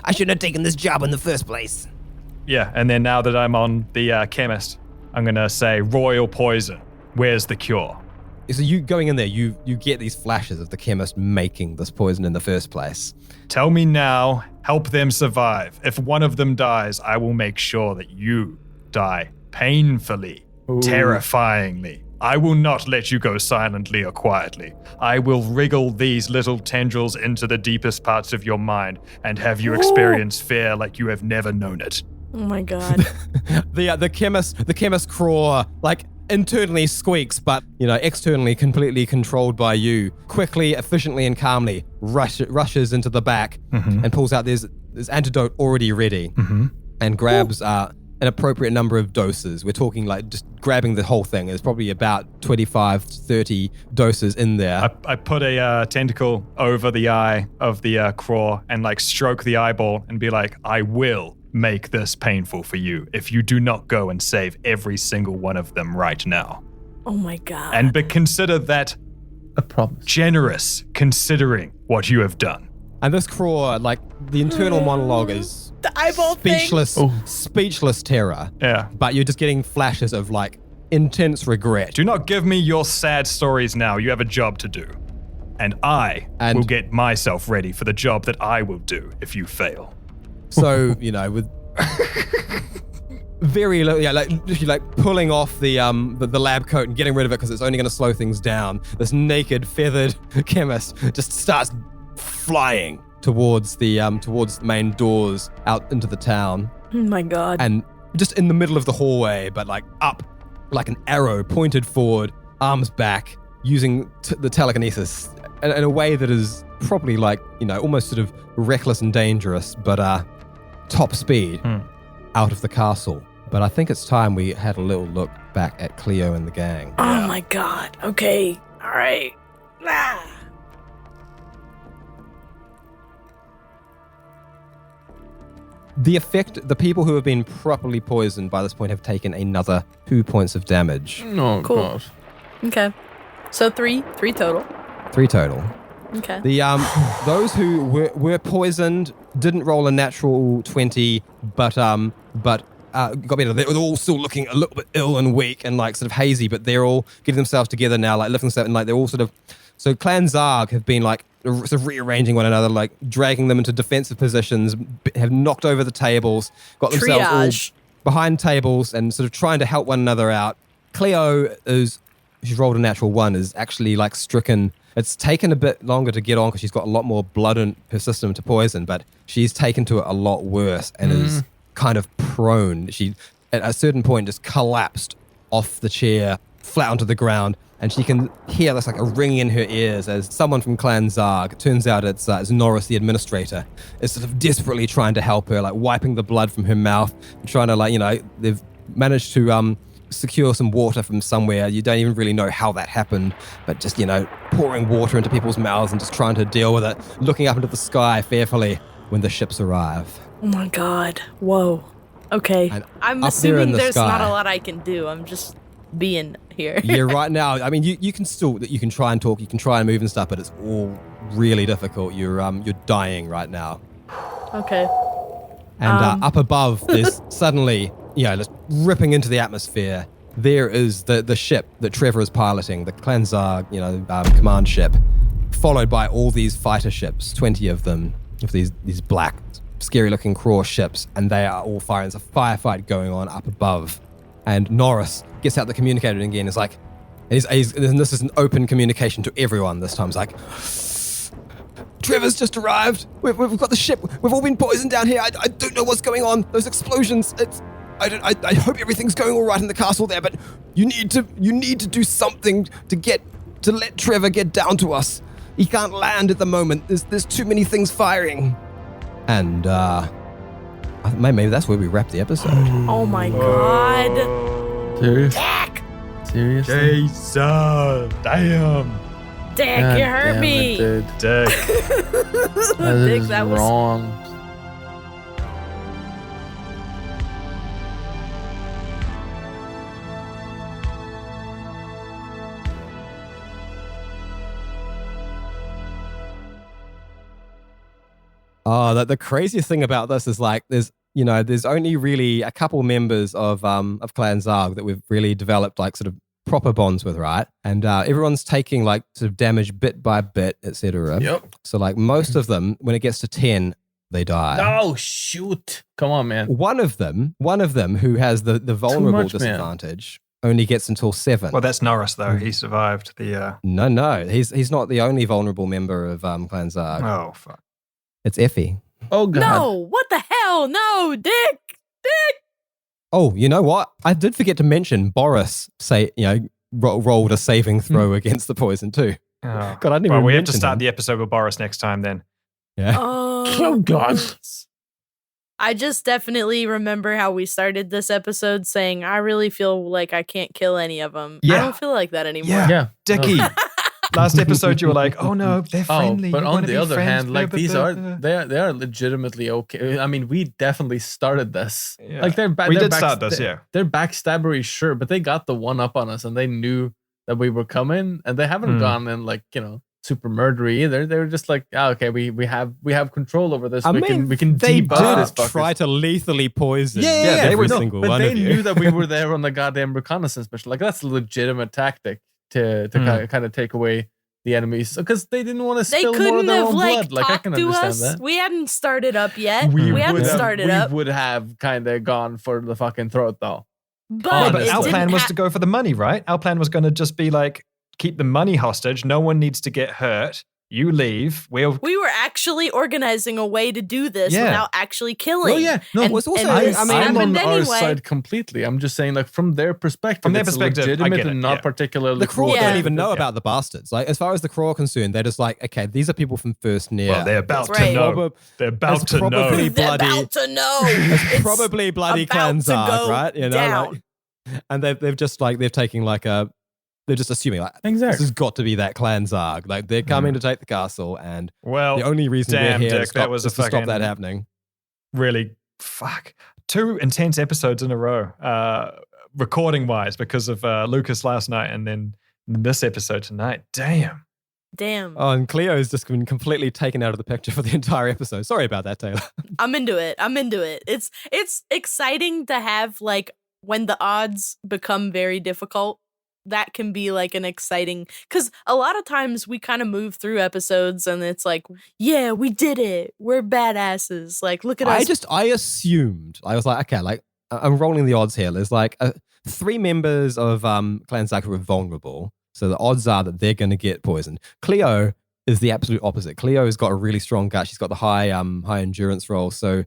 I shouldn't have taken this job in the first place. Yeah, and then now that I'm on the chemist, I'm gonna say royal poison. Where's the cure? so you going in there, you get these flashes of the chemist making this poison in the first place. Tell me now, help them survive. If one of them dies, I will make sure that you die painfully, terrifyingly. I will not let you go silently or quietly. I will wriggle these little tendrils into the deepest parts of your mind and have you experience fear like you have never known it. Oh my god. The chemist Kraw, like, internally squeaks, but, externally completely controlled by you, quickly, efficiently, and calmly rushes into the back and pulls out this antidote already ready and grabs an appropriate number of doses. We're talking like just grabbing the whole thing. There's probably about 25 to 30 doses in there. I put a tentacle over the eye of the Kraw and like stroke the eyeball and be like, I will make this painful for you if you do not go and save every single one of them right now. Oh my god. And but consider that A promise. generous, considering what you have done. And this Kraw, like the internal monologue is the eyeball speechless terror. Yeah. But you're just getting flashes of like intense regret. Do not give me your sad stories now. You have a job to do. And I will get myself ready for the job that I will do if you fail. So, you know, with very low, yeah, like pulling off the lab coat and getting rid of it because it's only going to slow things down. This naked, feathered chemist just starts flying towards the main doors out into the town. Oh my god. And just in the middle of the hallway, but like up, like an arrow pointed forward, arms back, using the telekinesis in a way that is probably like, you know, almost sort of reckless and dangerous, but top speed out of the castle. But I think it's time we had a little look back at Cleo and the gang. Oh my god. Okay. All right. Ah. The people who have been properly poisoned by this point have taken another 2 points of damage. Oh, Cool. God. Okay. So three total. 3 total. Okay. The those who were poisoned didn't roll a natural 20, but got better. They're all still looking a little bit ill and weak and like sort of hazy, but they're all getting themselves together now, like lifting themselves, and like they're all sort of. So Clan Zarg have been like sort of rearranging one another, like dragging them into defensive positions, have knocked over the tables, got themselves Triage. all behind tables, and sort of trying to help one another out. Cleo she's rolled a natural 1, is actually like stricken. It's taken a bit longer to get on because she's got a lot more blood in her system to poison, but she's taken to it a lot worse and is kind of prone. She, at a certain point, just collapsed off the chair, flat onto the ground, and she can hear this like a ringing in her ears as someone from Clan Zarg, it turns out it's Norris, the administrator, is sort of desperately trying to help her, like wiping the blood from her mouth, trying to like, you know, they've managed to secure some water from somewhere. You don't even really know how that happened, but just, you know, pouring water into people's mouths and just trying to deal with it, looking up into the sky fearfully when the ships arrive. Oh my god. Whoa. Okay. And I'm up there in assuming the there's not sky- a lot I can do. I'm just being here. Yeah, right now, I mean, you can still, you can try and talk, you can try and move and stuff, but it's all really difficult. You're dying right now. Okay. And up above, there's suddenly, you know, just ripping into the atmosphere, there is the ship that Trevor is piloting, the Clan Zarg, you know, command ship, followed by all these fighter ships, 20 of them, of these black, scary-looking Kraw ships, and they are all firing. There's a firefight going on up above. And Norris gets out the communicator again. It's like, and this is an open communication to everyone this time. It's like, Trevor's just arrived. We've got the ship. We've all been poisoned down here. I don't know what's going on. Those explosions. I hope everything's going all right in the castle there. But you need to do something to let Trevor get down to us. He can't land at the moment. There's too many things firing. And maybe that's where we wrap the episode. Oh my god. Serious? Dak! Seriously? Jason! Damn! Dak, you hurt damn me. It, dude. Dick. That Dick, is that was wrong. Oh, the craziest thing about this is like there's only really a couple members of Clan Zarg that we've really developed like sort of proper bonds with, right? And everyone's taking like sort of damage bit by bit, etc. Yep. So like most of them, when it gets to 10, they die. Oh, shoot. Come on, man. One of them who has the vulnerable much, man. disadvantage only gets until 7. Well, that's Norris, though. He survived the... No, he's not the only vulnerable member of Clan Zarg. Oh, fuck. It's Effie. Oh, God. No, what the hell? No, Dick! Oh, you know what? I did forget to mention Boris rolled a saving throw against the poison too. Oh. God, I didn't even Well, we have to mention start him. the episode with Boris next time then. Yeah. Oh, God. I just definitely remember how we started this episode saying, I really feel like I can't kill any of them. I Yeah. don't feel like that anymore. Yeah. Dickie. Last episode, you were like, "Oh no, they're friendly." But You on wanna the be other friends, hand, blah, like blah, these blah, are blah. they are legitimately okay. I mean, we definitely started this. Yeah. Like We did start this, yeah. They're backstabbery, sure, but they got the one up on us, and they knew that we were coming, and they haven't gone in like super murdery either. They were just like, okay, we have control over this. We can they debuff this did fuckers. try to lethally poison They single but one they of you. knew that we were there on the goddamn reconnaissance mission. Like that's a legitimate tactic to kind of take away the enemies because they didn't want to They spill more of couldn't their have own blood. Like I talked can to understand us. that. We hadn't started up yet. We haven't started up. We would have kind of gone for the fucking throat though. But, but it our didn't plan was to go for the money, right? Our plan was going to just be like, keep the money hostage. No one needs to get hurt. You leave. We were actually organizing a way to do this without actually killing. Oh yeah, no, and, it's also- and this I'm I'm on happened our anyway. side completely. I'm just saying, like from their perspective, From their it's perspective, I legitimate get it, and not yeah. particularly. The Kraw Yeah. don't even know about the bastards. Like, as far as the Kraw are concerned, they're just like, okay, these are people from First Near. Well, they're about Right. to know. Prob- They're about That's to know. probably They're bloody- about to know. It's It's probably bloody about Clan to Zarg, go right? You know, down. and they've just like they're taking like a. They're just assuming like Exactly. this has got to be that Clan Zarg. Like they're coming to take the castle, and Well, the only reason damn, we're here Dick, that was a is to stop fucking- that happening. really, 2 intense episodes in a row, recording wise, because of Lucas last night and then this episode tonight. Damn. Damn. Oh, and Cleo's just been completely taken out of the picture for the entire episode. Sorry about that, Taylor. I'm into it. It's exciting to have like when the odds become very difficult. That can be like an exciting because a lot of times we kind of move through episodes and it's like, yeah, we did it. We're badasses. Like, look at us. I assumed, I was like, okay, like I'm rolling the odds here. There's like 3 members of Clan Zarg who are vulnerable. So the odds are that they're going to get poisoned. Cleo is the absolute opposite. Cleo has got a really strong gut. She's got the high endurance roll. So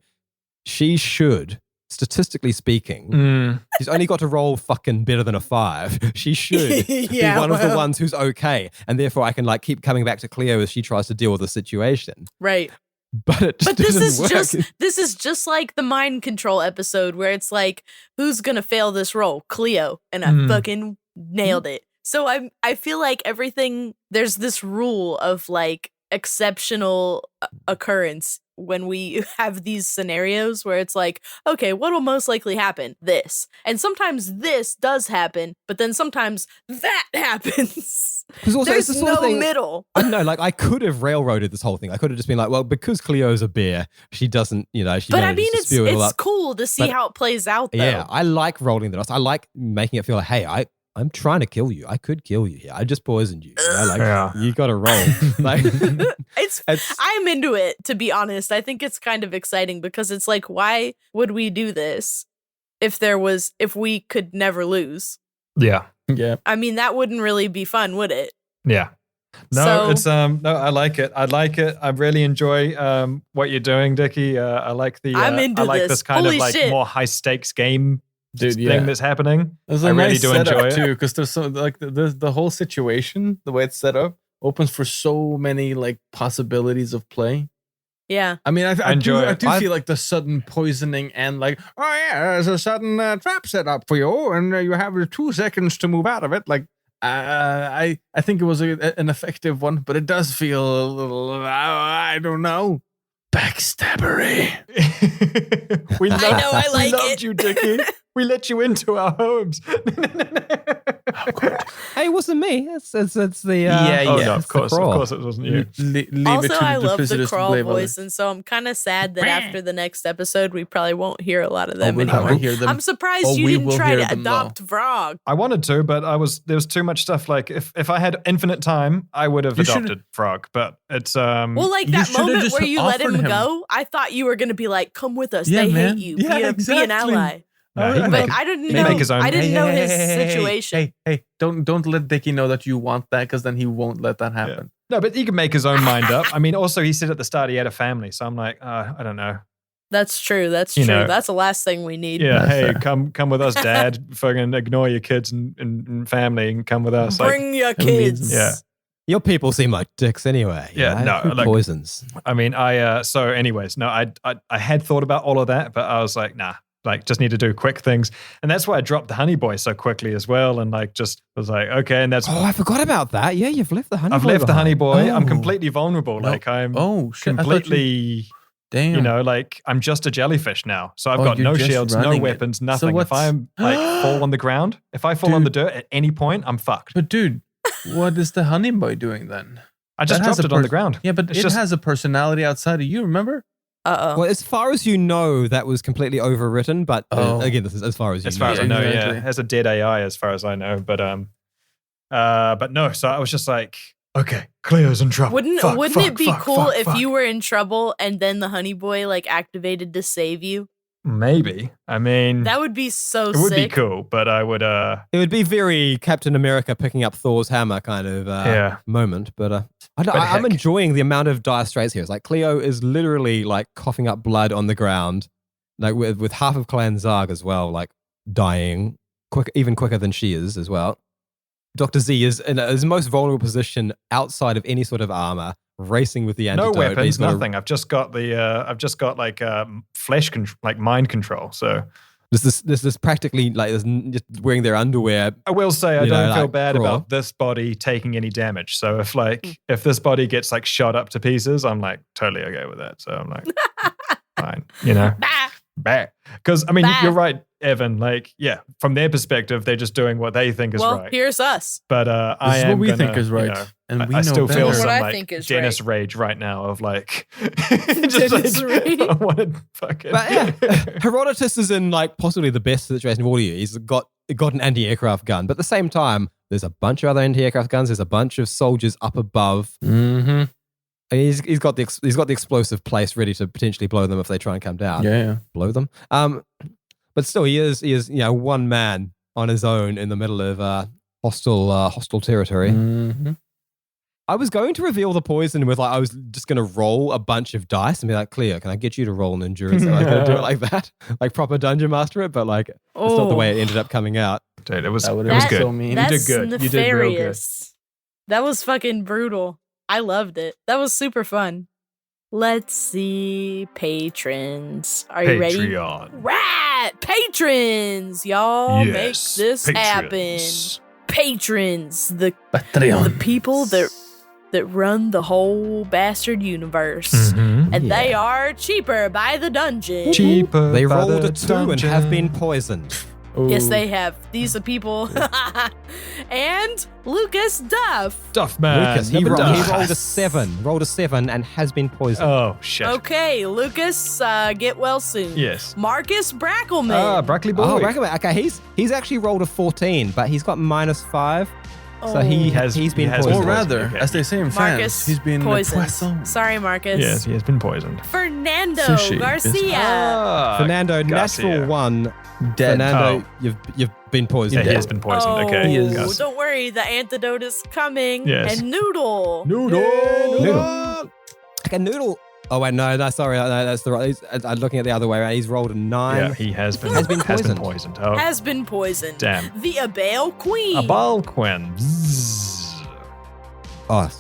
she should, statistically speaking, she's only got to roll fucking better than a 5. She should be one of the ones who's okay. And therefore I can like keep coming back to Cleo as she tries to deal with the situation. Right. But it just But this doesn't work. this is just like the mind control episode where it's like, who's gonna fail this role? Cleo. And I fucking nailed it. So I feel like everything, there's this rule of like exceptional occurrence when we have these scenarios where it's like, okay, what will most likely happen? This. And sometimes this does happen, but then sometimes that happens. Also, There's it's the sort of no thing- middle. I know, like I could have railroaded this whole thing. I could have just been like, well, because Cleo's a bear, she doesn't, she But I manages mean, to spew it all it's up. cool to see But- how it plays out, though. Yeah, I like rolling the dice. I like making it feel like, hey, I'm trying to kill you. I could kill you here. I just poisoned you. Like, you got to roll. Like, I'm into it, to be honest. I think it's kind of exciting because it's like, why would we do this if we could never lose? Yeah. Yeah. I mean, that wouldn't really be fun, would it? Yeah. No, So- it's no, I like it. I really enjoy what you're doing, Dickie. I like the I'm into I like this. this kind Holy of like shit. more high stakes game Dude, thing yeah. that's happening. There's I a really nice do setup enjoy it. too, because there's so like the whole situation, the way it's set up, opens for so many like possibilities of play. Yeah. I mean, I enjoy do, it. I do feel like the sudden poisoning and like, oh yeah, there's a sudden trap set up for you, and you have 2 seconds to move out of it. Like, I think it was an effective one, but it does feel a little, I don't know, backstabbery. We I know, I like we loved it. you, Dickie. We let you into our homes. hey, it wasn't me. It's the Yeah, Oh yeah. no, it's of the course Kraw. it wasn't you. Leave it Also, to I love the visitors to Kraw blame others. voice, and so I'm kind of sad that after the next episode, we probably won't hear a lot of them we'll anymore. never hear them. I'm surprised Oh, you we didn't will try hear to them, though. adopt Vrog. I wanted to, but there was too much stuff. Like if I had infinite time, I would have You should've- adopted Frog. But it's Well, like You that should've moment just where you let him offered him. go, I thought you were going to be like, come with us. Yeah, They man. hate you. Yeah, Be an exactly. ally. no, he can But make it- I didn't he know. make his own- I didn't know his Hey, situation. Hey, don't let Dickie know that you want that, because then he won't let that happen. No, but he can make his own mind up. I mean, also he said at the start he had a family, so I'm like, I don't know. That's true. That's You true. know. That's the last thing we need. Yeah, That's hey, fair. come with us, Dad. Fucking ignore your kids and family and come with us. Like, Bring your who needs kids. them? Yeah. Your people seem like dicks anyway. Yeah, right? no, Who like- poisons. I mean, so anyways, no, I had thought about all of that, but I was like, nah, like just need to do quick things. And that's why I dropped the honey boy so quickly as well. And like, just was like, okay. And that's, Oh, I forgot about that. Yeah, you've left the honey. I've boy left the honey behind. boy. I'm Oh. completely vulnerable. No. Like I'm Oh, shit. I thought you- completely Damn. You know, like I'm just a jellyfish now. So I've Oh, got you're no just shields, no running it. weapons, So nothing. what's- If I'm like fall on the ground, if I fall on the Dude. dirt at any point, I'm fucked. But dude, what is the honey boy doing then? I just That has dropped a it on the ground. Yeah, but It's it just- has a personality outside of you, remember? Uh-oh. Well, as far as you know, that was completely overwritten. But again, this is as far as you As know. far as I know, Exactly. yeah. It has a dead AI as far as I know. But no, so I was just like, okay, Cleo's in trouble. Wouldn't Fuck, it be cool fuck, if fuck. you were in trouble and then the honey boy like activated to save you? Maybe. I mean, That would be so it would be sick. cool, but I would, It would be very Captain America picking up Thor's hammer kind of moment. But I'm heck. enjoying the amount of dire straits here. It's like Cleo is literally like coughing up blood on the ground, like with half of Clan Zarg as well, like dying even quicker than she is as well. Dr. Z is in his most vulnerable position outside of any sort of armor, racing with the no antidote. weapons, He's got a- nothing. I've just got like flesh control, like mind control. So This is practically like just wearing their underwear. I will say I You know, don't feel like bad Kraw. about this body taking any damage. So if this body gets like shot up to pieces, I'm like totally okay with that. So I'm like, fine, you know. Bah. Because I mean, Bah. you're right, Evan. Like, yeah, from their perspective, they're just doing what they think is Well, right. here's us. But I This is am what we gonna, think is right. you know, And we I know still better. feel What some I like think is Dennis right. rage right now of like, Dennis rage. I want to fucking. But yeah, Herodotus is in like possibly the best situation of all of you. He's got an anti-aircraft gun, but at the same time, there's a bunch of other anti-aircraft guns. There's a bunch of soldiers up above. Mm-hmm. And he's got the explosive place ready to potentially blow them if they try and come down. Yeah. Blow them. But still, he is one man on his own in the middle of hostile territory. Mm-hmm. I was going to reveal the poison with I was just going to roll a bunch of dice and be like, Cleo, can I get you to roll an endurance? And I was going to do it like that, like proper dungeon master it, but like it's not the way it ended up coming out. Dude, it was That would it was have good. been so mean. That's you did good. You did real good. nefarious. That was fucking brutal. I loved it. That was super fun. Let's see. Patrons. Are you ready? Patreon. Right. Patrons. Y'all make Yes, this happen. patrons. Patrons. The Patreon. people that run the whole bastard universe. Mhm. And they are cheaper by the dungeon. Cheaper. They by rolled the a 2 and have been dungeon. poisoned. Yes, they have. These are people. And Lucas Duff. Duff man. Lucas, he never rolled dies. a 7 and has been poisoned. Oh shit. Okay, Lucas, get well soon. Yes. Marcus Brackelman. Broccoli boy. Oh, recommend. Okay, he's actually rolled a 14, but he's got -5. So he has- he's been he has poisoned. Or rather, Okay. as they say in Marcus France, he's been poisoned. poisoned. Sorry, Marcus. Yes, he has been poisoned. Fernando Sushi Garcia. Fernando, Garcia. natural 1. Dead. Fernando, you've been poisoned. Yeah, he has been poisoned. Oh, Okay. He is. Yes. don't worry, the antidote is coming. Yes. And Noodle. Noodle. Okay, Noodle. Oh wait, no, sorry, no, that's the right. I'm looking at the other way around. He's rolled a 9. Yeah, he has been Has been poisoned. Oh, Has been poisoned. damn. The Abale Queen. A Balquin. Oh,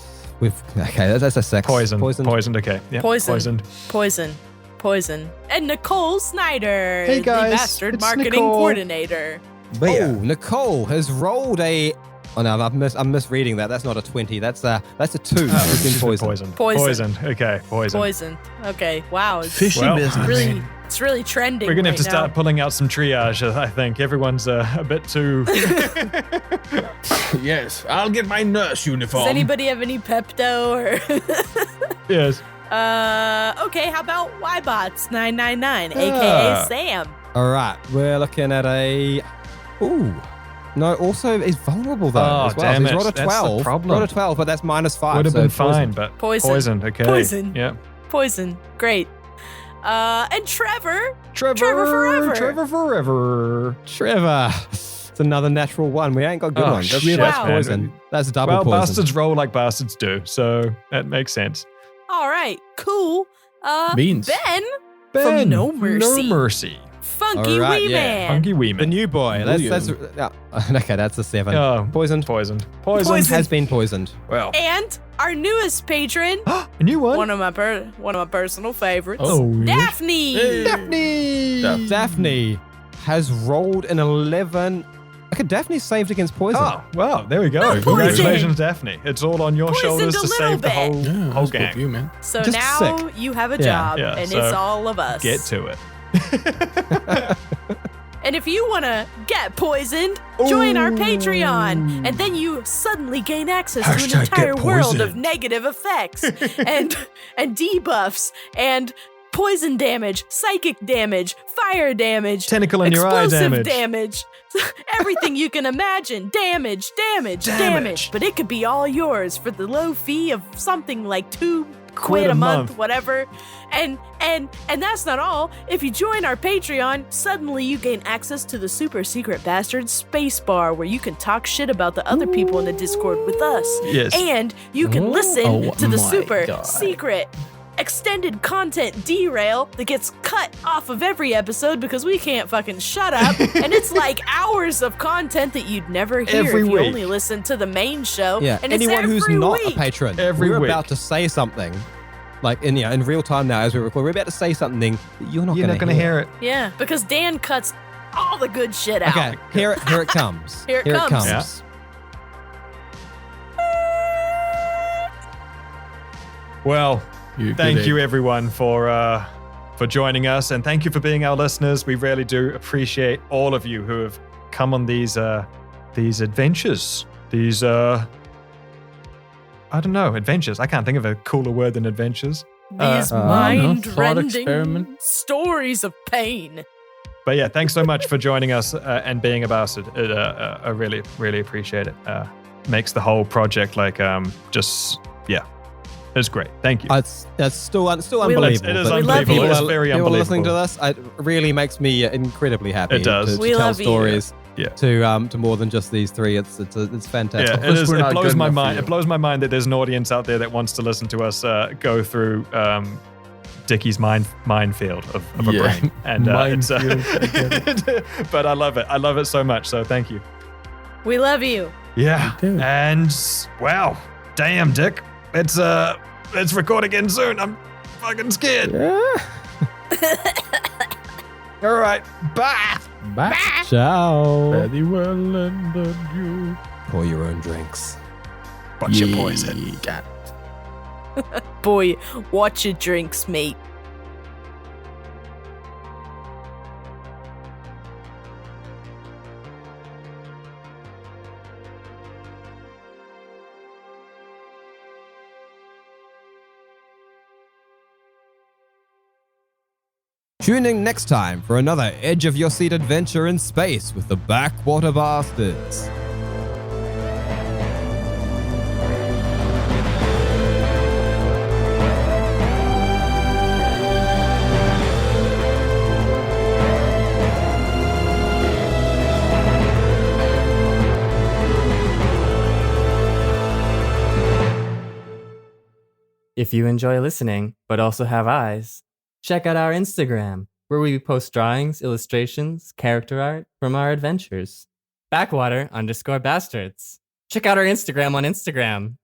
that's a 6. Poisoned. Okay. Yeah. Poisoned. Poison. And Nicole Snyder. Hey, guys, The bastard it's marketing Nicole. coordinator. Oh, Nicole has rolled a. Oh no, I'm misreading that. That's not a 20. That's a 2. He's been He's been poisoned. Poisoned. Okay. Poisoned. Poisoned. Okay. Wow. It's Fishy Well, business. it's really trending. We're gonna have right to start now. pulling out some triage. I think everyone's a bit too. Yes, I'll get my nurse uniform. Does anybody have any Pepto or? Yes. Okay. How about Ybots 999, Ah. aka Sam? All right, we're looking at a. Ooh. No, also he's vulnerable though. Oh, as well. damn So he's it. rolled a That's the 12. problem. Rolled a 12, but that's -5. Would have so been poison. fine, but Poison. poisoned. Okay. Poison. Yeah. Poison. Great. And Trevor. Trevor forever. Trevor forever. Trevor. It's another natural 1. We ain't got good Oh, ones. That's shit, Wow. poison. That's double Well, poison. bastards roll like bastards do, so that makes sense. All right. Cool. Beans. Ben. Ben, No Mercy. No mercy. Funky All right, Wee yeah. Man. Funky wee The man. new boy. That's okay. That's a 7. Oh, Poisoned. poisoned. Poisoned. Has been poisoned. Well, And our newest patron, a new one. one of my personal favorites, Oh, yeah. Daphne. Hey. Daphne. Daphne. Daphne has rolled an 11 I could definitely saved against poison. Oh, well, there we go. Poison. Congratulations, Daphne. It's all on your Poisoned shoulders a to little save the bit. whole Yeah, whole that's good gang. for you, man. So Just now sick. you have a Yeah. job, Yeah, and so it's all of us. Get to it. And if you want to get poisoned, join our Patreon. And then you suddenly gain access to an entire world of negative effects and debuffs and poison damage, psychic damage, fire damage, Tentacle in your eye explosive damage. everything you can imagine. Damage. But it could be all yours for the low fee of something like $2 a month, whatever. And that's not all. If you join our Patreon, suddenly you gain access to the super secret bastard space bar where you can talk shit about the other people in the Discord with us. Yes. And you can listen to the my super God. secret extended content derail that gets cut off of every episode because we can't fucking shut up. And it's like hours of content that you'd never hear Every if you week. only listen to the main show. Yeah, And anyone it's who's every not week. a patron, Every we're week. about to say something, like in real time now as we record. We're about to say something that you're not You're going not going to hear it. Yeah, because Dan cuts all the good shit out. Okay, here it comes. Here it comes. Yeah. Well, thank you everyone for joining us, and thank you for being our listeners. We really do appreciate all of you who have come on these adventures. These I don't know, adventures. I can't think of a cooler word than adventures. These thought mind-rending experiment. stories of pain. But yeah, thanks so much for joining us and being a bastard. I really, really appreciate it. Makes the whole project it's great. Thank you. It's still We unbelievable. love- It is but We love unbelievable. you. It's very people unbelievable. listening to this, it really makes me incredibly happy. It does. To We tell love you. stories. Yeah. To more than just these three. It's fantastic. Yeah, We're not it blows good my enough for mind. you. It blows my mind that there's an audience out there that wants to listen to us go through Dickie's minefield of a Yeah. brain, and it's. Minefield, But I love it. I love it so much. So thank you. We love you. Yeah. Me too. And wow, damn, Dick. Let's record again soon. I'm fucking scared. All right. Bye. Bye. Ciao. Very well ended you. Pour your own drinks. What's your poison? Got it. Boy, watch your drinks, mate. Tune in next time for another edge of your seat adventure in space with the Backwater Bastards. If you enjoy listening, but also have eyes, check out our Instagram, where we post drawings, illustrations, character art from our adventures. Backwater_bastards. Check out our Instagram on Instagram.